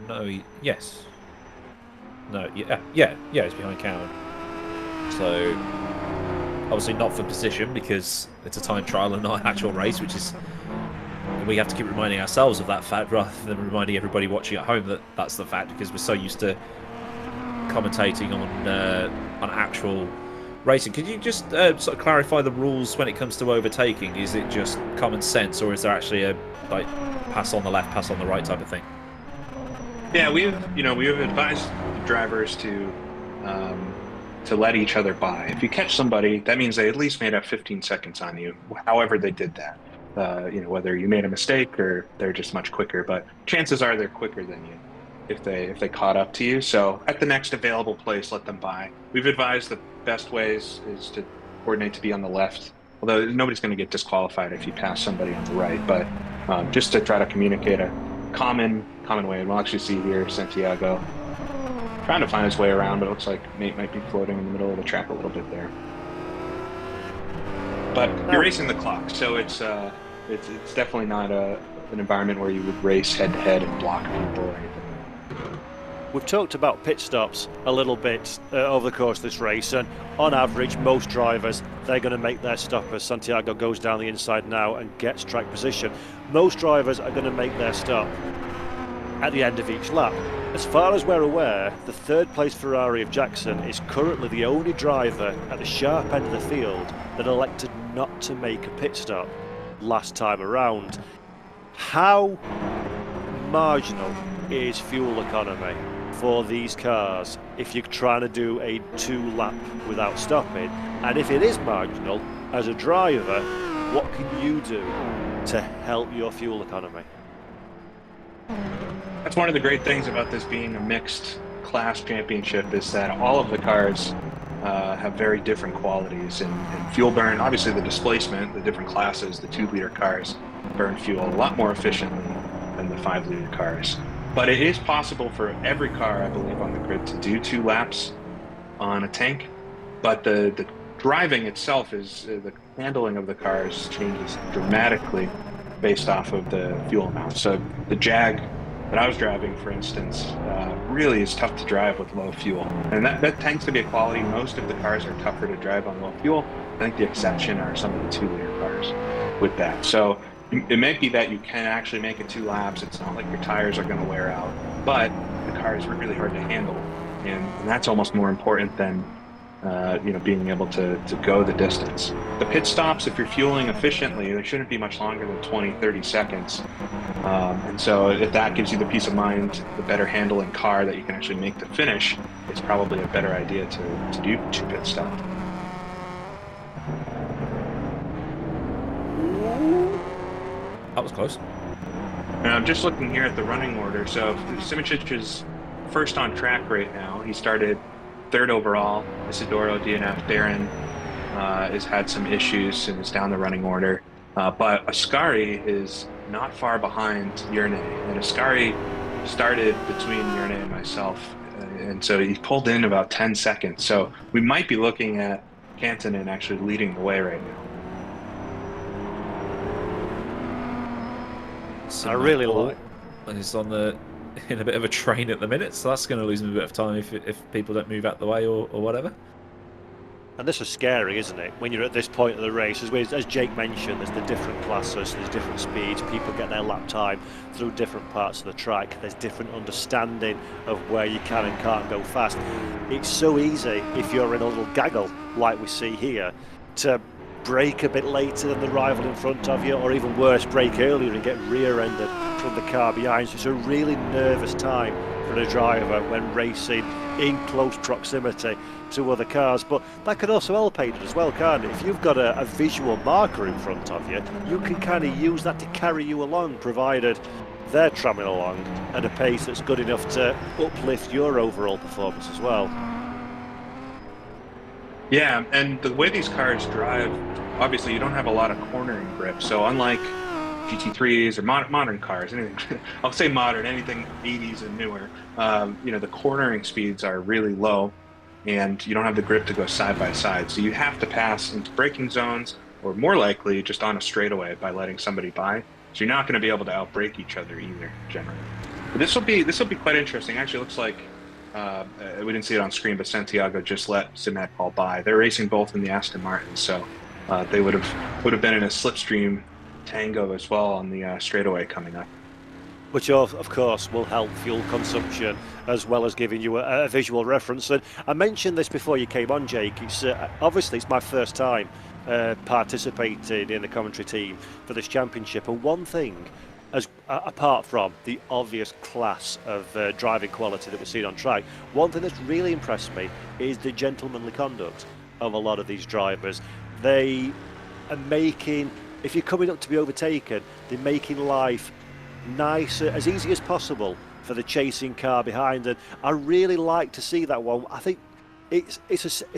No. Yes. No. Yeah. He's behind Cowan. So obviously not for position, because it's a time trial and not an actual race, which is, we have to keep reminding ourselves of that fact rather than reminding everybody watching at home that that's the fact, because we're so used to commentating on actual racing. Could you just sort of clarify the rules when it comes to overtaking? Is it just common sense, or is there actually a pass on the left, pass on the right type of thing? Yeah, we've advised the drivers to let each other by. If you catch somebody, that means they at least made up 15 seconds on you, however they did that. Whether you made a mistake or they're just much quicker, but chances are they're quicker than you. if they caught up to you. So at the next available place, let them by. We've advised the best ways is to coordinate to be on the left, although nobody's going to get disqualified if you pass somebody on the right. But just to try to communicate a common way. And we'll actually see here Santiago trying to find his way around, but it looks like Nate might be floating in the middle of the track a little bit there. But you're racing the clock, so it's definitely not an environment where you would race head to head and block people or anything. We've talked about pit stops a little bit over the course of this race, and on average, most drivers, they're going to make their stop as Santiago goes down the inside now and gets track position. Most drivers are going to make their stop at the end of each lap. As far as we're aware, the third place Ferrari of Jackson is currently the only driver at the sharp end of the field that elected not to make a pit stop last time around. How marginal is fuel economy for these cars if you're trying to do a 2-lap without stopping? And if it is marginal, as a driver, what can you do to help your fuel economy? That's one of the great things about this being a mixed class championship, is that all of the cars have very different qualities in fuel burn. Obviously the displacement, the different classes, the 2-liter cars burn fuel a lot more efficiently than the 5-liter cars. But it is possible for every car, I believe, on the grid to do 2 laps on a tank. But the driving itself is, the handling of the cars changes dramatically based off of the fuel amount. So the Jag that I was driving, for instance, really is tough to drive with low fuel. And that tends to be a quality. Most of the cars are tougher to drive on low fuel. I think the exception are some of the 2-liter cars with that. So it may be that you can actually make it 2 laps. It's not like your tires are going to wear out, but the car is really hard to handle. And that's almost more important than being able to go the distance. The pit stops, if you're fueling efficiently, they shouldn't be much longer than 20, 30 seconds. And so if that gives you the peace of mind, the better handling car that you can actually make the finish, it's probably a better idea to do 2 pit stops. That was close. And I'm just looking here at the running order. So Simicic is first on track right now. He started 3rd overall. Isidoro, DNF, Barron has had some issues and is down the running order. But Ascari is not far behind Yerne. And Ascari started between Yerne and myself. And so he pulled in about 10 seconds. So we might be looking at Kantonen actually leading the way right now. I really like. And he's in a bit of a train at the minute, so that's going to lose him a bit of time if people don't move out the way or whatever. And this is scary, isn't it? When you're at this point of the race, as Jake mentioned, there's the different classes, there's different speeds, people get their lap time through different parts of the track, there's different understanding of where you can and can't go fast. It's so easy, if you're in a little gaggle like we see here, to brake a bit later than the rival in front of you, or even worse, brake earlier and get rear-ended from the car behind. So it's a really nervous time for a driver when racing in close proximity to other cars. But that could also help Aidan as well, can't it? If you've got a visual marker in front of you, you can kind of use that to carry you along, provided they're tramming along at a pace that's good enough to uplift your overall performance as well. Yeah, and the way these cars drive, obviously you don't have a lot of cornering grip. So unlike GT3s or modern cars, anything, I'll say modern, anything 80s and newer, the cornering speeds are really low and you don't have the grip to go side by side. So you have to pass into braking zones, or more likely just on a straightaway by letting somebody by. So you're not going to be able to outbrake each other either, generally. But this will be quite interesting. Actually, it looks like we didn't see it on screen, but Santiago just let Simet Paul by. They're racing both in the Aston Martin, so they would have been in a slipstream tango as well on the straightaway coming up. Which of course will help fuel consumption as well as giving you a visual reference. And I mentioned this before you came on, Jake. It's obviously it's my first time participating in the commentary team for this championship, and one thing, apart from the obvious class of driving quality that we've seen on track, one thing that's really impressed me is the gentlemanly conduct of a lot of these drivers. They are making, if you're coming up to be overtaken, they're making life nice, as easy as possible for the chasing car behind. And I really like to see that one. I think it's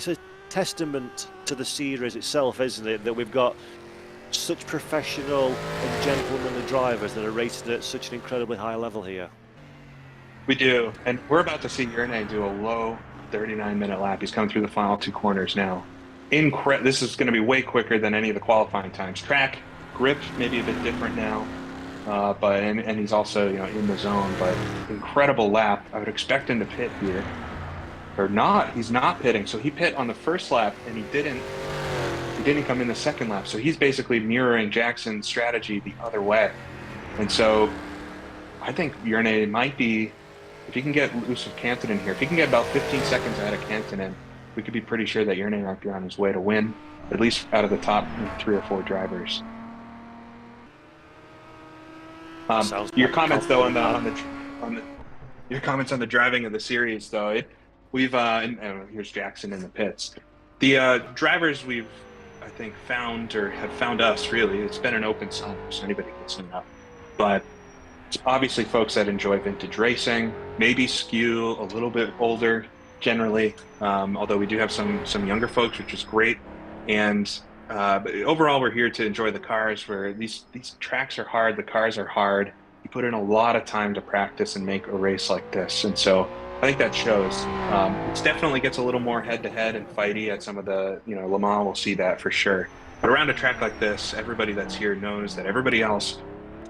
a testament to the series itself, isn't it, that we've got such professional and gentlemanly drivers that are racing at such an incredibly high level here. We do, and we're about to see Hrrc do a low 39-minute lap. He's coming through the final 2 corners now. This is going to be way quicker than any of the qualifying times. Track grip maybe a bit different now, but he's also in the zone. But incredible lap. I would expect him to pit here, or not. He's not pitting, so he pit on the first lap, and he didn't come in the second lap. So he's basically mirroring Jackson's strategy the other way, and so I think Hrrc might be. If he can get loose of Canton in here, if he can get about 15 seconds ahead of Canton in, we could be pretty sure that Hrrc might be on his way to win, at least out of the top 3 or 4 drivers. Your comments though your comments on the driving of the series though, here's Jackson in the pits. The drivers we've I think found or have found us really. It's been an open summer, so anybody can sign up, but. Obviously folks that enjoy vintage racing, maybe skew a little bit older generally, although we do have some younger folks, which is great. And but overall, we're here to enjoy the cars. Where these tracks are hard, the cars are hard. You put in a lot of time to practice and make a race like this, and so I think that shows. It definitely gets a little more head-to-head and fighty at some of the, Le Mans will see that for sure. But around a track like this, everybody that's here knows that everybody else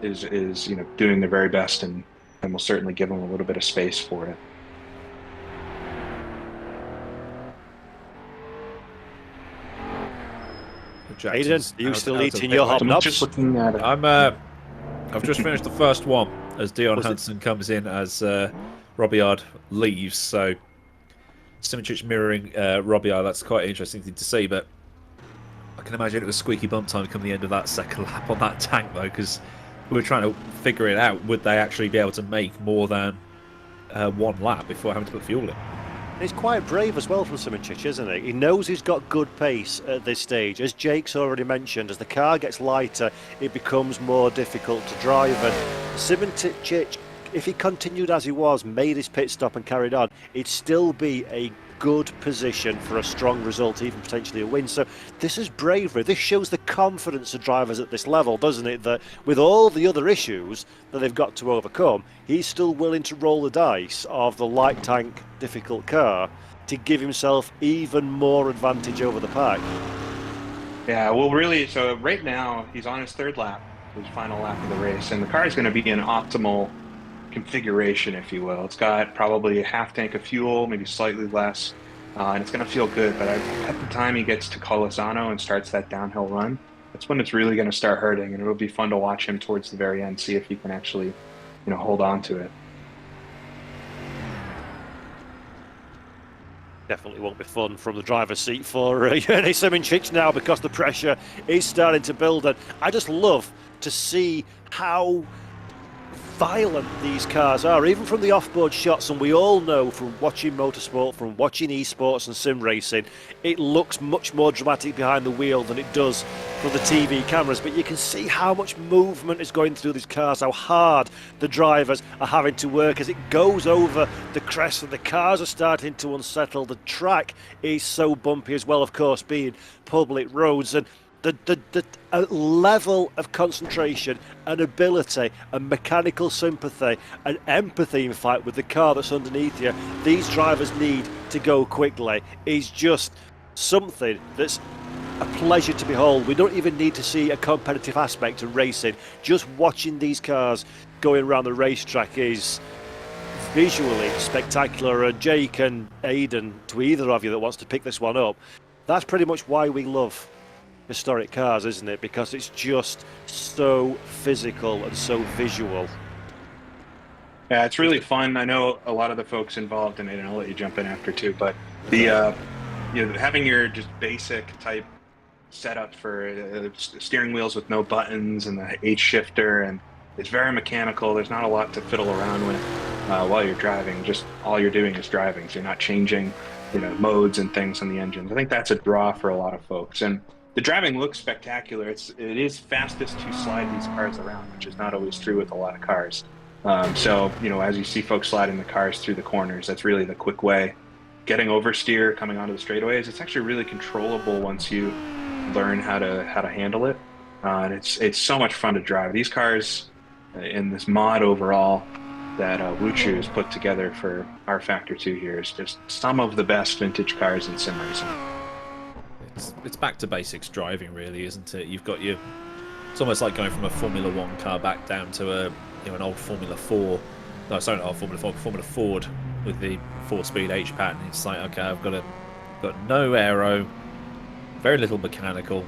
is doing their very best, and we'll certainly give them a little bit of space for it. Aidan, are you still eating your hobnobs? Just looking at it. I've just finished the first one as Dion Hansen comes in as Robillard leaves. So Simincic mirroring Robillard. That's quite an interesting thing to see, but I can imagine it was squeaky bump time come the end of that second lap on that tank though, because we were trying to figure it out. Would they actually be able to make more than 1 lap before having to put fuel in? He's quite brave as well from Simincic, isn't he? He knows he's got good pace at this stage. As Jake's already mentioned, as the car gets lighter, it becomes more difficult to drive. And Simincic, if he continued as he was, made his pit stop and carried on, it'd still be a good position for a strong result, even potentially a win. So this is bravery. This shows the confidence of drivers at this level, doesn't it? That with all the other issues that they've got to overcome, he's still willing to roll the dice of the light tank, difficult car to give himself even more advantage over the pack. Yeah, well, really, so right now he's on his 3rd lap, his final lap of the race, and the car is going to be in optimal configuration, if you will. It's got probably a half tank of fuel, maybe slightly less, and it's going to feel good. But at the time he gets to Colossano and starts that downhill run, that's when it's really going to start hurting, and it'll be fun to watch him towards the very end, see if he can actually, hold on to it. Definitely won't be fun from the driver's seat for Hrrc Simincic now, because the pressure is starting to build, and I just love to see how violent these cars are, even from the off-board shots. And we all know from watching motorsport, from watching esports and sim racing, it looks much more dramatic behind the wheel than it does from the TV cameras. But you can see how much movement is going through these cars, how hard the drivers are having to work as it goes over the crest, and the cars are starting to unsettle. The track is so bumpy as well, of course, being public roads, and the level of concentration and ability and mechanical sympathy and empathy, in fact, with the car that's underneath you, these drivers need to go quickly, is just something that's a pleasure to behold. We don't even need to see a competitive aspect of racing. Just watching these cars going around the racetrack is visually spectacular. And Jake and Aidan, to either of you that wants to pick this one up, that's pretty much why we love historic cars, isn't it? Because it's just so physical and so visual. Yeah, it's really fun. I know a lot of the folks involved in it, and I'll let you jump in after too, but the having your just basic type setup for steering wheels with no buttons and the H shifter, and it's very mechanical. There's not a lot to fiddle around with while you're driving. Just all you're doing is driving, so you're not changing modes and things on the engines. I think that's a draw for a lot of folks, and the driving looks spectacular. It is fastest to slide these cars around, which is not always true with a lot of cars. So, as you see folks sliding the cars through the corners, that's really the quick way. Getting oversteer, coming onto the straightaways, it's actually really controllable once you learn how to handle it. And it's so much fun to drive. These cars in this mod overall that Wuchu has put together for our Factor 2 here is just some of the best vintage cars in sim racing. It's back to basics driving, really, isn't it? You've got your. It's almost like going from a Formula One car back down to an old Formula 4. No, sorry, not old Formula 4, Formula Ford with the 4-speed H pattern. It's like, okay, I've got no aero, very little mechanical.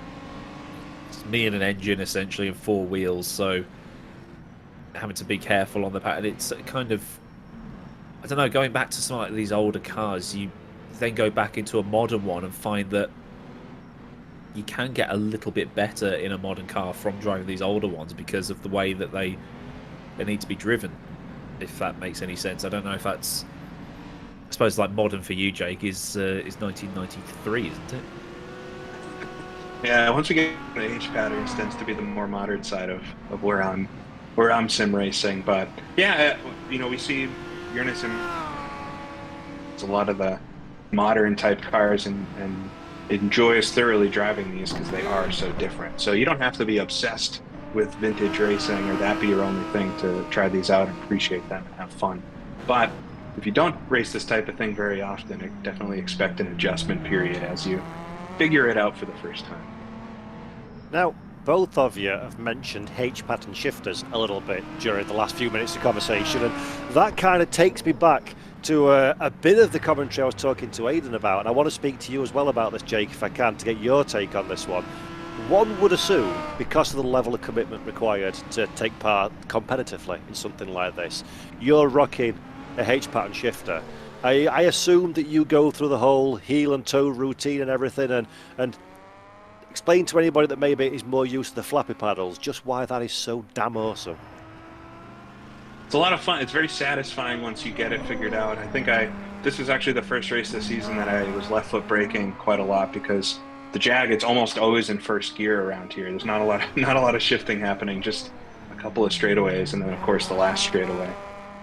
It's me and an engine essentially and 4 wheels, so having to be careful on the pattern. It's kind of, I don't know, going back to some of these older cars, you then go back into a modern one and find that you can get a little bit better in a modern car from driving these older ones because of the way that they need to be driven, if that makes any sense. I don't know if that's, I suppose, like modern for you, Jake, is 1993, isn't it? Yeah, once we get the H patterns, tends to be the more modern side of where I'm sim racing. But yeah, we see you're in a sim. It's a lot of the modern type cars and enjoys thoroughly driving these because they are so different. So you don't have to be obsessed with vintage racing or that be your only thing to try these out and appreciate them and have fun. But if you don't race this type of thing very often, I definitely expect an adjustment period as you figure it out for the first time. Now, both of you have mentioned H-pattern shifters a little bit during the last few minutes of conversation, and that kind of takes me back to a bit of the commentary I was talking to Aidan about, and I want to speak to you as well about this, Jake, if I can, to get your take on this one. One would assume, because of the level of commitment required to take part competitively in something like this, you're rocking a H-pattern shifter. I assume that you go through the whole heel and toe routine and everything, and explain to anybody that maybe is more used to the flappy paddles just why that is so damn awesome. It's a lot of fun. It's very satisfying once you get it figured out. I think this was actually the first race this season that I was left foot braking quite a lot because the Jag, it's almost always in first gear around here. There's not a lot of shifting happening, just a couple of straightaways, and then of course the last straightaway.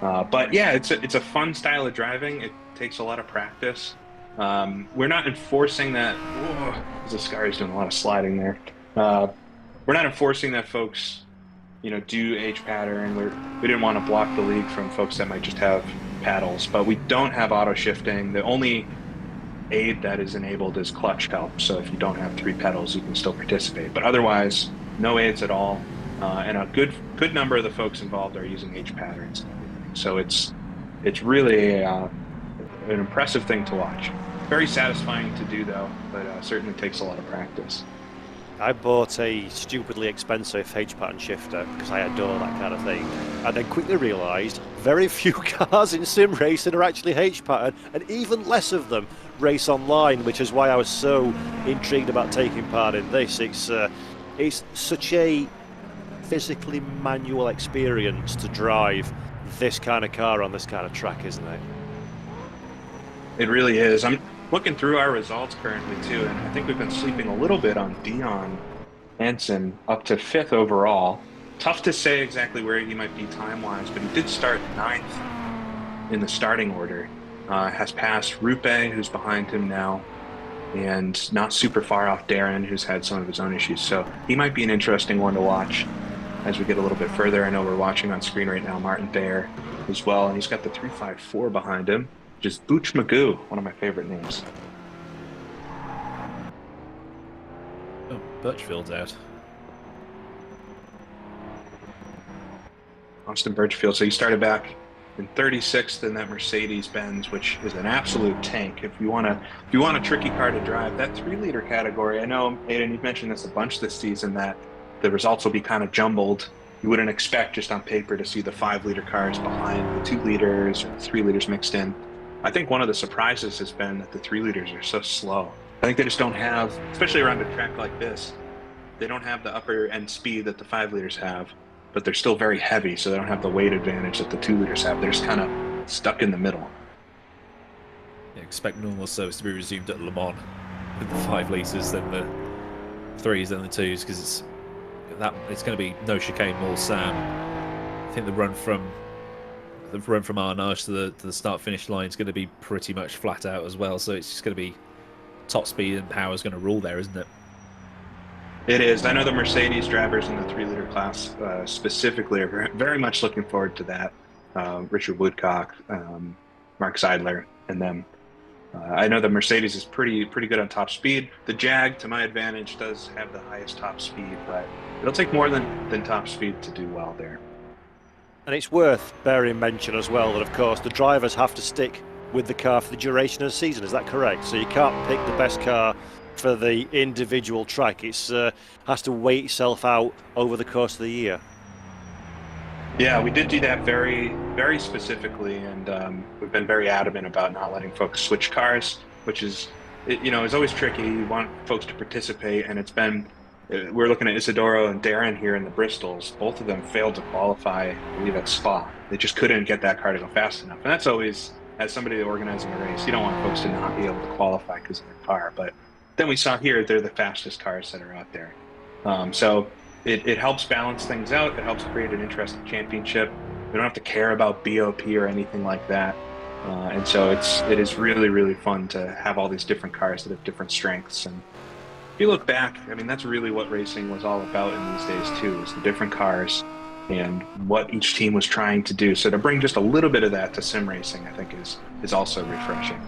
But yeah, it's a fun style of driving. It takes a lot of practice. We're not enforcing that. This car is doing a lot of sliding there. We're not enforcing that folks, do H pattern. We didn't want to block the league from folks that might just have paddles, but we don't have auto shifting. The only aid that is enabled is clutch help. So if you don't have 3 pedals, you can still participate. But otherwise, no aids at all. And a good number of the folks involved are using H patterns. So it's really an impressive thing to watch. Very satisfying to do though, but certainly takes a lot of practice. I bought a stupidly expensive H-pattern shifter because I adore that kind of thing, and then quickly realised very few cars in sim racing are actually H-pattern, and even less of them race online, which is why I was so intrigued about taking part in this. It's such a physically manual experience to drive this kind of car on this kind of track, isn't it? It really is. I'm looking through our results currently too, and I think we've been sleeping a little bit on Dion Hansen, up to 5th overall. Tough to say exactly where he might be time-wise, but he did start 9th in the starting order. Has passed Rupe, who's behind him now, and not super far off Darren, who's had some of his own issues. So he might be an interesting one to watch as we get a little bit further. I know we're watching on screen right now Martin Baer as well, and he's got the 354 behind him. Just Booch Magoo, one of my favorite names. Oh, Birchfield's out. Austin Birchfield. So he started back in 36th in that Mercedes-Benz, which is an absolute tank. If you want a tricky car to drive, that 3-liter category. I know, Aidan, you've mentioned this a bunch this season, that the results will be kind of jumbled. You wouldn't expect just on paper to see the 5-liter cars behind the 2 liters or 3 liters mixed in. I think one of the surprises has been that the 3 liters are so slow. I think they just don't have, especially around a track like this, they don't have the upper end speed that the 5 liters have, but they're still very heavy, so they don't have the weight advantage that the 2 liters have. They're just kind of stuck in the middle. Yeah, expect normal service to be resumed at Le Mans with the 5 liters, then the 3s, then the 2s, because it's going to be no chicane, more Sam. I think the run from the run from Arnage to the start finish line is going to be pretty much flat out as well. So it's just going to be top speed and power is going to rule there, isn't it? It is. I know the Mercedes drivers in the 3-liter class specifically are very much looking forward to that. Richard Woodcock, Mark Seidler, and them. I know the Mercedes is pretty good on top speed. The Jag, to my advantage, does have the highest top speed, but it'll take more than top speed to do well there. And it's worth bearing mention as well that, of course, the drivers have to stick with the car for the duration of the season. Is that correct? So you can't pick the best car for the individual track. It's has to wait itself out over the course of the year. Yeah, we did do that very specifically, and we've been very adamant about not letting folks switch cars, which is, is always tricky. You want folks to participate, and we're looking at Isidoro and Darren here in the Bristols. Both of them failed to qualify, I believe, at Spa. They just couldn't get that car to go fast enough, and that's always, as somebody organizing a race, you don't want folks to not be able to qualify because of their car. But then we saw here they're the fastest cars that are out there. So it helps balance things out. It helps create an interesting championship. We don't have to care about BOP or anything like that. And so it is really fun to have all these different cars that have different strengths. And if you look back, I mean, that's really what racing was all about in these days too, is the different cars and what each team was trying to do. So to bring just a little bit of that to sim racing, I think is also refreshing.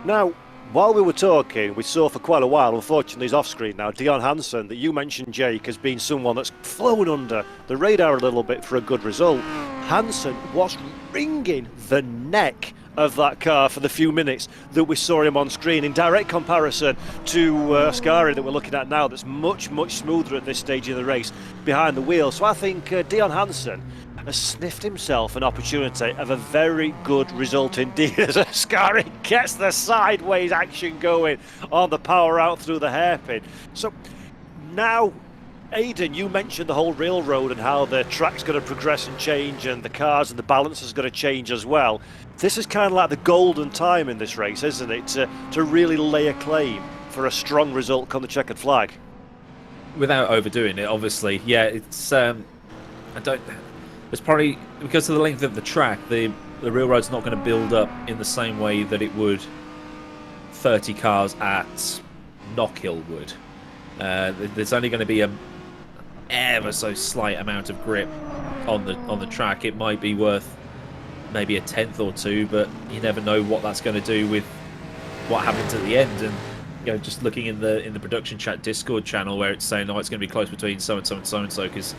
Now, while we were talking, we saw for quite a while, unfortunately he's off screen now, Dion Hansen, that you mentioned, Jake, as being someone that's flown under the radar a little bit for a good result. Hansen was wringing the neck of that car for the few minutes that we saw him on screen, in direct comparison to Ascari that we're looking at now, that's much smoother at this stage of the race behind the wheel. So I think Dion Hansen has sniffed himself an opportunity of a very good result indeed as Ascari gets the sideways action going on the power out through the hairpin. So now, Aidan, you mentioned the whole railroad and how the track's going to progress and change, and the cars and the balance is going to change as well. This is kind of like the golden time in this race, isn't it, to really lay a claim for a strong result on the checkered flag. Without overdoing it, obviously. Yeah, it's it's probably because of the length of the track, the railroad's not going to build up in the same way that it would 30 cars at Knockhill would. There's only going to be a ever so slight amount of grip on the track. It might be worth maybe a tenth or two, but you never know what that's going to do with what happens at the end. And just looking in the production chat Discord channel where it's saying, it's going to be close between so and so and so and so, because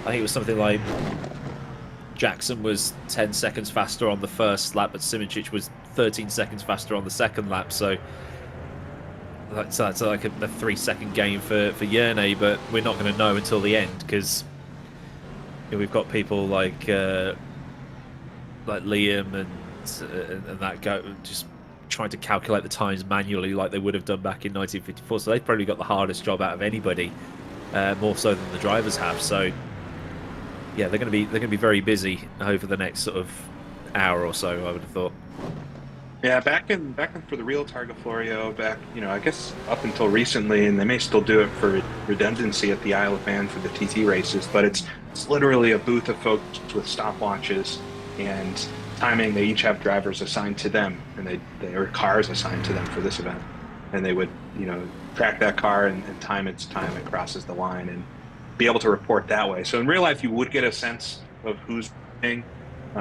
I think it was something like Jackson was 10 seconds faster on the first lap, but Simincic was 13 seconds faster on the second lap. So that's like a 3-second gain for Yerne, but we're not going to know until the end, because we've got people like Liam and that go just trying to calculate the times manually like they would have done back in 1954. So they've probably got the hardest job out of anybody, more so than the drivers have. So yeah, they're going to be very busy over the next sort of hour or so, I would have thought. Yeah, back in for the real Targa Florio, I guess up until recently, and they may still do it for redundancy at the Isle of Man for the TT races, but it's literally a booth of folks with stopwatches and timing. They each have drivers assigned to them, and they are cars assigned to them for this event, and they would track that car and time its time it crosses the line and be able to report that way. So in real life, you would get a sense of who's winning.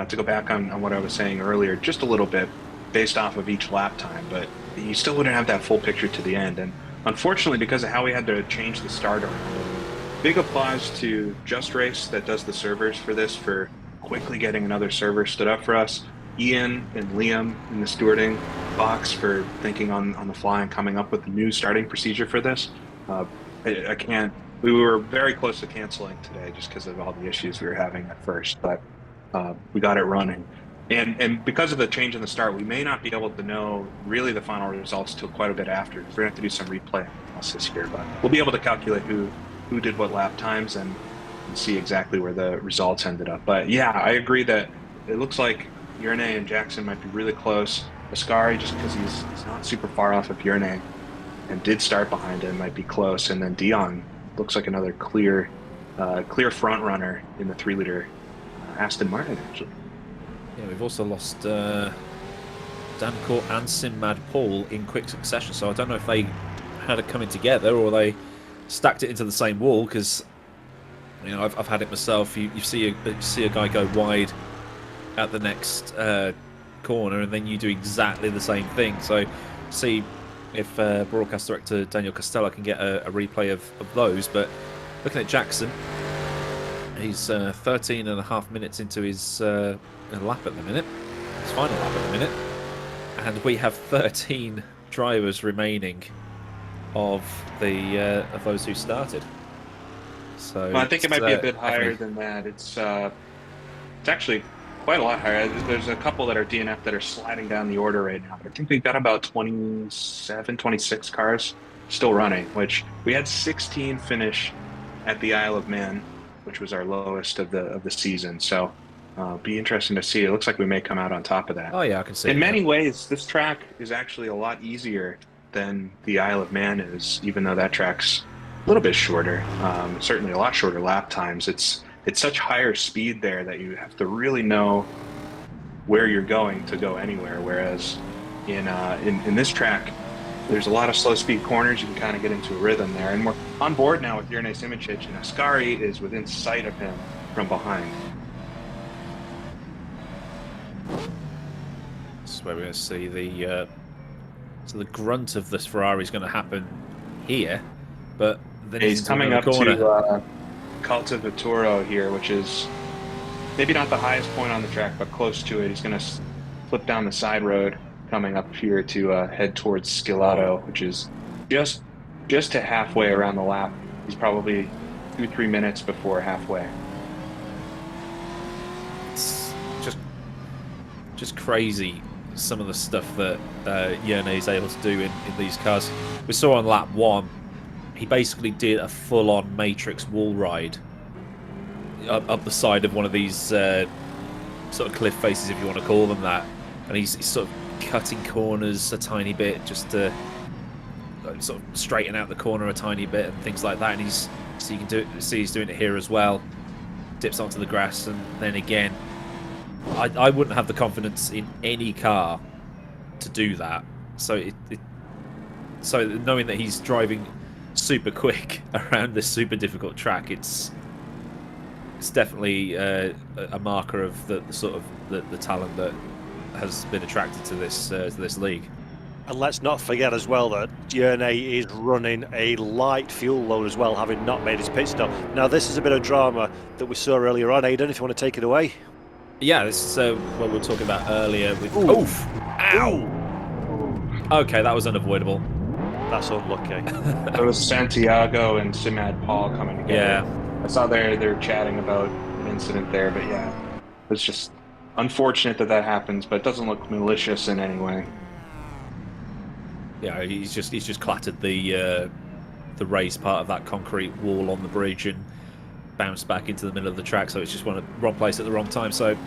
To go back on what I was saying earlier, just a little bit, based off of each lap time, but you still wouldn't have that full picture to the end. And unfortunately, because of how we had to change the start around, big applause to Just Race that does the servers for this, for quickly getting another server stood up for us. Ian and Liam in the stewarding box for thinking on the fly and coming up with a new starting procedure for this. We were very close to canceling today just because of all the issues we were having at first, but we got it running. And because of the change in the start, we may not be able to know really the final results till quite a bit after. We're going to have to do some replay analysis here, but we'll be able to calculate who did what lap times and see exactly where the results ended up. But yeah, I agree that it looks like Yerne and Jackson might be really close. Ascari, just because he's not super far off of Yerne and did start behind him, might be close. And then Dion looks like another clear front runner in the 3-liter Aston Martin, actually. Yeah, we've also lost Dan Court and Sinmad Paul in quick succession, so I don't know if they had it coming together or they stacked it into the same wall, because I've had it myself. You see a guy go wide at the next corner, and then you do exactly the same thing. So see if broadcast director Daniel Costello can get a replay of those. But looking at Jackson, he's 13 and a half minutes into his lap at the minute, his final lap at the minute, and we have 13 drivers remaining of those who started. So Well, I think it might be a bit higher than that. It's actually quite a lot higher. There's a couple that are DNF that are sliding down the order right now. I think we've got about 27, 26 cars still running, which we had 16 finish at the Isle of Man, which was our lowest of the season. So be interesting to see. It looks like we may come out on top of that. Oh yeah, I can see. In many ways, this track is actually a lot easier than the Isle of Man is, even though that track's a little bit shorter. Certainly a lot shorter lap times. It's such higher speed there that you have to really know where you're going to go anywhere. Whereas in this track, there's a lot of slow speed corners. You can kind of get into a rhythm there. And we're on board now with Hrrc Simičić, and Ascari is within sight of him from behind. This is where we're going to see the grunt of this Ferrari is going to happen here, but then he's coming up corner. to Cultivatore here, which is maybe not the highest point on the track, but close to it. He's going to flip down the side road, coming up here to head towards Scilato, which is just to halfway around the lap. He's probably 2-3 minutes before halfway. It's just crazy, some of the stuff that Hrrc is able to do in these cars. We saw on lap 1, he basically did a full-on Matrix wall ride up the side of one of these sort of cliff faces, if you want to call them that, and he's sort of cutting corners a tiny bit just to sort of straighten out the corner a tiny bit and things like that. And he's doing it here as well. Dips onto the grass, and then again, I wouldn't have the confidence in any car to do that. So so knowing that he's driving super quick around this super difficult track, it's definitely a marker of the sort of the talent that has been attracted to this league. And let's not forget as well that Hrrc is running a light fuel load as well, having not made his pit stop. Now this is a bit of drama that we saw earlier on. Aidan, if you want to take it away. Yeah, this is what we were talking about earlier with... Oof! Ow! Okay, that was unavoidable. That's unlucky. It was Santiago and Sinmad Paul coming together. Yeah. I saw they're chatting about an incident there, but yeah, it's just unfortunate that happens, but it doesn't look malicious in any way. Yeah, he's just clattered the raised part of that concrete wall on the bridge and bounced back into the middle of the track, so it's just wrong place at the wrong time. So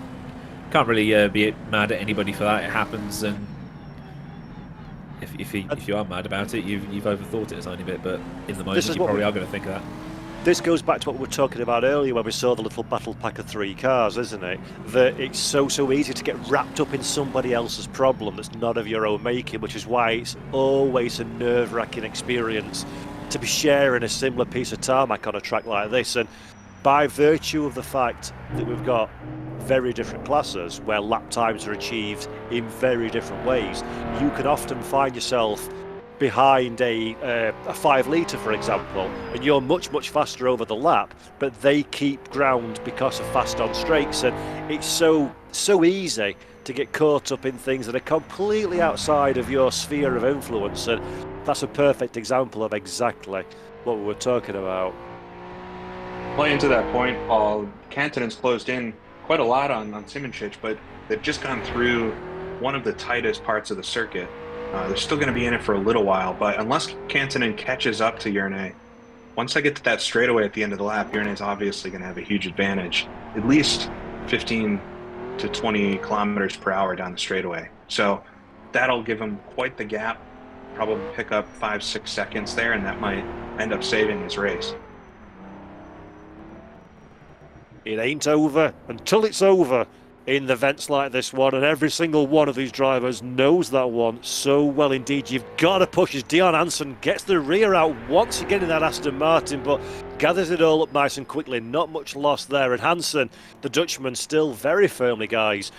can't really be mad at anybody for that. It happens, and if you are mad about it, you've overthought it a tiny bit. But in the moment, you probably are going to think of that. This goes back to what we were talking about earlier when we saw the little battle pack of 3 cars, isn't it? That it's so easy to get wrapped up in somebody else's problem that's not of your own making, which is why it's always a nerve-wracking experience to be sharing a similar piece of tarmac on a track like this. And by virtue of the fact that we've got very different classes where lap times are achieved in very different ways, you can often find yourself behind a 5 litre, for example, and you're much faster over the lap, but they keep ground because of fast on straights. And it's so easy to get caught up in things that are completely outside of your sphere of influence, and that's a perfect example of exactly what we were talking about. Playing to that point, Paul, Kantonen's closed in quite a lot on Simičić, but they've just gone through one of the tightest parts of the circuit. They're still going to be in it for a little while, but unless Kantonen catches up to Hrrc, once I get to that straightaway at the end of the lap, Hrrc is obviously going to have a huge advantage, at least 15 to 20 kilometers per hour down the straightaway. So that'll give him quite the gap, probably pick up 5-6 seconds there, and that might end up saving his race. It ain't over until it's over. in the events like this one, and every single one of these drivers knows that one so well indeed. You've got to push as Dion Hansen gets the rear out once again in that Aston Martin, but gathers it all up nice and quickly. Not much loss there, and Hansen, the Dutchman, still very firmly, guys,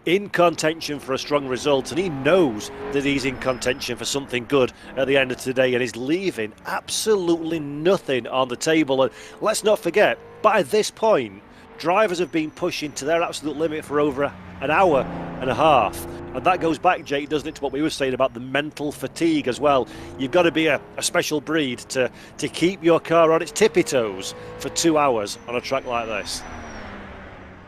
in contention for a strong result, and he knows that he's in contention for something good at the end of today, and he's leaving absolutely nothing on the table. And let's not forget, by this point, drivers have been pushing to their absolute limit for over an hour and a half, and that goes back, Jake, doesn't it, to what we were saying about the mental fatigue as well. You've got to be a special breed to keep your car on its tippy toes for 2 hours on a track like this.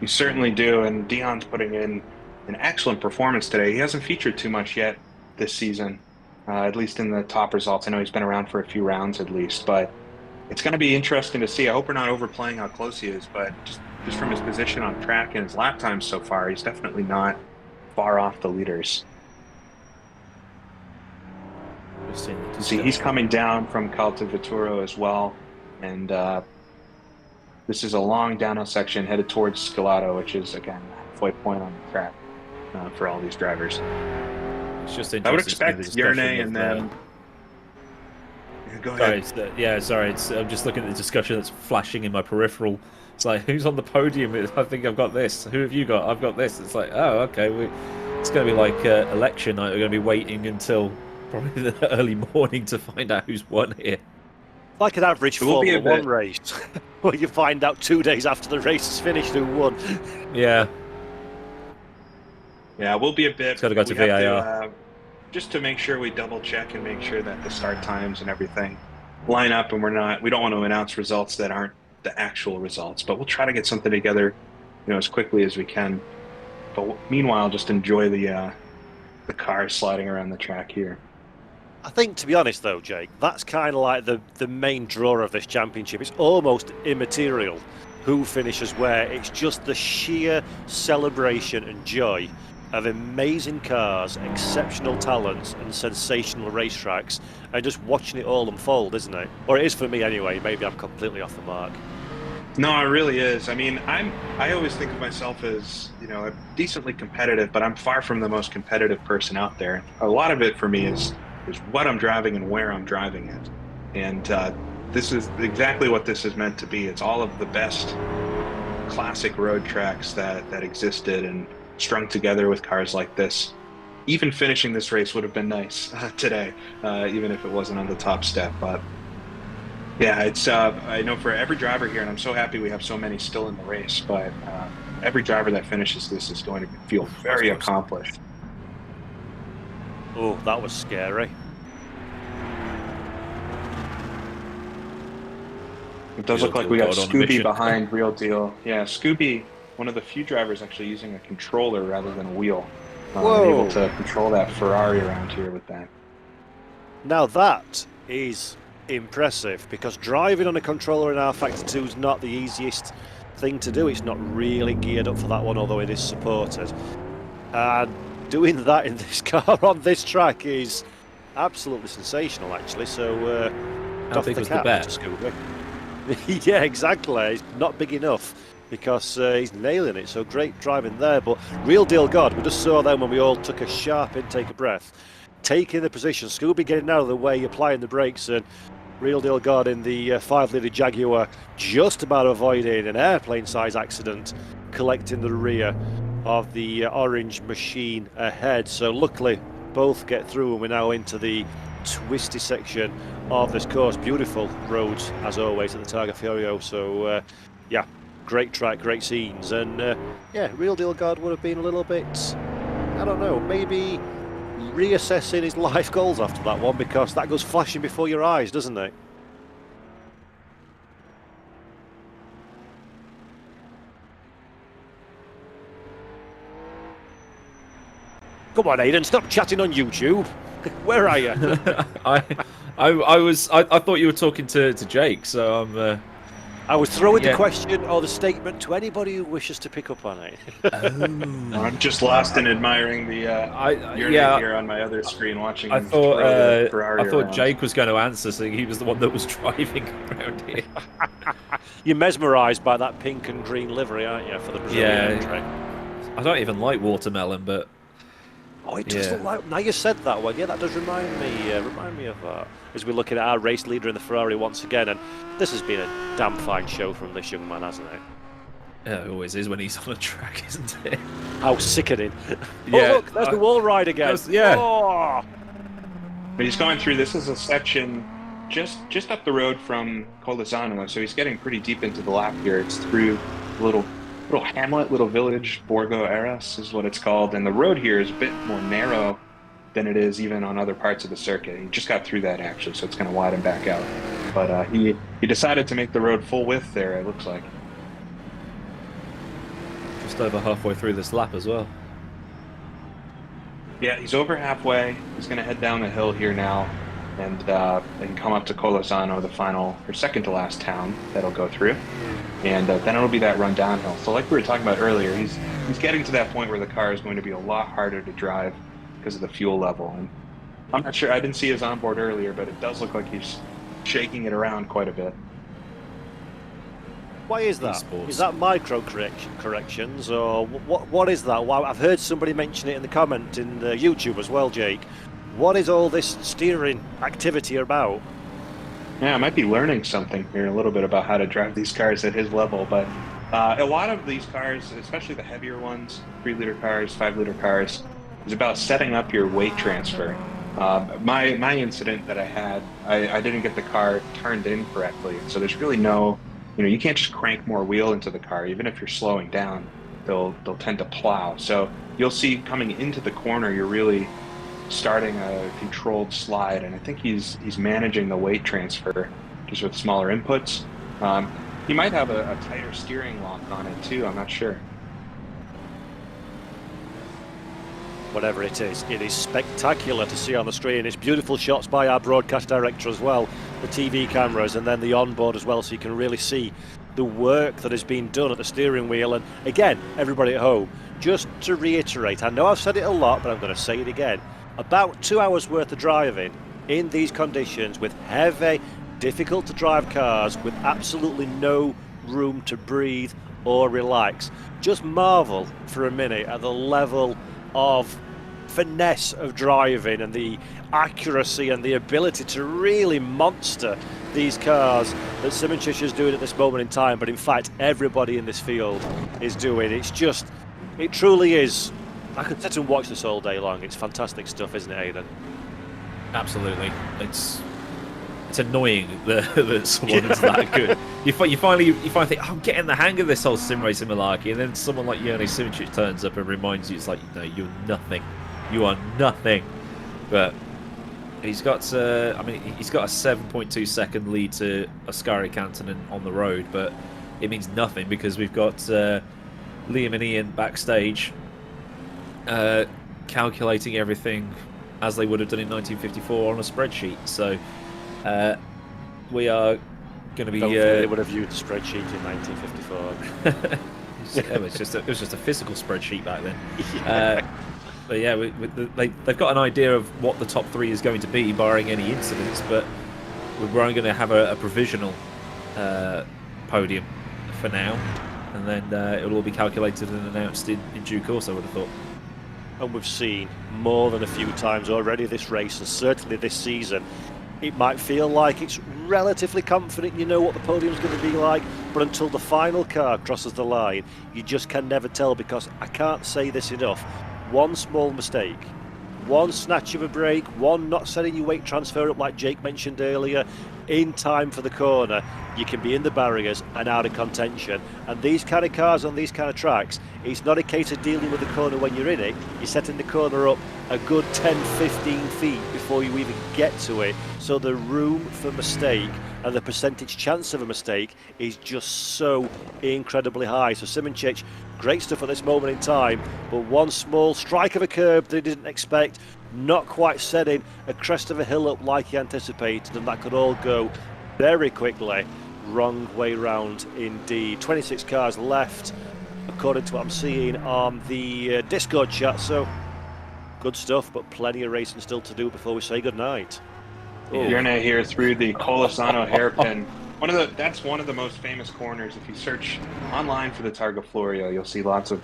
You certainly do, and Dion's putting in an excellent performance today. He hasn't featured too much yet this season, at least in the top results. I know he's been around for a few rounds at least, but it's going to be interesting to see. I hope we're not overplaying how close he is, but just from his position on track and his lap times so far, he's definitely not far off the leaders. See, he's coming down from Caltavituro as well, and this is a long downhill section headed towards Scalato, which is, again, a halfway point on the track for all these drivers. It's just interesting. I would expect Yerne and then... Go ahead. Sorry. I'm just looking at the discussion that's flashing in my peripheral. It's like, who's on the podium? I think I've got this. Who have you got? I've got this. It's like, oh, okay. It's going to be like election night. We're going to be waiting until probably the early morning to find out who's won here. Like an average Formula 1 race, where you find out 2 days after the race is finished who won. Yeah. Yeah, we'll be a bit... It's got to go to VAR. Just to make sure we double check and make sure that the start times and everything line up, and we don't want to announce results that aren't the actual results, but we'll try to get something together, as quickly as we can. But meanwhile, just enjoy the cars sliding around the track here. I think, to be honest though, Jake, that's kind of like the main draw of this championship. It's almost immaterial who finishes where. It's just the sheer celebration and joy of amazing cars, exceptional talents, and sensational racetracks, and just watching it all unfold, isn't it? Or it is for me anyway. Maybe I'm completely off the mark. No, it really is. I mean, I always think of myself as, decently competitive, but I'm far from the most competitive person out there. A lot of it for me is what I'm driving and where I'm driving it. And this is exactly what this is meant to be. It's all of the best classic road tracks that existed and strung together with cars like this. Even finishing this race would have been nice today, even if it wasn't on the top step. But yeah, it's I know for every driver here, and I'm so happy we have so many still in the race, but every driver that finishes this is going to feel very accomplished. Oh, that was scary. It does look like we got Scooby behind Real Deal. Yeah, Scooby, one of the few drivers actually using a controller rather than a wheel. Able to control that Ferrari around here with that. Now that is impressive, because driving on a controller in R-Factor 2 is not the easiest thing to do. It's not really geared up for that one, although it is supported. And doing that in this car on this track is absolutely sensational, actually. So, how big was the bet? Yeah, exactly. It's not big enough, because he's nailing it. So great driving there. But Real Deal God, we just saw them when we all took a sharp intake of breath, taking the position. Scooby getting out of the way, applying the brakes, and Real Deal God in the 5-litre Jaguar just about avoiding an airplane-size accident, collecting the rear of the orange machine ahead. So luckily both get through, and we're now into the twisty section of this course. Beautiful roads as always at the Targa Florio. So yeah, great track, great scenes, and yeah, Real Deal God would have been a little bit, I don't know, maybe reassessing his life goals after that one, because that goes flashing before your eyes, doesn't it? Come on, Aidan, stop chatting on YouTube. Where are you? I thought you were talking to Jake, so I'm. I was throwing the question or the statement to anybody who wishes to pick up on it. I'm just lost in admiring the here on my other screen, watching. I thought Jake was going to answer, so he was the one that was driving around here. You're mesmerised by that pink and green livery, aren't you, for the Brazilian track? I don't even like watermelon, but Oh, it does yeah. look like. Now you said that one, yeah, that does remind me of that. As we're looking at our race leader in the Ferrari once again, and this has been a damn fine show from this young man, hasn't it? Yeah, it always is when he's on a track, isn't it? How sickening! Oh Yeah, look, there's the wall ride again. yeah. Oh! But he's going through. This is a section just up the road from Colossal, so he's getting pretty deep into the lap here. It's through a little hamlet, little village, Borgo Eras is what it's called, and the road here is a bit more narrow than it is even on other parts of the circuit. He just got through that actually, so it's going to widen back out. But he decided to make the road full width there. It looks like. Just over halfway through this lap as well. Yeah, he's over halfway. He's going to head down the hill here now, and come up to Colossano, the final or second to last town that'll go through, and then it'll be that run downhill. So, like we were talking about earlier, he's getting to that point where the car is going to be a lot harder to drive because of the fuel level. And I'm not sure. I didn't see his onboard earlier, but it does look like he's shaking it around quite a bit. Why is that? Esports. Is that micro corrections, or what is that? Well, I've heard somebody mention it in the comment in YouTube as well, Jake. What is all this steering activity about? Yeah, I might be learning something here a little bit about how to drive these cars at his level, but a lot of these cars, especially the heavier ones, 3-liter cars, 5-liter cars, is about setting up your weight transfer. My incident that I had, I didn't get the car turned in correctly, so there's really no, you can't just crank more wheel into the car. Even if you're slowing down, they'll tend to plow. So you'll see coming into the corner, you're really starting a controlled slide, and I think he's managing the weight transfer just with smaller inputs. He might have a tighter steering lock on it too. I'm not sure. Whatever it is spectacular to see on the screen. It's beautiful shots by our broadcast director as well, the TV cameras, and then the onboard as well, so you can really see the work that has been done at the steering wheel. And again, everybody at home, just to reiterate, I know I've said it a lot, but I'm going to say it again. About 2 hours worth of driving in these conditions with heavy, difficult to drive cars with absolutely no room to breathe or relax. Just marvel for a minute at the level of finesse of driving and the accuracy and the ability to really monster these cars that Simoncic is doing at this moment in time, but in fact everybody in this field is doing. It truly is. I could sit and watch this all day long. It's fantastic stuff, isn't it, Aidan? Absolutely. It's annoying that someone is that good. You finally think, I'm getting the hang of this whole sim racing malarkey, and then someone like Jurnej Simoncic turns up and reminds you, it's like, no, you're nothing. You are nothing. But he's got he's got a 7.2 second lead to Ascari Kantonen on the road, but it means nothing because we've got Liam and Ian backstage calculating everything as they would have done in 1954 on a spreadsheet. So we are going to be. Don't think they would have viewed the spreadsheet in 1954. It was just a physical spreadsheet back then. Yeah. But yeah, they've got an idea of what the top three is going to be, barring any incidents. But we're only going to have a provisional podium for now, and then it'll all be calculated and announced in due course, I would have thought. And we've seen more than a few times already this race, and certainly this season, it might feel like it's relatively confident, you know what the podium's going to be like, but until the final car crosses the line, you just can never tell, because I can't say this enough. One small mistake, one snatch of a brake, one not setting your weight transfer up like Jake mentioned earlier, in time for the corner, you can be in the barriers and out of contention. And these kind of cars on these kind of tracks, it's not a case of dealing with the corner when you're in it. You're setting the corner up a good 10-15 feet before you even get to it, so the room for mistake and the percentage chance of a mistake is just so incredibly high. So Simoncic, great stuff at this moment in time, but one small strike of a curb that he didn't expect, not quite setting a crest of a hill up like he anticipated, and that could all go very quickly wrong way round indeed. 26 cars left according to what I'm seeing on the Discord chat, so good stuff, but plenty of racing still to do before we say goodnight. Jurnej here through the Colossano hairpin. That's one of the most famous corners. If you search online for the Targa Florio, you'll see lots of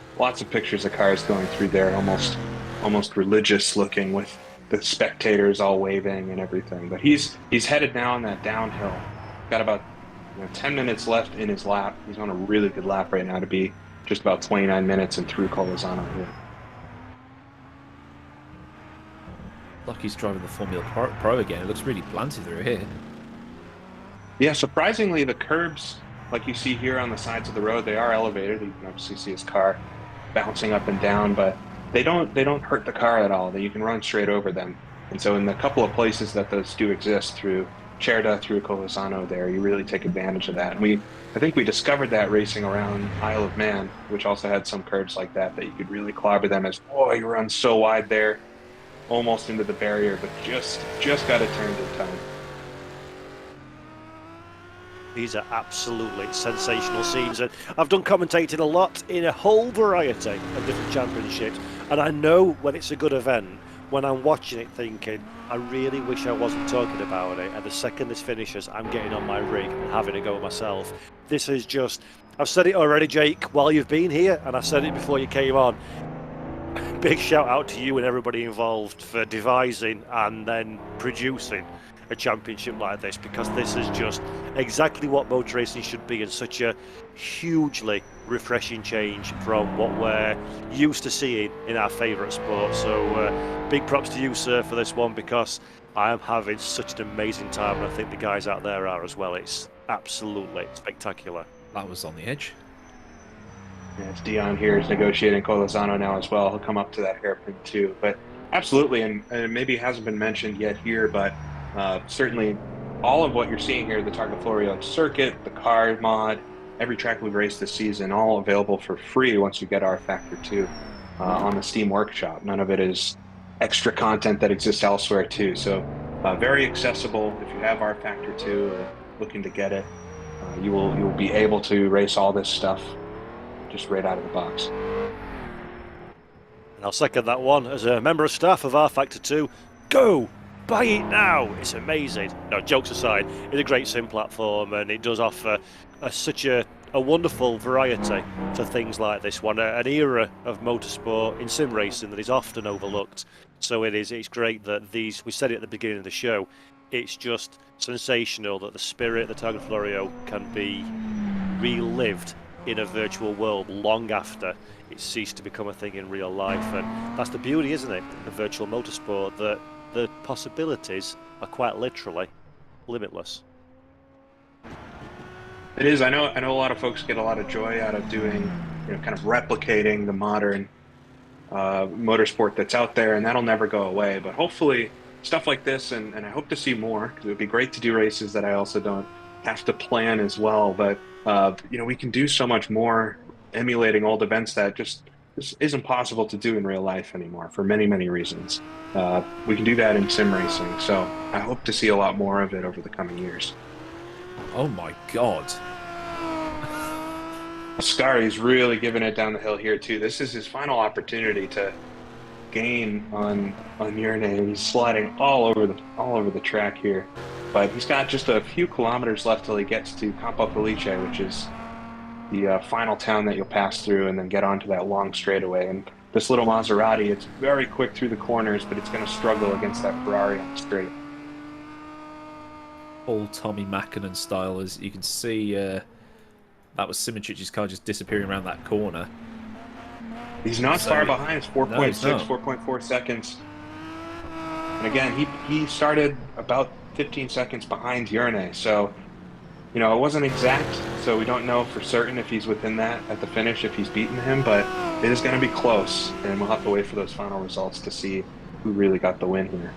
pictures of cars going through there, almost religious looking, with the spectators all waving and everything. But he's headed now on that downhill. Got about 10 minutes left in his lap. He's on a really good lap right now to be just about 29 minutes and through Colossal here. Like he's driving the Formula Pro again. It looks really planty through here. Yeah, surprisingly, the curbs, like you see here on the sides of the road, they are elevated. You can obviously see his car bouncing up and down, but they don't hurt the car at all. You can run straight over them. And so in the couple of places that those do exist, through Cerda, through Colossano there, you really take advantage of that. And I think we discovered that racing around Isle of Man, which also had some curbs like that you could really clobber them as, oh, you run so wide there, almost into the barrier, but just got it turned in time. These are absolutely sensational scenes, and I've done commentating a lot in a whole variety of different championships, and I know when it's a good event, when I'm watching it thinking, I really wish I wasn't talking about it, and the second this finishes, I'm getting on my rig and having a go myself. This is just, I've said it already, Jake, while you've been here, and I said it before you came on. Big shout out to you and everybody involved for devising and then producing a championship like this, because this is just exactly what motor racing should be, and such a hugely refreshing change from what we're used to seeing in our favourite sport. So big props to you, sir, for this one, because I am having such an amazing time, and I think the guys out there are as well. It's absolutely spectacular. That was on the edge. Yeah, it's Dion here is negotiating Colossano now as well. He'll come up to that hairpin too. But absolutely, and maybe it hasn't been mentioned yet here, but certainly all of what you're seeing here, the Targa Florio circuit, the car mod, every track we've raced this season, all available for free once you get R Factor 2 on the Steam Workshop. None of it is extra content that exists elsewhere too. So very accessible. If you have R Factor 2 looking to get it, you will be able to race all this stuff just right out of the box. And I'll second that one. As a member of staff of R Factor 2, go! Buy it now! It's amazing. No, jokes aside, it's a great sim platform, and it does offer such a wonderful variety to things like this one, an era of motorsport in sim racing that is often overlooked. So it's great that these, we said it at the beginning of the show, it's just sensational that the spirit of the Targa Florio can be relived in a virtual world long after it ceased to become a thing in real life. And that's the beauty, isn't it, of virtual motorsport, that the possibilities are quite literally limitless. It is. I know a lot of folks get a lot of joy out of doing, kind of replicating the modern motorsport that's out there, and that'll never go away. But hopefully stuff like this, and I hope to see more, because it would be great to do races that I also don't have to plan as well. But we can do so much more emulating old events that just isn't possible to do in real life anymore for many, many reasons. We can do that in sim racing, so I hope to see a lot more of it over the coming years. Oh my god. Ascari's really giving it down the hill here too. This is his final opportunity to gain on Hrrc. He's sliding all over the track here, but he's got just a few kilometers left till he gets to Campo Felice, which is the final town that you'll pass through and then get onto that long straightaway. And this little Maserati, it's very quick through the corners, but it's going to struggle against that Ferrari on the straight. All Tommy Mäkinen style, as you can see. That was Simichic's car just disappearing around that corner. He's not far behind. It's 4.6, no, 4.4 seconds. And again, he started about 15 seconds behind Hrrc. So, it wasn't exact. So we don't know for certain if he's within that at the finish, if he's beaten him. But it is going to be close. And we'll have to wait for those final results to see who really got the win here.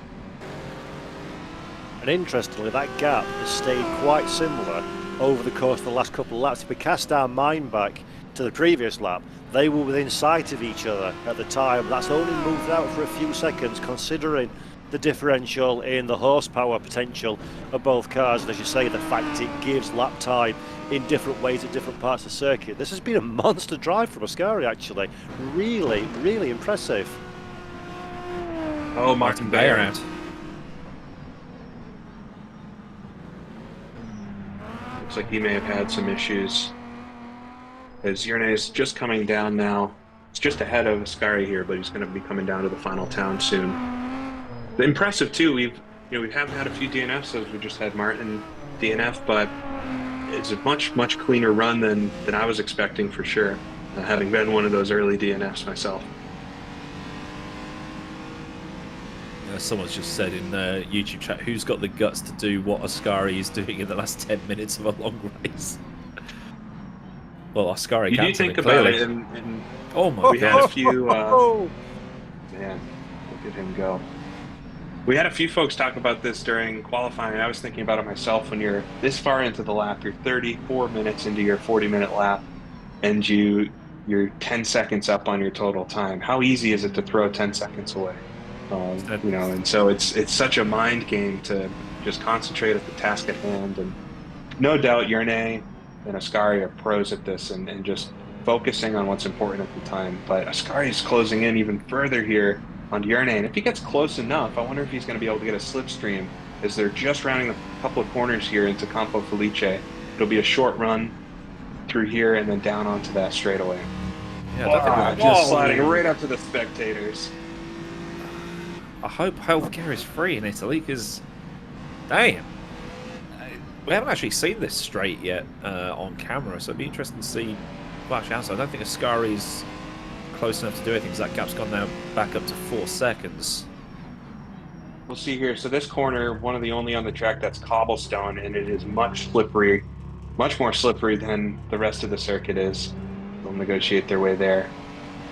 And interestingly, that gap has stayed quite similar over the course of the last couple of laps. If we cast our mind back to the previous lap, they were within sight of each other at the time. That's only moved out for a few seconds, considering the differential in the horsepower potential of both cars. And as you say, the fact it gives lap time in different ways at different parts of the circuit. This has been a monster drive from Ascari, actually. Really, really impressive. Oh, Martin Bayer out. Looks like he may have had some issues. As Yerne is just coming down now. It's just ahead of Ascari here, but he's going to be coming down to the final town soon. Impressive too. We haven't had a few DNFs, as we just had Martin DNF, but it's a much cleaner run than I was expecting for sure. Having been one of those early DNFs myself. Someone's just said in the YouTube chat, who's got the guts to do what Ascari is doing in the last 10 minutes of a long race? Well, Ascari you can do think clearly. about it, and oh my we god. had a few. Man, look at him go. We had a few folks talk about this during qualifying. I was thinking about it myself. When you're this far into the lap, you're 34 minutes into your 40-minute lap, and you're 10 seconds up on your total time. How easy is it to throw 10 seconds away? And so it's such a mind game to just concentrate at the task at hand. And no doubt Yerne and Ascari are pros at this and just focusing on what's important at the time. But Ascari is closing in even further here on Yerne. And if he gets close enough, I wonder if he's going to be able to get a slipstream as they're just rounding a couple of corners here into Campo Felice. It'll be a short run through here and then down onto that straightaway. Yeah, just sliding right up to the spectators. I hope healthcare is free in Italy, because, damn, we haven't actually seen this straight yet on camera, so it'd be interesting to see Flash outside. I don't think Ascari's close enough to do anything, because that gap's gone now back up to 4 seconds. We'll see here. So this corner, one of the only on the track that's cobblestone, and it is much slippery, much more slippery than the rest of the circuit is. They'll negotiate their way there.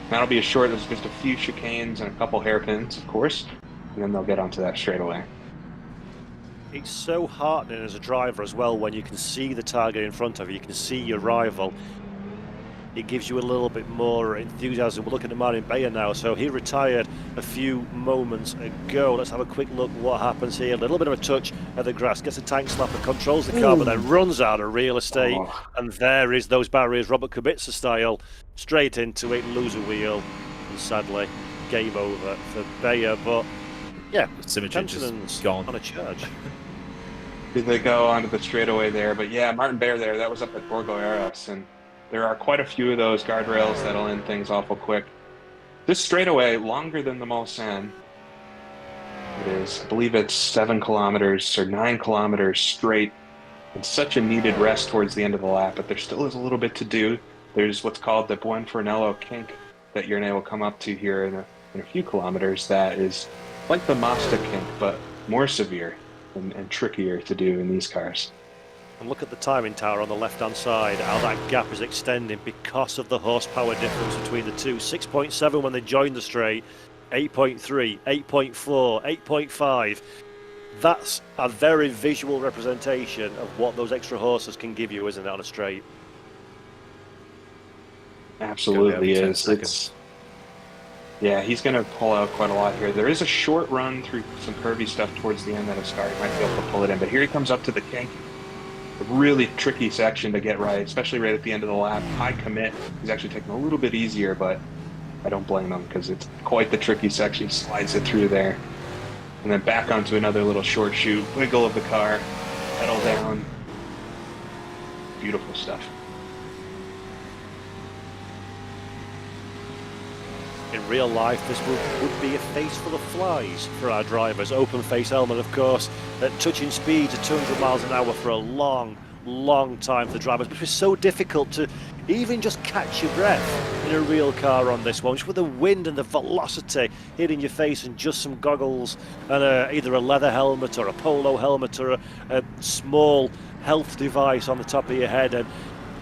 That'll be a short, there's just a few chicanes and a couple hairpins, of course, and then they'll get onto that straightaway. It's so heartening as a driver as well when you can see the target in front of you, you can see your rival. It gives you a little bit more enthusiasm. We're looking at Martin Bayer now, so he retired a few moments ago. Let's have a quick look what happens here. A little bit of a touch at the grass, gets a tank slapper, controls the car, but then runs out of real estate. And there is those barriers, Robert Kubica style, straight into it, lose a wheel, and sadly, game over for Bayer. But yeah, Symmetry just gone on a charge. Did they go onto the straightaway there? But yeah, Martin Bayer there, that was up at Borgo Eras, and there are quite a few of those guardrails that'll end things awful quick. This straightaway, longer than the Mulsanne. It is, I believe it's 7 kilometers or 9 kilometers straight. It's such a needed rest towards the end of the lap, but there still is a little bit to do. There's what's called the Buonfornello kink that Yerne will come up to here in a few kilometers. That is like the Mazda kink, but more severe and trickier to do in these cars. And look at the timing tower on the left-hand side, how that gap is extending because of the horsepower difference between the two. 6.7 when they joined the straight, 8.3, 8.4, 8.5. That's a very visual representation of what those extra horses can give you, isn't it, on a straight? Absolutely is. Yeah, he's going to pull out quite a lot here. There is a short run through some curvy stuff towards the end that Ascari might be able to pull it in, but here he comes up to the kink. A really tricky section to get right, especially right at the end of the lap. High commit. He's actually taking a little bit easier, but I don't blame him because it's quite the tricky section. He slides it through there. And then back onto another little short shoot. Wiggle of the car. Pedal down. Beautiful stuff. In real life, this would be a face full of flies for our drivers. Open face helmet, of course, at touching speeds of 200 miles an hour for a long time for the drivers, which was so difficult to even just catch your breath in a real car on this one, just with the wind and the velocity hitting your face, and just some goggles and either a leather helmet or a polo helmet or a small health device on the top of your head. And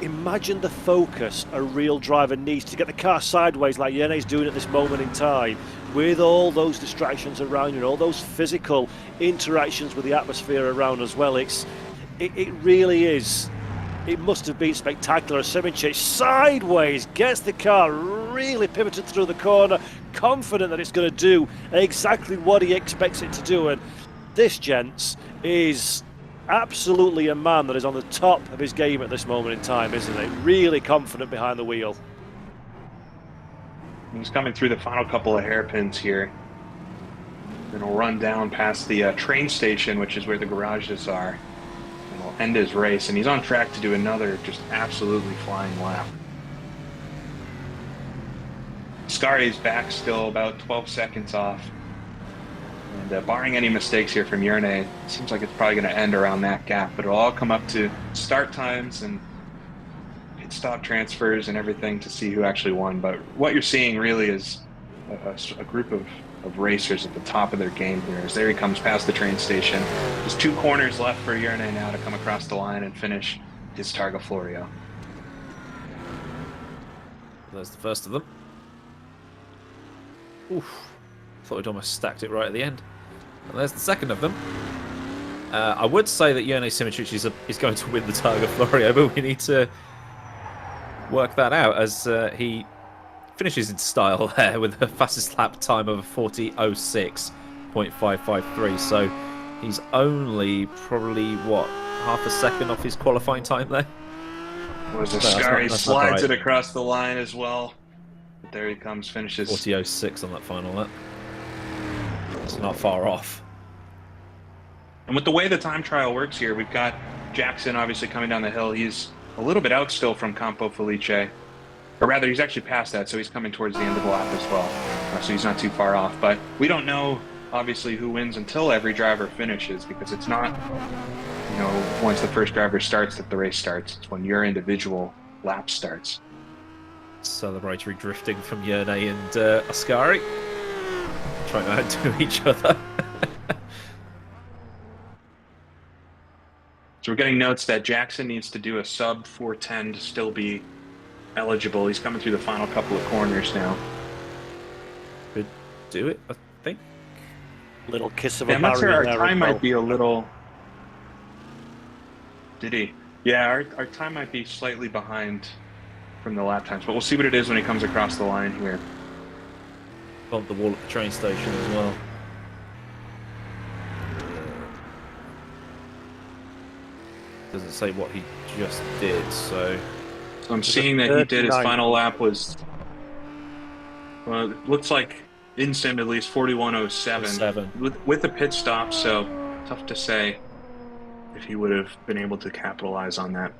imagine the focus a real driver needs to get the car sideways like Yerne's doing at this moment in time, with all those distractions around you and all those physical interactions with the atmosphere around as well. It really is. It must have been spectacular. Simincic sideways gets the car really pivoted through the corner, confident that it's going to do exactly what he expects it to do. And this, gents, is absolutely a man that is on the top of his game at this moment in time, isn't he? Really confident behind the wheel. He's coming through the final couple of hairpins here. Then he'll run down past the train station, which is where the garages are. And we'll end his race, and he's on track to do another just absolutely flying lap. Ascari's back still about 12 seconds off. And barring any mistakes here from Hrrc, it seems like it's probably going to end around that gap, but it'll all come up to start times and pit stop transfers and everything to see who actually won. But what you're seeing really is a group of racers at the top of their game here. As there he comes past the train station. There's 2 corners left for Hrrc now to come across the line and finish his Targa Florio. There's the first of them. Oof. Thought we'd almost stacked it right at the end. And there's the second of them. I would say that Hrrc Simitric is going to win the Targa Florio, but we need to work that out as he finishes in style there with the fastest lap time of 40:06.553. So he's only probably, what, half a second off his qualifying time there? Was Ascari slides it across the line as well. But there he comes, finishes 40:06 on that final lap. It's not far off. And with the way the time trial works here, we've got Jackson obviously coming down the hill. He's a little bit out still from Campo Felice. Or rather, he's actually past that, so he's coming towards the end of the lap as well. So he's not too far off. But we don't know, obviously, who wins until every driver finishes, because it's not, you know, once the first driver starts that the race starts. It's when your individual lap starts. Celebratory drifting from Hrrc and Ascari. Trying to outdo each other. So we're getting notes that Jackson needs to do a sub 410 to still be eligible. He's coming through the final couple of corners now. Could do it, I think. Little kiss of a I'm not sure, our there time as well. might be a little... Did he? Yeah, our time might be slightly behind from the lap times, but we'll see what it is when he comes across the line here. Bump the wall at the train station as well. Doesn't say what he just did, so... So I'm seeing that he did his final lap was... Well, it looks like in sim at least 41:07 with a pit stop, so tough to say if he would have been able to capitalize on that.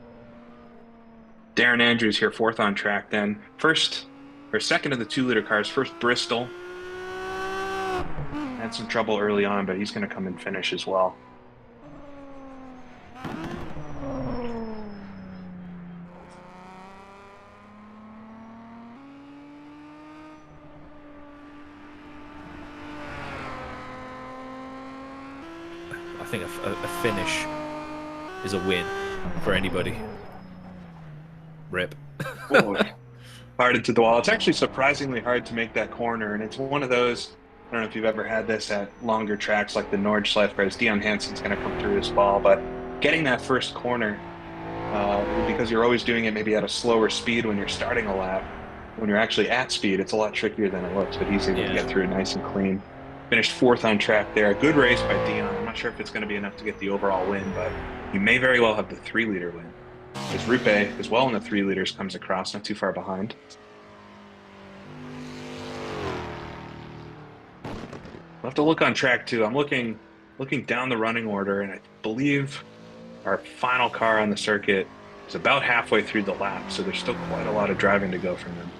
Darren Andrews here, 4th on track then. Second of the 2-liter cars, first Bristol. Had some trouble early on, but he's going to come and finish as well. I think a finish is a win for anybody. Rip. Hard into the wall. It's actually surprisingly hard to make that corner, and it's one of those, I don't know if you've ever had this at longer tracks like the Nordschleife, where Dion Hansen's going to come through his ball, but getting that first corner, because you're always doing it maybe at a slower speed when you're starting a lap, when you're actually at speed, it's a lot trickier than it looks, but he's able to get through it nice and clean. Finished 4th on track there. A good race by Dion. I'm not sure if it's going to be enough to get the overall win, but you may very well have the 3-liter win. As Rupe, as well in the 3 liters, comes across, not too far behind. We'll have to look on track 2. I'm looking down the running order, and I believe our final car on the circuit is about halfway through the lap, so there's still quite a lot of driving to go from them.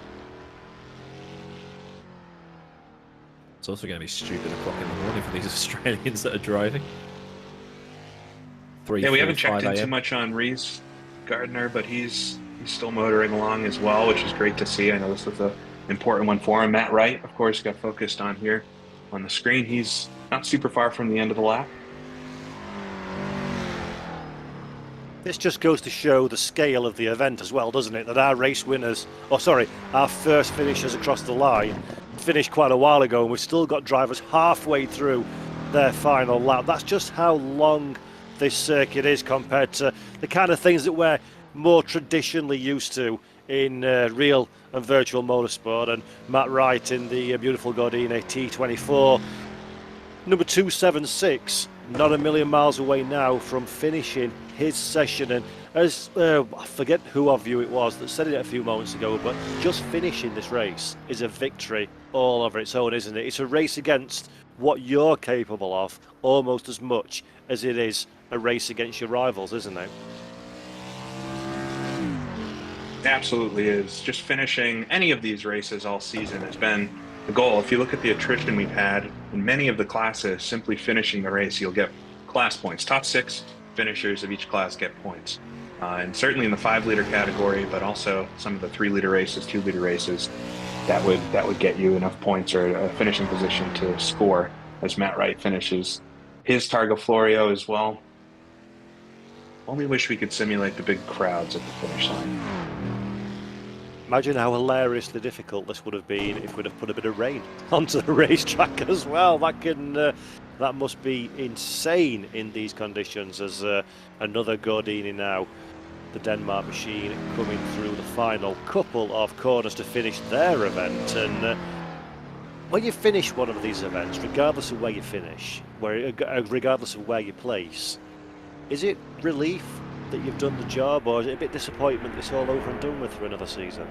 It's also going to be stupid o'clock in the morning for these Australians that are driving. Yeah, we haven't checked in too much on Reese Gardner, but he's still motoring along as well, which is great to see. I know this was an important one for him. Matt Wright, of course, got focused on here on the screen. He's not super far from the end of the lap. This just goes to show the scale of the event as well, doesn't it? That our race winners, our first finishers across the line finished quite a while ago, and we've still got drivers halfway through their final lap. That's just how long this circuit is compared to the kind of things that we're more traditionally used to in real and virtual motorsport. And Matt Wright in the beautiful Gordini T24, number 276, not a million miles away now from finishing his session. And as I forget who of you it was that said it a few moments ago, but just finishing this race is a victory all over its own, isn't it? It's a race against what you're capable of almost as much as it is a race against your rivals, isn't it? Absolutely is. Just finishing any of these races all season has been the goal. If you look at the attrition we've had in many of the classes, simply finishing the race, you'll get class points. Top 6 finishers of each class get points. And certainly in the 5-liter category, but also some of the 3-liter races, 2-liter races, that would get you enough points or a finishing position to score as Matt Wright finishes his Targa Florio as well. Only wish we could simulate the big crowds at the finish line. Imagine how hilariously difficult this would have been if we'd have put a bit of rain onto the racetrack as well. That must be insane in these conditions. As another Gordini now, the Denmark machine, coming through the final couple of corners to finish their event. And when you finish one of these events, regardless of where you finish, regardless of where you place, is it relief that you've done the job, or is it a bit disappointment that it's all over and done with for another season?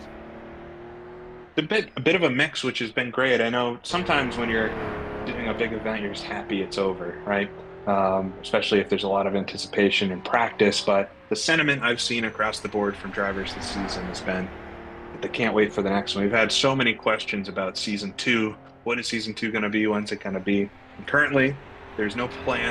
A bit of a mix, which has been great. I know sometimes when you're doing a big event, you're just happy it's over, right? Especially if there's a lot of anticipation and practice. But the sentiment I've seen across the board from drivers this season has been that they can't wait for the next one. We've had so many questions about season 2. What is season 2 going to be? When's it going to be? And currently, there's no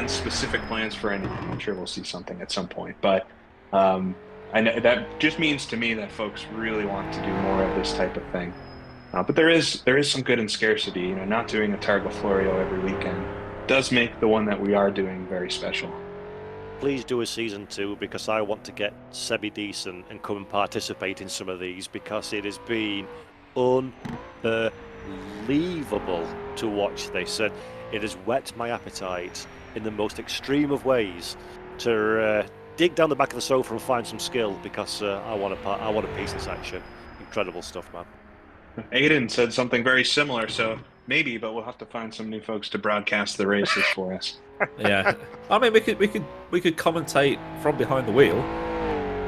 specific plans for anything. I'm sure we'll see something at some point, but I know that just means to me that folks really want to do more of this type of thing. But there is some good in scarcity. You know, not doing a Targa Florio every weekend does make the one that we are doing very special. Please do a season 2, because I want to get semi-decent and come and participate in some of these, because it has been unbelievable to watch this, and it has whet my appetite in the most extreme of ways to dig down the back of the sofa and find some skill, because I want a piece of this action. Incredible stuff, man. Aiden said something very similar, so maybe, but we'll have to find some new folks to broadcast the races for us. Yeah, I mean, we could commentate from behind the wheel.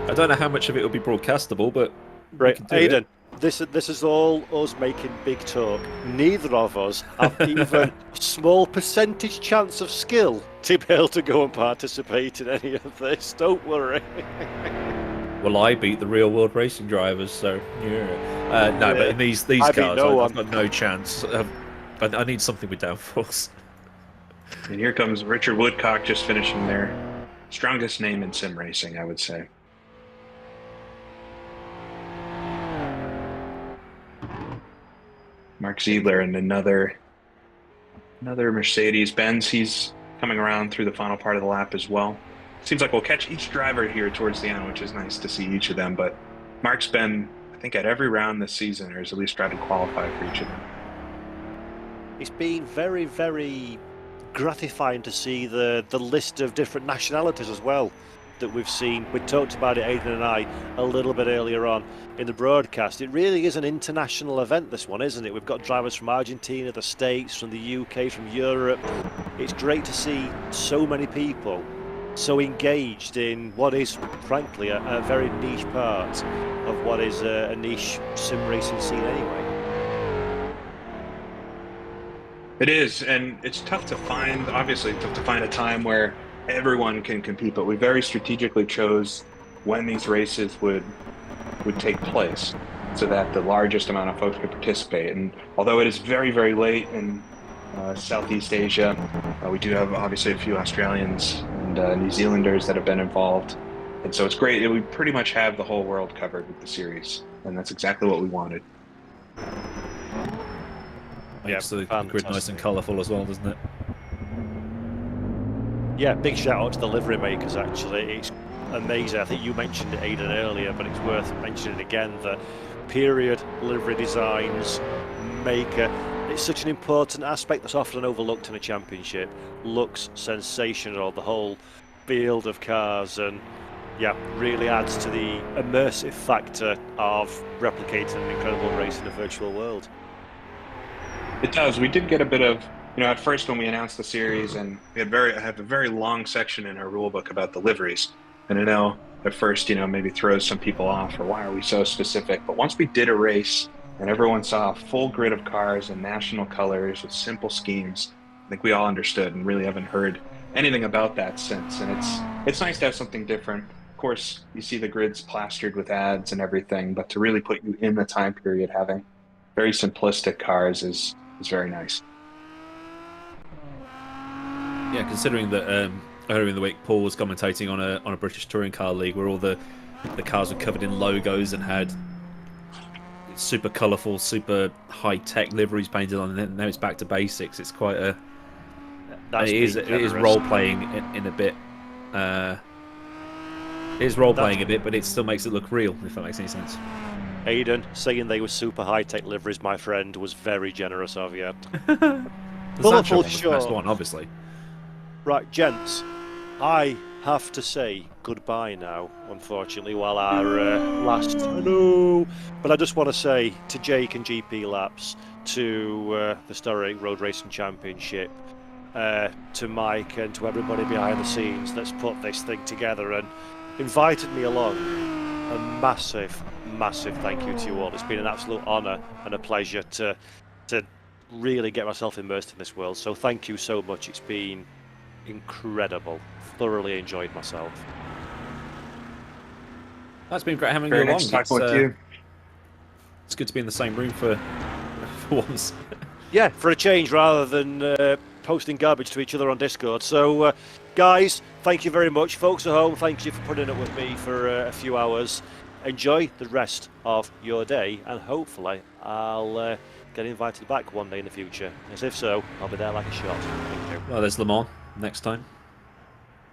I don't know how much of it will be broadcastable, but right, Aiden, this is all us making big talk. Neither of us have even a small percentage chance of skill to be able to go and participate in any of this. Don't worry. Well, I beat the real world racing drivers, so yeah. No, but in these cars, I've got no chance. I need something with downforce. And here comes Richard Woodcock, just finishing their strongest name in sim racing, I would say. Mark Ziedler and another Mercedes-Benz. He's coming around through the final part of the lap as well. Seems like we'll catch each driver here towards the end, which is nice to see each of them. But Mark's been, I think, at every round this season, or has at least tried to qualify for each of them. It's been very, very gratifying to see the list of different nationalities as well that we've seen. We talked about it, Aidan and I, a little bit earlier on in the broadcast. It really is an international event, this one, isn't it? We've got drivers from Argentina, the States, from the UK, from Europe. It's great to see so many people so engaged in what is, frankly, a very niche part of what is a niche sim racing scene anyway. It is, and it's tough to find, obviously tough to find a time where everyone can compete, but we very strategically chose when these races would take place so that the largest amount of folks could participate. And although it is very, very late in Southeast Asia, we do have obviously a few Australians and New Zealanders that have been involved. And so it's great. We pretty much have the whole world covered with the series, and that's exactly what we wanted. Makes the grid nice and colourful as well, doesn't it? Yeah, big shout out to the livery makers, actually. It's amazing. I think you mentioned it, Aidan, earlier, but it's worth mentioning again that period livery designs, maker, it's such an important aspect that's often overlooked in a championship. Looks sensational, the whole field of cars, and yeah, really adds to the immersive factor of replicating an incredible race in a virtual world. It does. We did get a bit of, at first when we announced the series, and we had a very long section in our rule book about the liveries. And I know at first, maybe throws some people off, or why are we so specific? But once we did a race and everyone saw a full grid of cars and national colors with simple schemes, I think we all understood and really haven't heard anything about that since, and it's nice to have something different. Of course, you see the grids plastered with ads and everything, but to really put you in the time period, having very simplistic cars is very nice. Yeah, considering that earlier in the week Paul was commentating on a British touring car league where all the cars were covered in logos and had super colourful, super high tech liveries painted on, and now it's back to basics. It's quite a That's it is role playing in a bit. It is role playing a bit, but it still makes it look real. If that makes any sense. Aiden, saying they were super high tech liveries, my friend, was very generous of you. The Colourful was the best one, obviously. Right, gents, I have to say goodbye now, unfortunately, while our last... No! But I just want to say to Jake and GP Laps, to the Historic Road Racing Championship, to Mike and to everybody behind the scenes that's put this thing together and invited me along, a massive, massive thank you to you all. It's been an absolute honour and a pleasure to really get myself immersed in this world. So thank you so much. It's been incredible. Thoroughly enjoyed myself. That's been great having you Very along. nice talking with you. It's good to be in the same room for once. Yeah, for a change, rather than posting garbage to each other on Discord. So, guys, thank you very much. Folks at home, thank you for putting up with me for a few hours. Enjoy the rest of your day, and hopefully I'll get invited back one day in the future. As if so, I'll be there like a shot. Thank you. Well, there's Le Mans next time.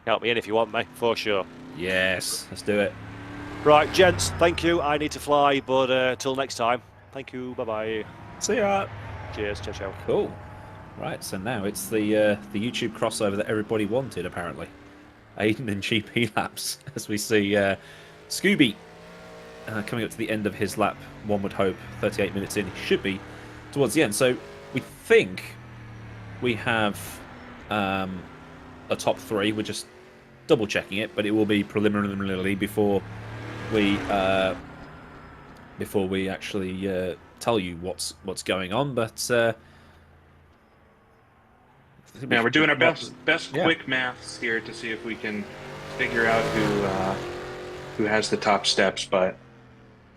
Count me in if you want me, for sure. Yes, let's do it. Right, gents, thank you. I need to fly, but till next time. Thank you. Bye-bye. See ya. Cheers. Ciao, ciao. Cool. Right, so now it's the YouTube crossover that everybody wanted, apparently. Aiden and GP laps, as we see Scooby coming up to the end of his lap, one would hope, 38 minutes in. He should be towards the end. So we think we have a top three. We're just double checking it, but it will be preliminarily before we actually tell you what's going on. But yeah, we're doing our best quick maths here to see if we can figure out who has the top steps, but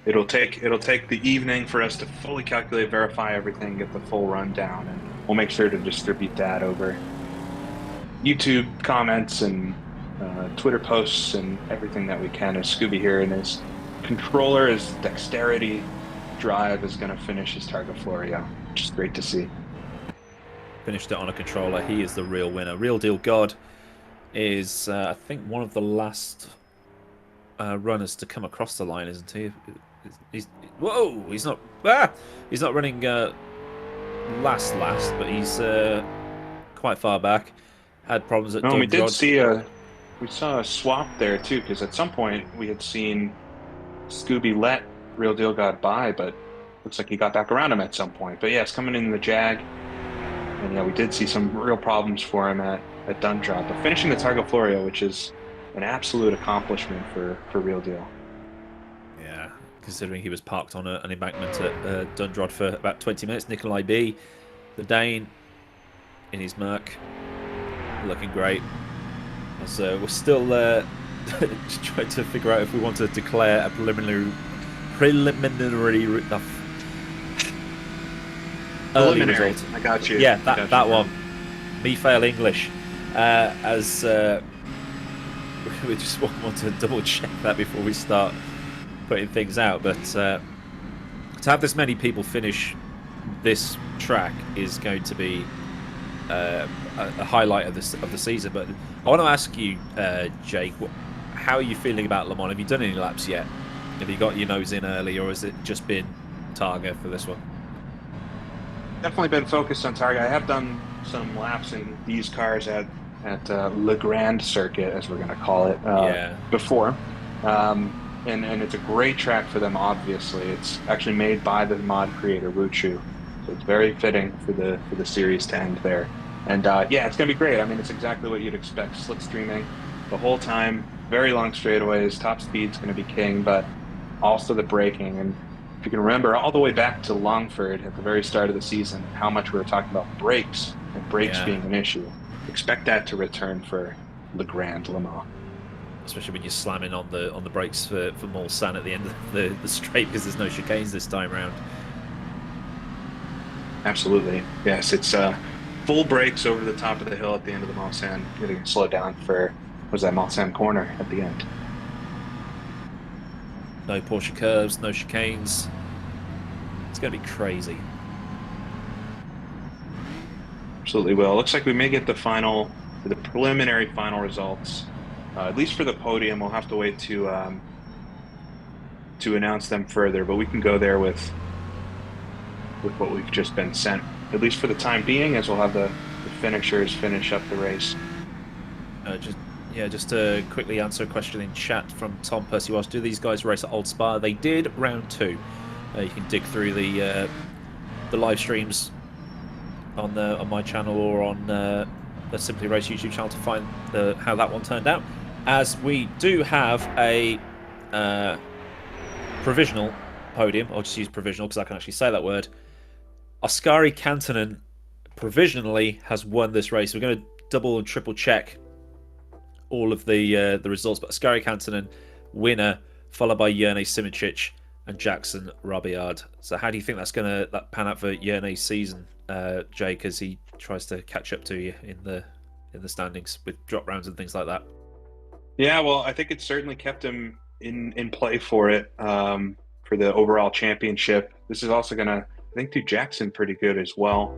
it'll take the evening for us to fully calculate, verify everything, get the full rundown, and we'll make sure to distribute that over YouTube comments and Twitter posts and everything that we can. As Scooby here in his controller, his dexterity drive is going to finish his Targa Florio, which is great to see. Finished it on a controller. He is the real winner. Real Deal God is, I think, one of the last runners to come across the line, isn't he? He's not running last, but he's quite far back. Had problems at we did see we saw a swap there too, because at some point we had seen Scooby let Real Deal God by, but looks like he got back around him at some point. But yeah, it's coming in the Jag, and yeah, we did see some real problems for him at Dundrop, but finishing the Targa Florio, which is an absolute accomplishment for Real Deal. Yeah, considering he was parked on an embankment at Dundrod for about 20 minutes. Nikolai B, the Dane, in his Merc, looking great. So we're still trying to figure out if we want to declare a preliminary result. I got you. Yeah, that one. Me fail English. As we just want to double check that before we start putting things out. But to have this many people finish this track is going to be a highlight of the season. But I want to ask you, Jake, how are you feeling about Le Mans? Have you done any laps yet? Have you got your nose in early, or has it just been Targa for this one? Definitely been focused on Targa. I have done some laps in these cars at Le Grand Circuit, as we're going to call it, before. And it's a great track for them, obviously. It's actually made by the mod creator, Wuchu. So it's very fitting for the series to end there. And yeah, it's going to be great. I mean, it's exactly what you'd expect. Slipstreaming the whole time, very long straightaways, top speed's going to be king, but also the braking. And if you can remember all the way back to Longford at the very start of the season, how much we were talking about brakes and brakes being an issue. expect that to return for Le Grand Le Mans. Especially when you're slamming on the brakes for Mulsanne at the end of the straight because there's no chicanes this time around. Absolutely. Yes, it's full brakes over the top of the hill at the end of the Mulsanne. Getting slowed down for, was that Mulsanne corner at the end? No Porsche curves, no chicanes. It's going to be crazy. Absolutely will. Looks like we may get the preliminary final results. At least for the podium, we'll have to wait to announce them further. But we can go there with what we've just been sent, at least for the time being, as we'll have the finishers finish up the race. Just to quickly answer a question in chat from Tom Percy was, do these guys race at Old Spa? They did round 2. You can dig through the live streams on my channel or on the Simply Race YouTube channel to find how that one turned out. As we do have a provisional podium, I'll just use provisional because I can actually say that word. Ascari Kantonen provisionally has won this race. We're going to double and triple check all of the results, but Ascari Kantonen winner, followed by Jerne Simicic and Jackson Robillard. So how do you think that's going to pan out for Jerne's season, Jake, as he tries to catch up to you in the standings with drop rounds and things like that? Yeah, well, I think it certainly kept him in play for it, for the overall championship. This is also going to, I think, do Jackson pretty good as well.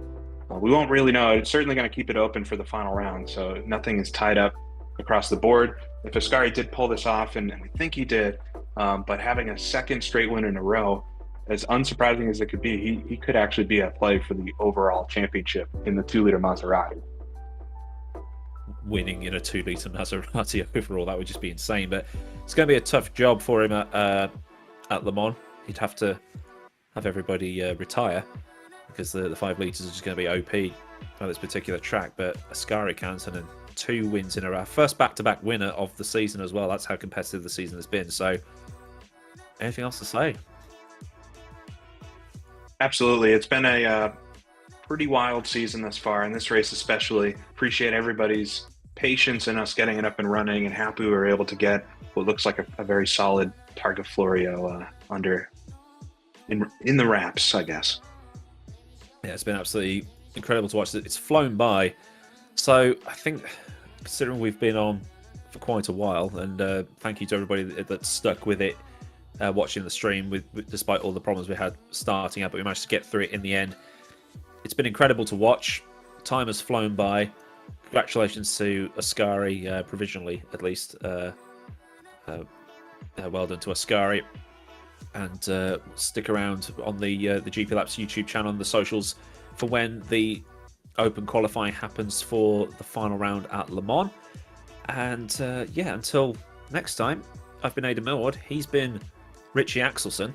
We won't really know. It's certainly going to keep it open for the final round, so nothing is tied up across the board. If Ascari did pull this off, and we think he did, but having a second straight win in a row, as unsurprising as it could be, he could actually be at play for the overall championship in the 2-liter Maserati. Winning in a 2-liter Maserati overall, that would just be insane. But it's going to be a tough job for him at Le Mans. He'd have to have everybody retire because the 5 litres is just going to be OP on this particular track. But Ascari Kantonen, 2 wins in a row, first back-to-back winner of the season as well. That's how competitive the season has been. So, anything else to say? Absolutely, it's been a pretty wild season thus far, and this race especially. Appreciate everybody's patience in us getting it up and running, and happy we were able to get what looks like a very solid Targa Florio in the wraps, I guess. Yeah, it's been absolutely incredible to watch. It's flown by. So I think, considering we've been on for quite a while, and thank you to everybody that stuck with it, watching the stream, despite all the problems we had starting out, but we managed to get through it in the end. It's been incredible to watch. Time has flown by. Congratulations to Ascari, provisionally at least. Well done to Ascari. And stick around on the GP Laps YouTube channel and the socials for when the open qualifying happens for the final round at Le Mans. And until next time, I've been Aidan Millward. He's been Richie Axelson.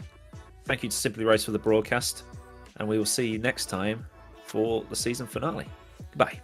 Thank you to Simply Race for the broadcast, and we will see you next time for the season finale. Goodbye.